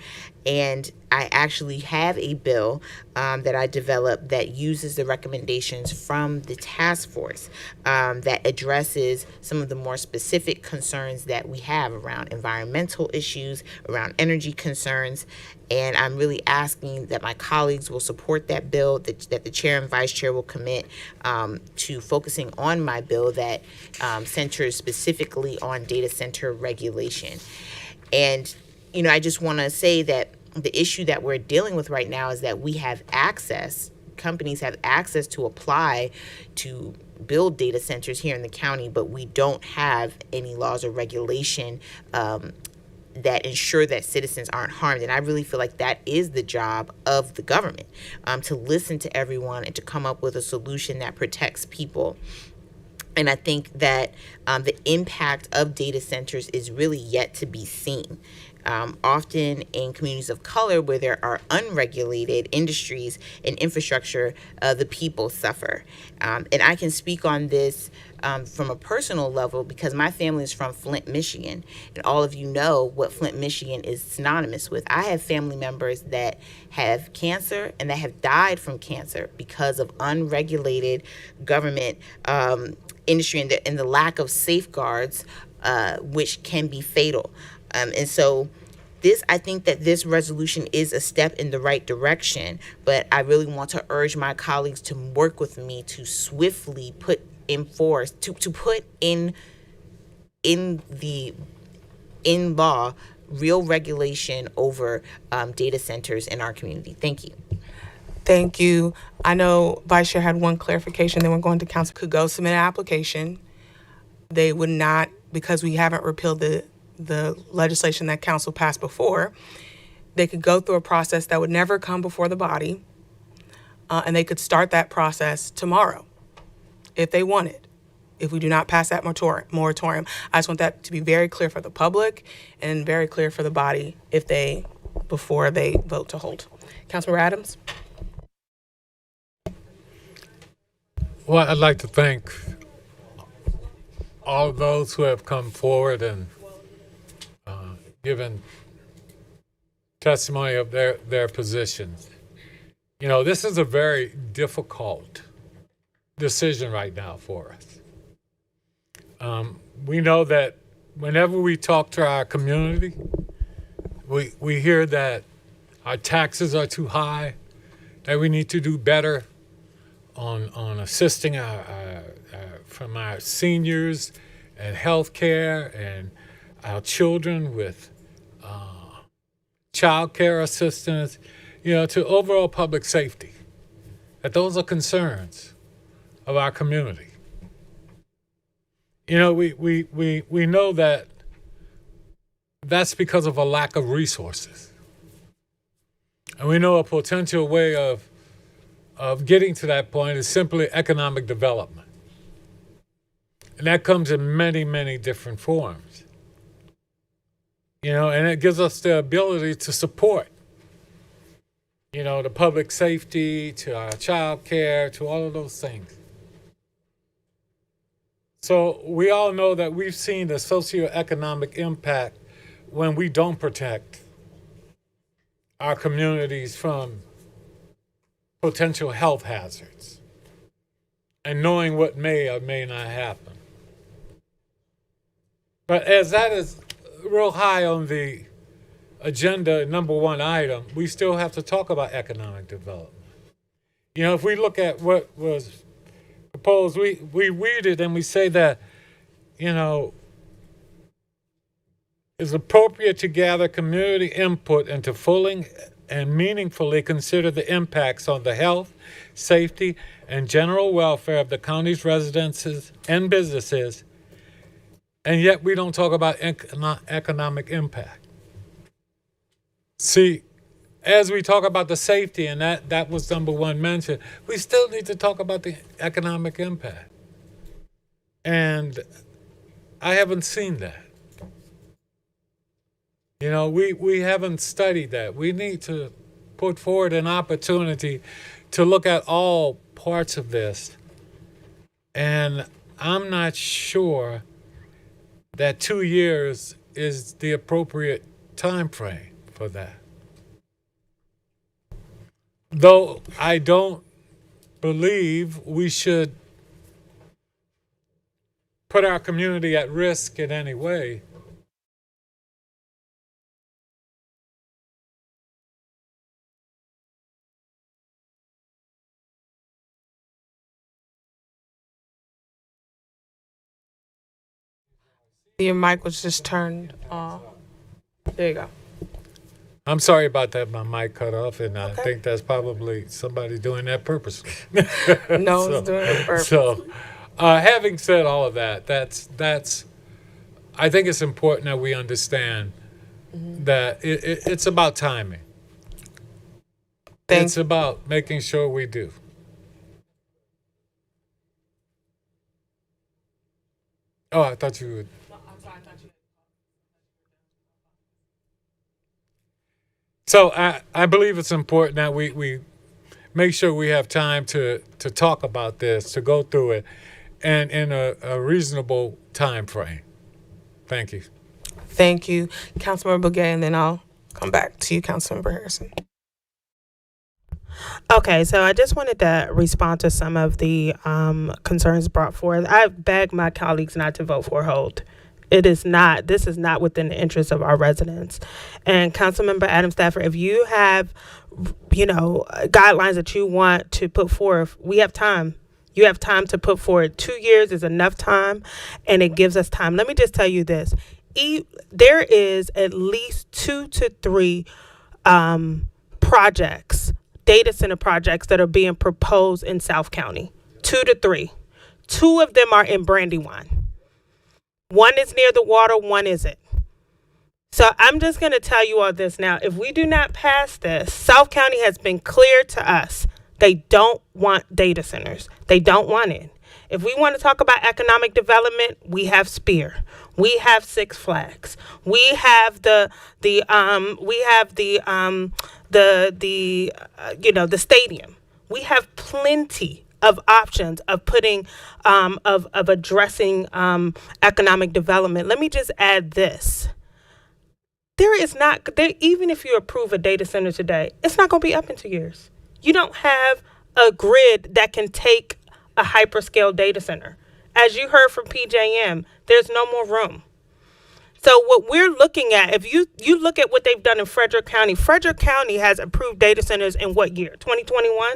And I actually have a bill that I developed that uses the recommendations from the task force that addresses some of the more specific concerns that we have around environmental issues, around energy concerns. And I'm really asking that my colleagues will support that bill, that the chair and vice chair will commit to focusing on my bill that centers specifically on data center regulation. And, you know, I just want to say that the issue that we're dealing with right now is that we have access, companies have access to apply to build data centers here in the county, but we don't have any laws or regulation that ensure that citizens aren't harmed. And I really feel like that is the job of the government, to listen to everyone and to come up with a solution that protects people. And I think that the impact of data centers is really yet to be seen. Often in communities of color where there are unregulated industries and infrastructure, the people suffer. And I can speak on this from a personal level because my family is from Flint, Michigan. And all of you know what Flint, Michigan is synonymous with. I have family members that have cancer and that have died from cancer because of unregulated government industry and the lack of safeguards, which can be fatal. And so I think that this resolution is a step in the right direction, but I really want to urge my colleagues to work with me to swiftly put in force, to put in law real regulation over data centers in our community. Thank you. Thank you. I know Vice Chair had one clarification, then we're going to council. Could go submit an application. They would not, because we haven't repealed the legislation that council passed before, they could go through a process that would never come before the body, and they could start that process tomorrow if they wanted, if we do not pass that moratorium. I just want that to be very clear for the public and very clear for the body before they vote to hold. Councilmember Adams? Well, I'd like to thank all of those who have come forward and given testimony of their positions. You know, this is a very difficult decision right now for us. We know that whenever we talk to our community, we hear that our taxes are too high, that we need to do better on assisting from our seniors and health care and our children with child care assistance, to overall public safety. That those are concerns of our community. We know that that's because of a lack of resources. And we know a potential way of getting to that point is simply economic development. And that comes in many, many different forms. And it gives us the ability to support, the public safety, to our child care, to all of those things. So we all know that we've seen the socioeconomic impact when we don't protect our communities from potential health hazards and knowing what may or may not happen. But as that is real high on the agenda, number one item, we still have to talk about economic development. If we look at what was proposed, we read it and we say that, it's appropriate to gather community input and to fully and meaningfully consider the impacts on the health, safety, and general welfare of the county's residents and businesses, and yet we don't talk about economic impact. See, as we talk about the safety, and that was number one mentioned, we still need to talk about the economic impact. And I haven't seen that. We haven't studied that. We need to put forward an opportunity to look at all parts of this. And I'm not sure that 2 years is the appropriate time frame for that. Though I don't believe we should put our community at risk in any way. Your mic was just turned off. There you go. I'm sorry about that. My mic cut off, and I think that's probably somebody doing that purposely. No, it's doing it purpose. So, having said all of that, that's. I think it's important that we understand that it's about timing. It's about making sure we do. Oh, I thought you would. So I believe it's important that we make sure we have time to talk about this, to go through it, and in a reasonable time frame. Thank you. Thank you, Councilmember Begay, and then I'll come back to you, Councilmember Harrison. Okay, so I just wanted to respond to some of the concerns brought forth. I beg my colleagues not to vote for a hold. This is not within the interest of our residents. And Councilmember Adam Stafford, if you have, guidelines that you want to put forth, we have time. You have time to put forward. 2 years is enough time, and it gives us time. Let me just tell you this. There is at least 2 to 3 projects, data center projects that are being proposed in South County. 2 to 3. 2 of them are in Brandywine. One is near the water, one isn't. So I'm just going to tell you all this now. If we do not pass this, South County has been clear to us. They don't want data centers. They don't want it. If we want to talk about economic development, we have Spear. We have Six Flags. We have the stadium. We have plenty of options of putting of addressing economic development. Let me just add this. Even if you approve a data center today, it's not going to be up in 2 years. You don't have a grid that can take a hyperscale data center. As you heard from PJM, there's no more room. So what we're looking at, if you look at what they've done in Frederick County has approved data centers in what year? 2021?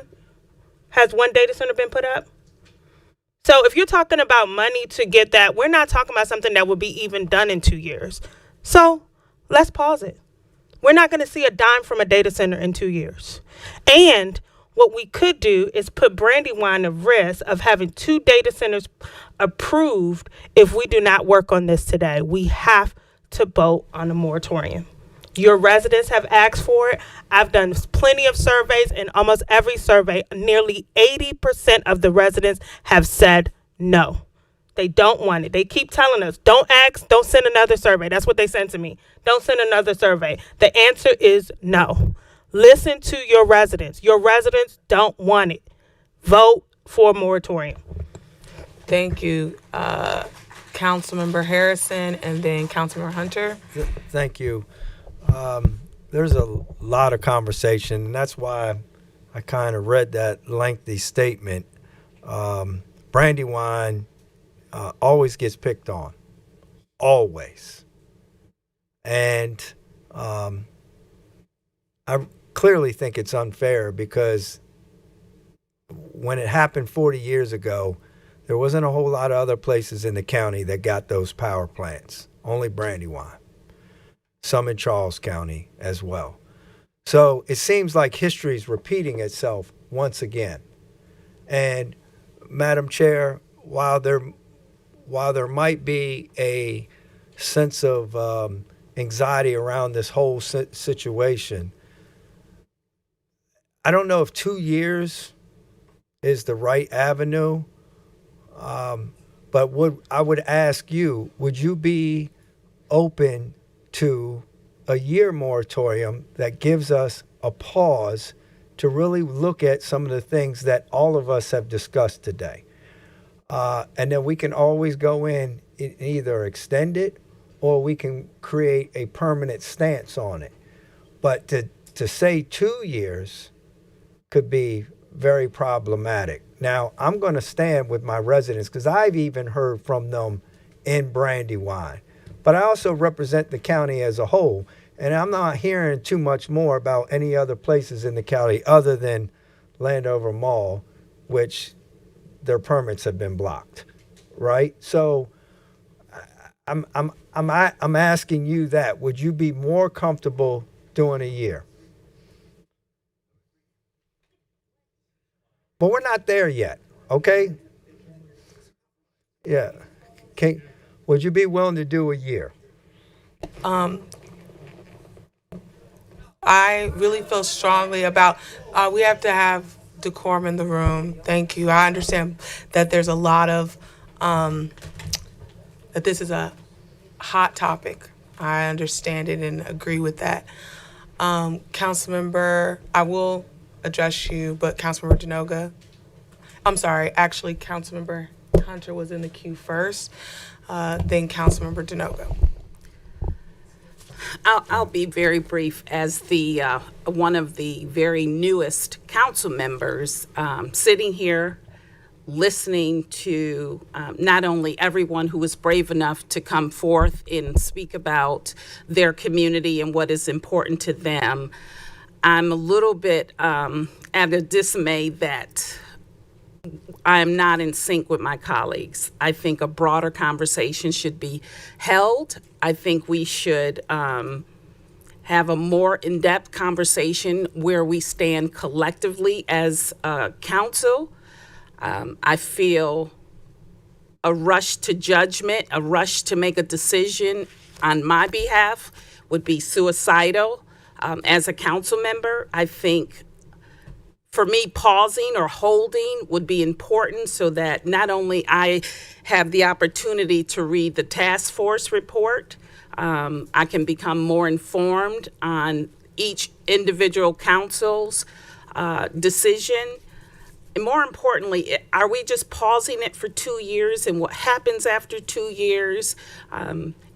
Has one data center been put up? So if you're talking about money to get that, we're not talking about something that will be even done in 2 years. So let's pause it. We're not going to see a dime from a data center in 2 years. And what we could do is put Brandywine at risk of having 2 data centers approved if we do not work on this today. We have to vote on a moratorium. Your residents have asked for it. I've done plenty of surveys, and almost every survey, nearly 80% of the residents have said no. They don't want it. They keep telling us, don't ask, don't send another survey. That's what they send to me. Don't send another survey. The answer is no. Listen to your residents. Your residents don't want it. Vote for a moratorium. Thank you, Councilmember Harrison, and then Councilmember Hunter. Thank you. There's a lot of conversation, and that's why I kind of read that lengthy statement. Brandywine always gets picked on, always. And I clearly think it's unfair because when it happened 40 years ago, there wasn't a whole lot of other places in the county that got those power plants, only Brandywine. Some in Charles County as well. So it seems like history is repeating itself once again. And Madam Chair, while there might be a sense of anxiety around this whole situation, I don't know if 2 years is the right avenue, but I would ask you, would you be open to a year moratorium that gives us a pause to really look at some of the things that all of us have discussed today? And then we can always go in and either extend it or we can create a permanent stance on it. But to say 2 years could be very problematic. Now, I'm going to stand with my residents because I've even heard from them in Brandywine. But I also represent the county as a whole, and I'm not hearing too much more about any other places in the county other than Landover Mall, which their permits have been blocked, right? So I'm asking you that. Would you be more comfortable doing a year? But we're not there yet, okay? Yeah. Would you be willing to do a year? I really feel strongly about, we have to have decorum in the room. Thank you. I understand that there's a lot of, that this is a hot topic. I understand it and agree with that. Councilmember, I will address you, but Councilmember Denoga, I'm sorry, actually Councilmember Hunter was in the queue first, then Councilmember Denoga. I'll be very brief as the one of the very newest council members sitting here listening to not only everyone who was brave enough to come forth and speak about their community and what is important to them. I'm a little bit at a dismay that I'm not in sync with my colleagues. I think a broader conversation should be held. I think we should have a more in-depth conversation where we stand collectively as a council. I feel a rush to judgment, a rush to make a decision on my behalf would be suicidal. As a council member, I think for me, pausing or holding would be important so that not only I have the opportunity to read the task force report, I can become more informed on each individual council's decision. And more importantly, are we just pausing it for 2 years, and what happens after 2 years?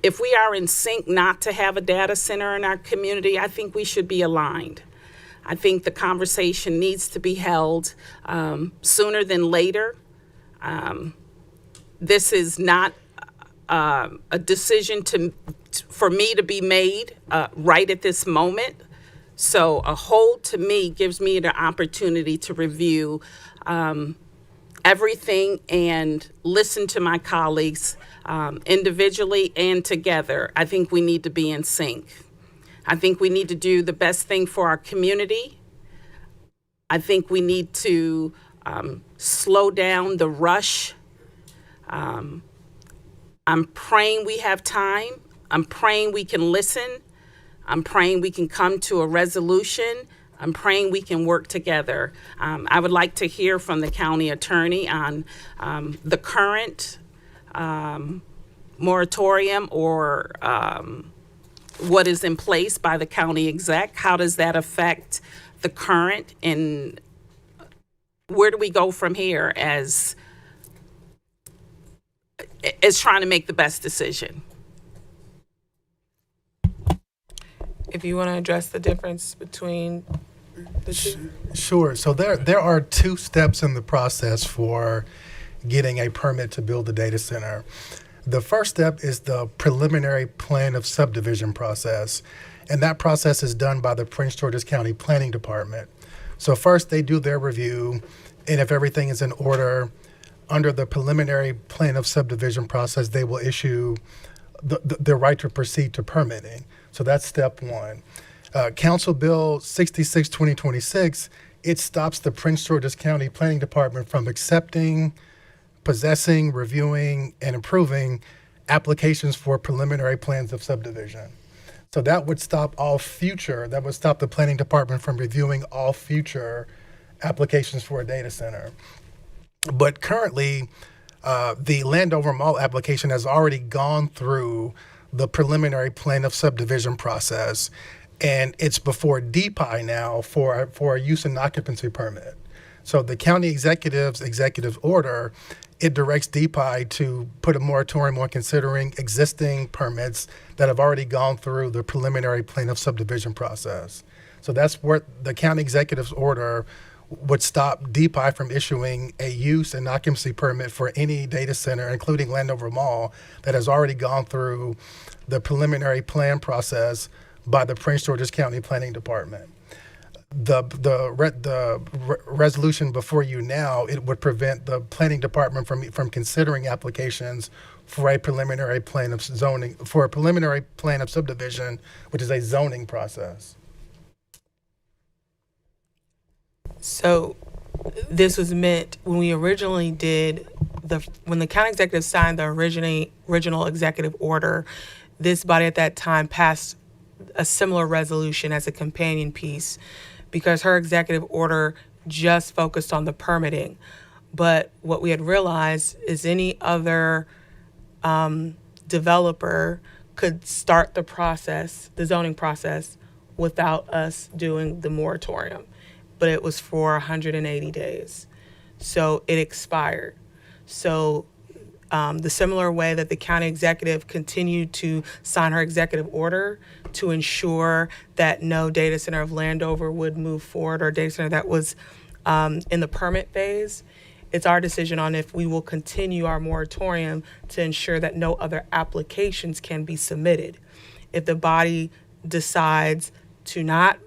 If we are in sync not to have a data center in our community, I think we should be aligned. I think the conversation needs to be held sooner than later. This is not a decision for me to be made right at this moment. So a hold to me gives me the opportunity to review everything and listen to my colleagues individually and together. I think we need to be in sync. I think we need to do the best thing for our community. I think we need to slow down the rush. I'm praying we have time. I'm praying we can listen. I'm praying we can come to a resolution. I'm praying we can work together. I would like to hear from the county attorney on the current moratorium or what is in place by the county exec. How does that affect the current, and where do we go from here as trying to make the best decision? If you want to address the difference between the two. Sure. So there are 2 steps in the process for getting a permit to build a data center. The first step is the preliminary plan of subdivision process, and that process is done by the Prince George's County Planning Department. So first they do their review, and if everything is in order, under the preliminary plan of subdivision process, they will issue the right to proceed to permitting. So that's step 1. Council Bill 66/2026, it stops the Prince George's County Planning Department from accepting, possessing, reviewing, and approving applications for preliminary plans of subdivision. So that would stop the Planning Department from reviewing all future applications for a data center. But currently, the Landover Mall application has already gone through the preliminary plan of subdivision process, and it's before DPI now for a use and occupancy permit. So the county executive's executive order, it directs DPI to put a moratorium on considering existing permits that have already gone through the preliminary plan of subdivision process. So that's where the county executive's order would stop DPI from issuing a use and occupancy permit for any data center, including Landover Mall, that has already gone through the preliminary plan process by the Prince George's County Planning Department. The resolution before you now, it would prevent the Planning Department from considering applications for a preliminary plan of zoning, for a preliminary plan of subdivision, which is a zoning process. So this was meant when we originally when the county executive signed the original executive order, this body at that time passed a similar resolution as a companion piece because her executive order just focused on the permitting. But what we had realized is any other developer could start the zoning process, without us doing the moratorium. But it was for 180 days. So it expired. So the similar way that the county executive continued to sign her executive order to ensure that no data center of Landover would move forward, or data center that was in the permit phase, it's our decision on if we will continue our moratorium to ensure that no other applications can be submitted. If the body decides to not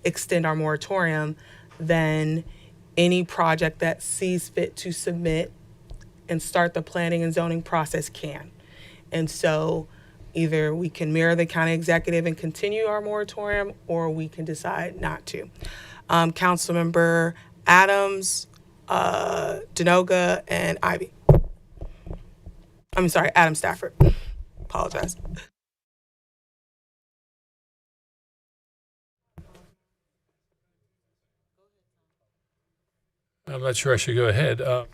extend our moratorium, then any project that sees fit to submit and start the planning and zoning process can. And so either we can mirror the county executive and continue our moratorium, or we can decide not to. Councilmember Adams, Denoga, and Ivy. I'm sorry, Adam Stafford. Apologize. I'm not sure I should go ahead. I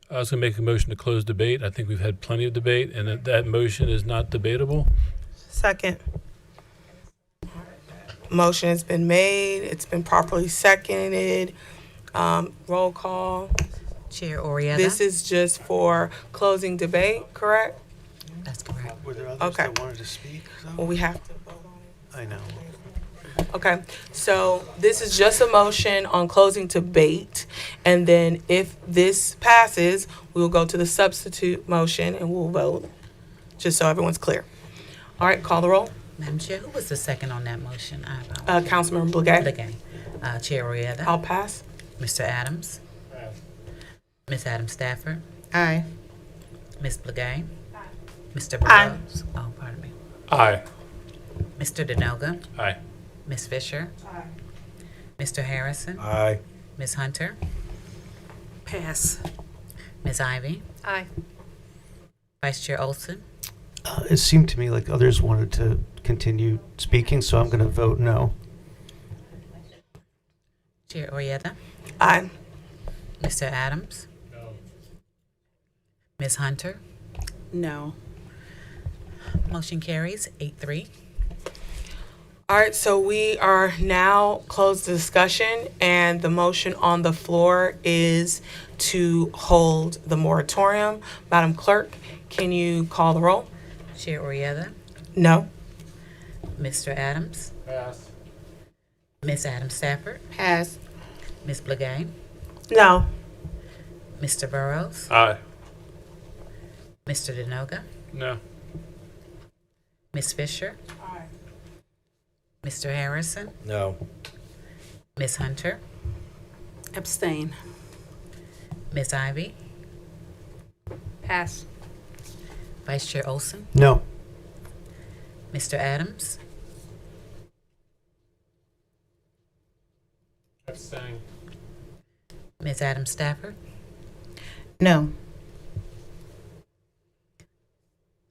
was going to make a motion to close debate. I think we've had plenty of debate, and that motion is not debatable. Second. Motion has been made. It's been properly seconded. Roll call. Chair Orietta. This is just for closing debate, correct? That's correct. Were there others Okay. that wanted to speak? Well, we have to vote on I know. it. Okay, so this is just a motion on closing debate. And then if this passes, we will go to the substitute motion and we'll vote, just so everyone's clear. All right, call the roll. Madam Chair, who was the second on that motion? Councilmember Blagay. Blagay. Chair Orietta. I'll pass. Mr. Adams. Ms. Adams Stafford. Aye. Ms. Blagay. Mr. Aye. Burrows. Oh, pardon me. Aye. Mr. Denoga. Aye. Ms. Fisher. Mr. Harrison. Aye. Ms. Hunter. Pass. Ms. Ivy. Aye. Vice Chair Olson. It seemed to me like others wanted to continue speaking, so I'm going to vote no. Chair Orietta. Aye. Mr. Adams. No. Ms. Hunter. No. Motion carries 8-3. All right, so we are now closed the discussion, and the motion on the floor is to hold the moratorium. Madam Clerk, can you call the roll? Chair Orietta. No. Mr. Adams. Pass. Ms. Adams Stafford. Pass. Ms. Blagay. No. Mr. Burrows. Aye. Mr. Denoga. No. Ms. Fisher. Mr. Harrison. No. Ms. Hunter. Abstain. Ms. Ivy. Pass. Vice Chair Olson. No. Mr. Adams. Abstain. Ms. Adams Stafford. No.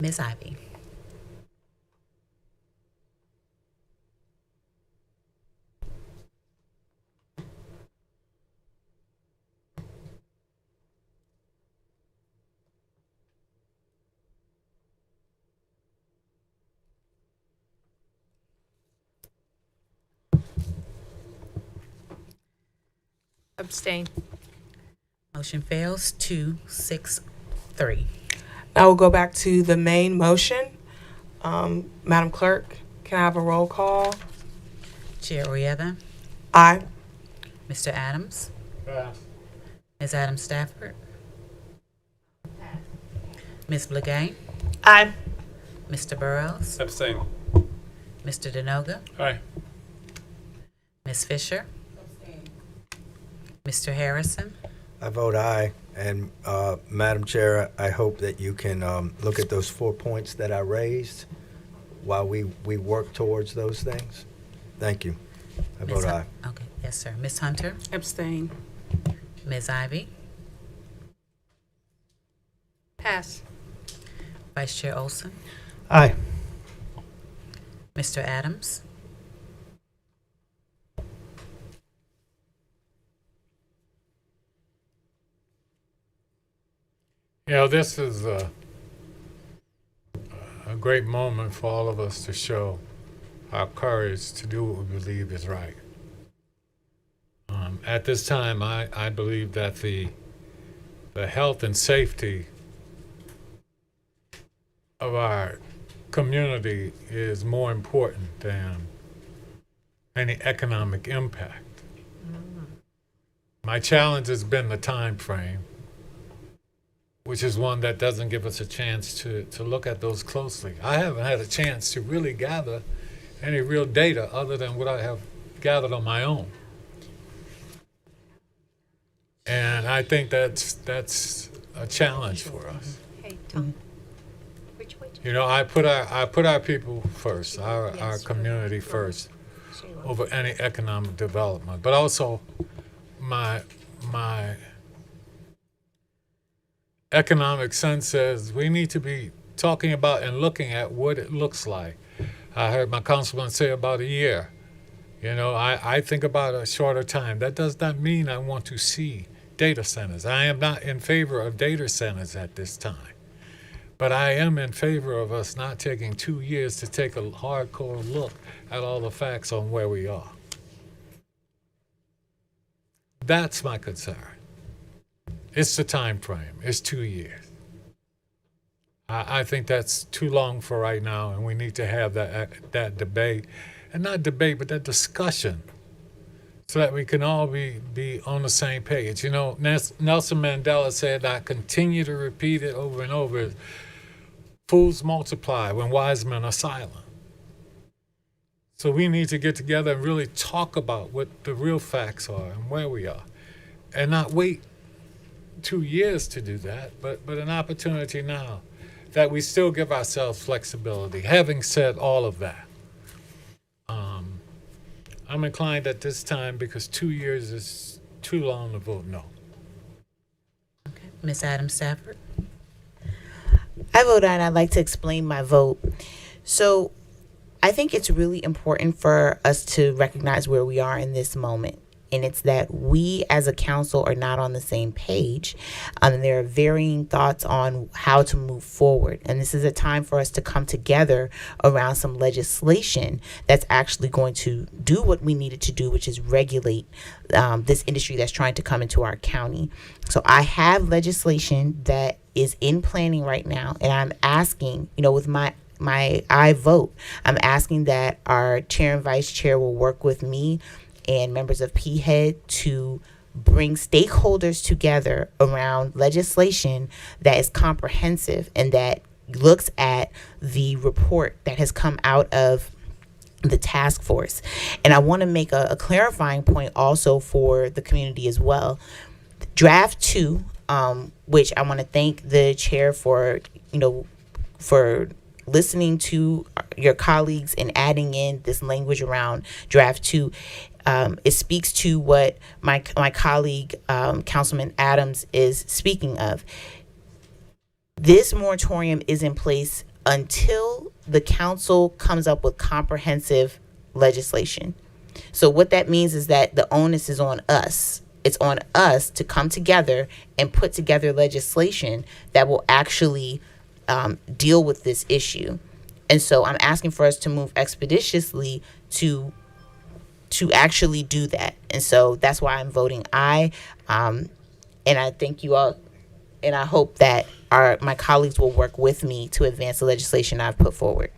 Ms. Ivy. Abstain. Motion fails 2-6-3. Now we'll go back to the main motion. Madam Clerk, can I have a roll call? Chair Orietta. Aye. Mr. Adams. Pass. Ms. Adams Stafford. Ms. Blagay. Aye. Mr. Burrows. Abstain. Mr. Denoga. Aye. Ms. Fisher. Mr. Harrison. I vote aye. And Madam Chair, I hope that you can look at those 4 points that I raised while we work towards those things. Thank you. I vote aye. Okay, yes, sir. Ms. Hunter. Abstain. Ms. Ivy. Pass. Vice Chair Olson. Aye. Mr. Adams. You know, this is a great moment for all of us to show our courage to do what we believe is right. At this time, I believe that the health and safety of our community is more important than any economic impact. My challenge has been the time frame, which is one that doesn't give us a chance to look at those closely. I haven't had a chance to really gather any real data other than what I have gathered on my own. And I think that's a challenge for us. Hey, Tom. Which way? You know, I put our people first, our community first, over any economic development. But also, my economic sense says we need to be talking about and looking at what it looks like. I heard my councilman say about a year. You know, I think about a shorter time. That does not mean I want to see data centers. I am not in favor of data centers at this time. But I am in favor of us not taking 2 years to take a hardcore look at all the facts on where we are. That's my concern. It's the time frame. It's 2 years. I think that's too long for right now, and we need to have that debate, and not debate, but that discussion, so that we can all be on the same page. You know, Nelson Mandela said, I continue to repeat it over and over, fools multiply when wise men are silent. So we need to get together and really talk about what the real facts are and where we are, and not wait 2 years to do that, but an opportunity now that we still give ourselves flexibility. Having said all of that, I'm inclined at this time, because 2 years is too long, to vote no. Ms. Adams Stafford. I vote aye, and I'd like to explain my vote. So I think it's really important for us to recognize where we are in this moment. And it's that we as a council are not on the same page. And there are varying thoughts on how to move forward. And this is a time for us to come together around some legislation that's actually going to do what we needed to do, which is regulate this industry that's trying to come into our county. So I have legislation that is in planning right now. And I'm asking, you know, with my I vote, I'm asking that our chair and vice chair will work with me and members of PHED to bring stakeholders together around legislation that is comprehensive and that looks at the report that has come out of the task force. And I want to make a clarifying point also for the community as well. Draft 2, which I want to thank the chair for, for listening to your colleagues and adding in this language around draft 2. It speaks to what my colleague, Councilman Adams, is speaking of. This moratorium is in place until the council comes up with comprehensive legislation. So what that means is that the onus is on us. It's on us to come together and put together legislation that will actually deal with this issue. And so I'm asking for us to move expeditiously to actually do that. And so that's why I'm voting aye. And I thank you all. And I hope that my colleagues will work with me to advance the legislation I've put forward.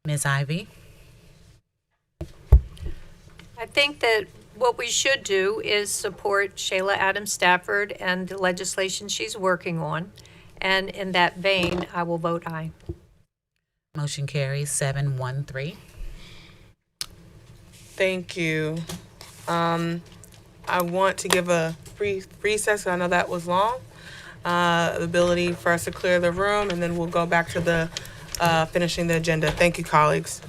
Ms. Ivy. I think that what we should do is support Shayla Adams Stafford and the legislation she's working on. And in that vein, I will vote aye. Motion carries 7-1-3. Thank you. I want to give a brief recess. I know that was long. The ability for us to clear the room, and then we'll go back to the finishing the agenda. Thank you, colleagues.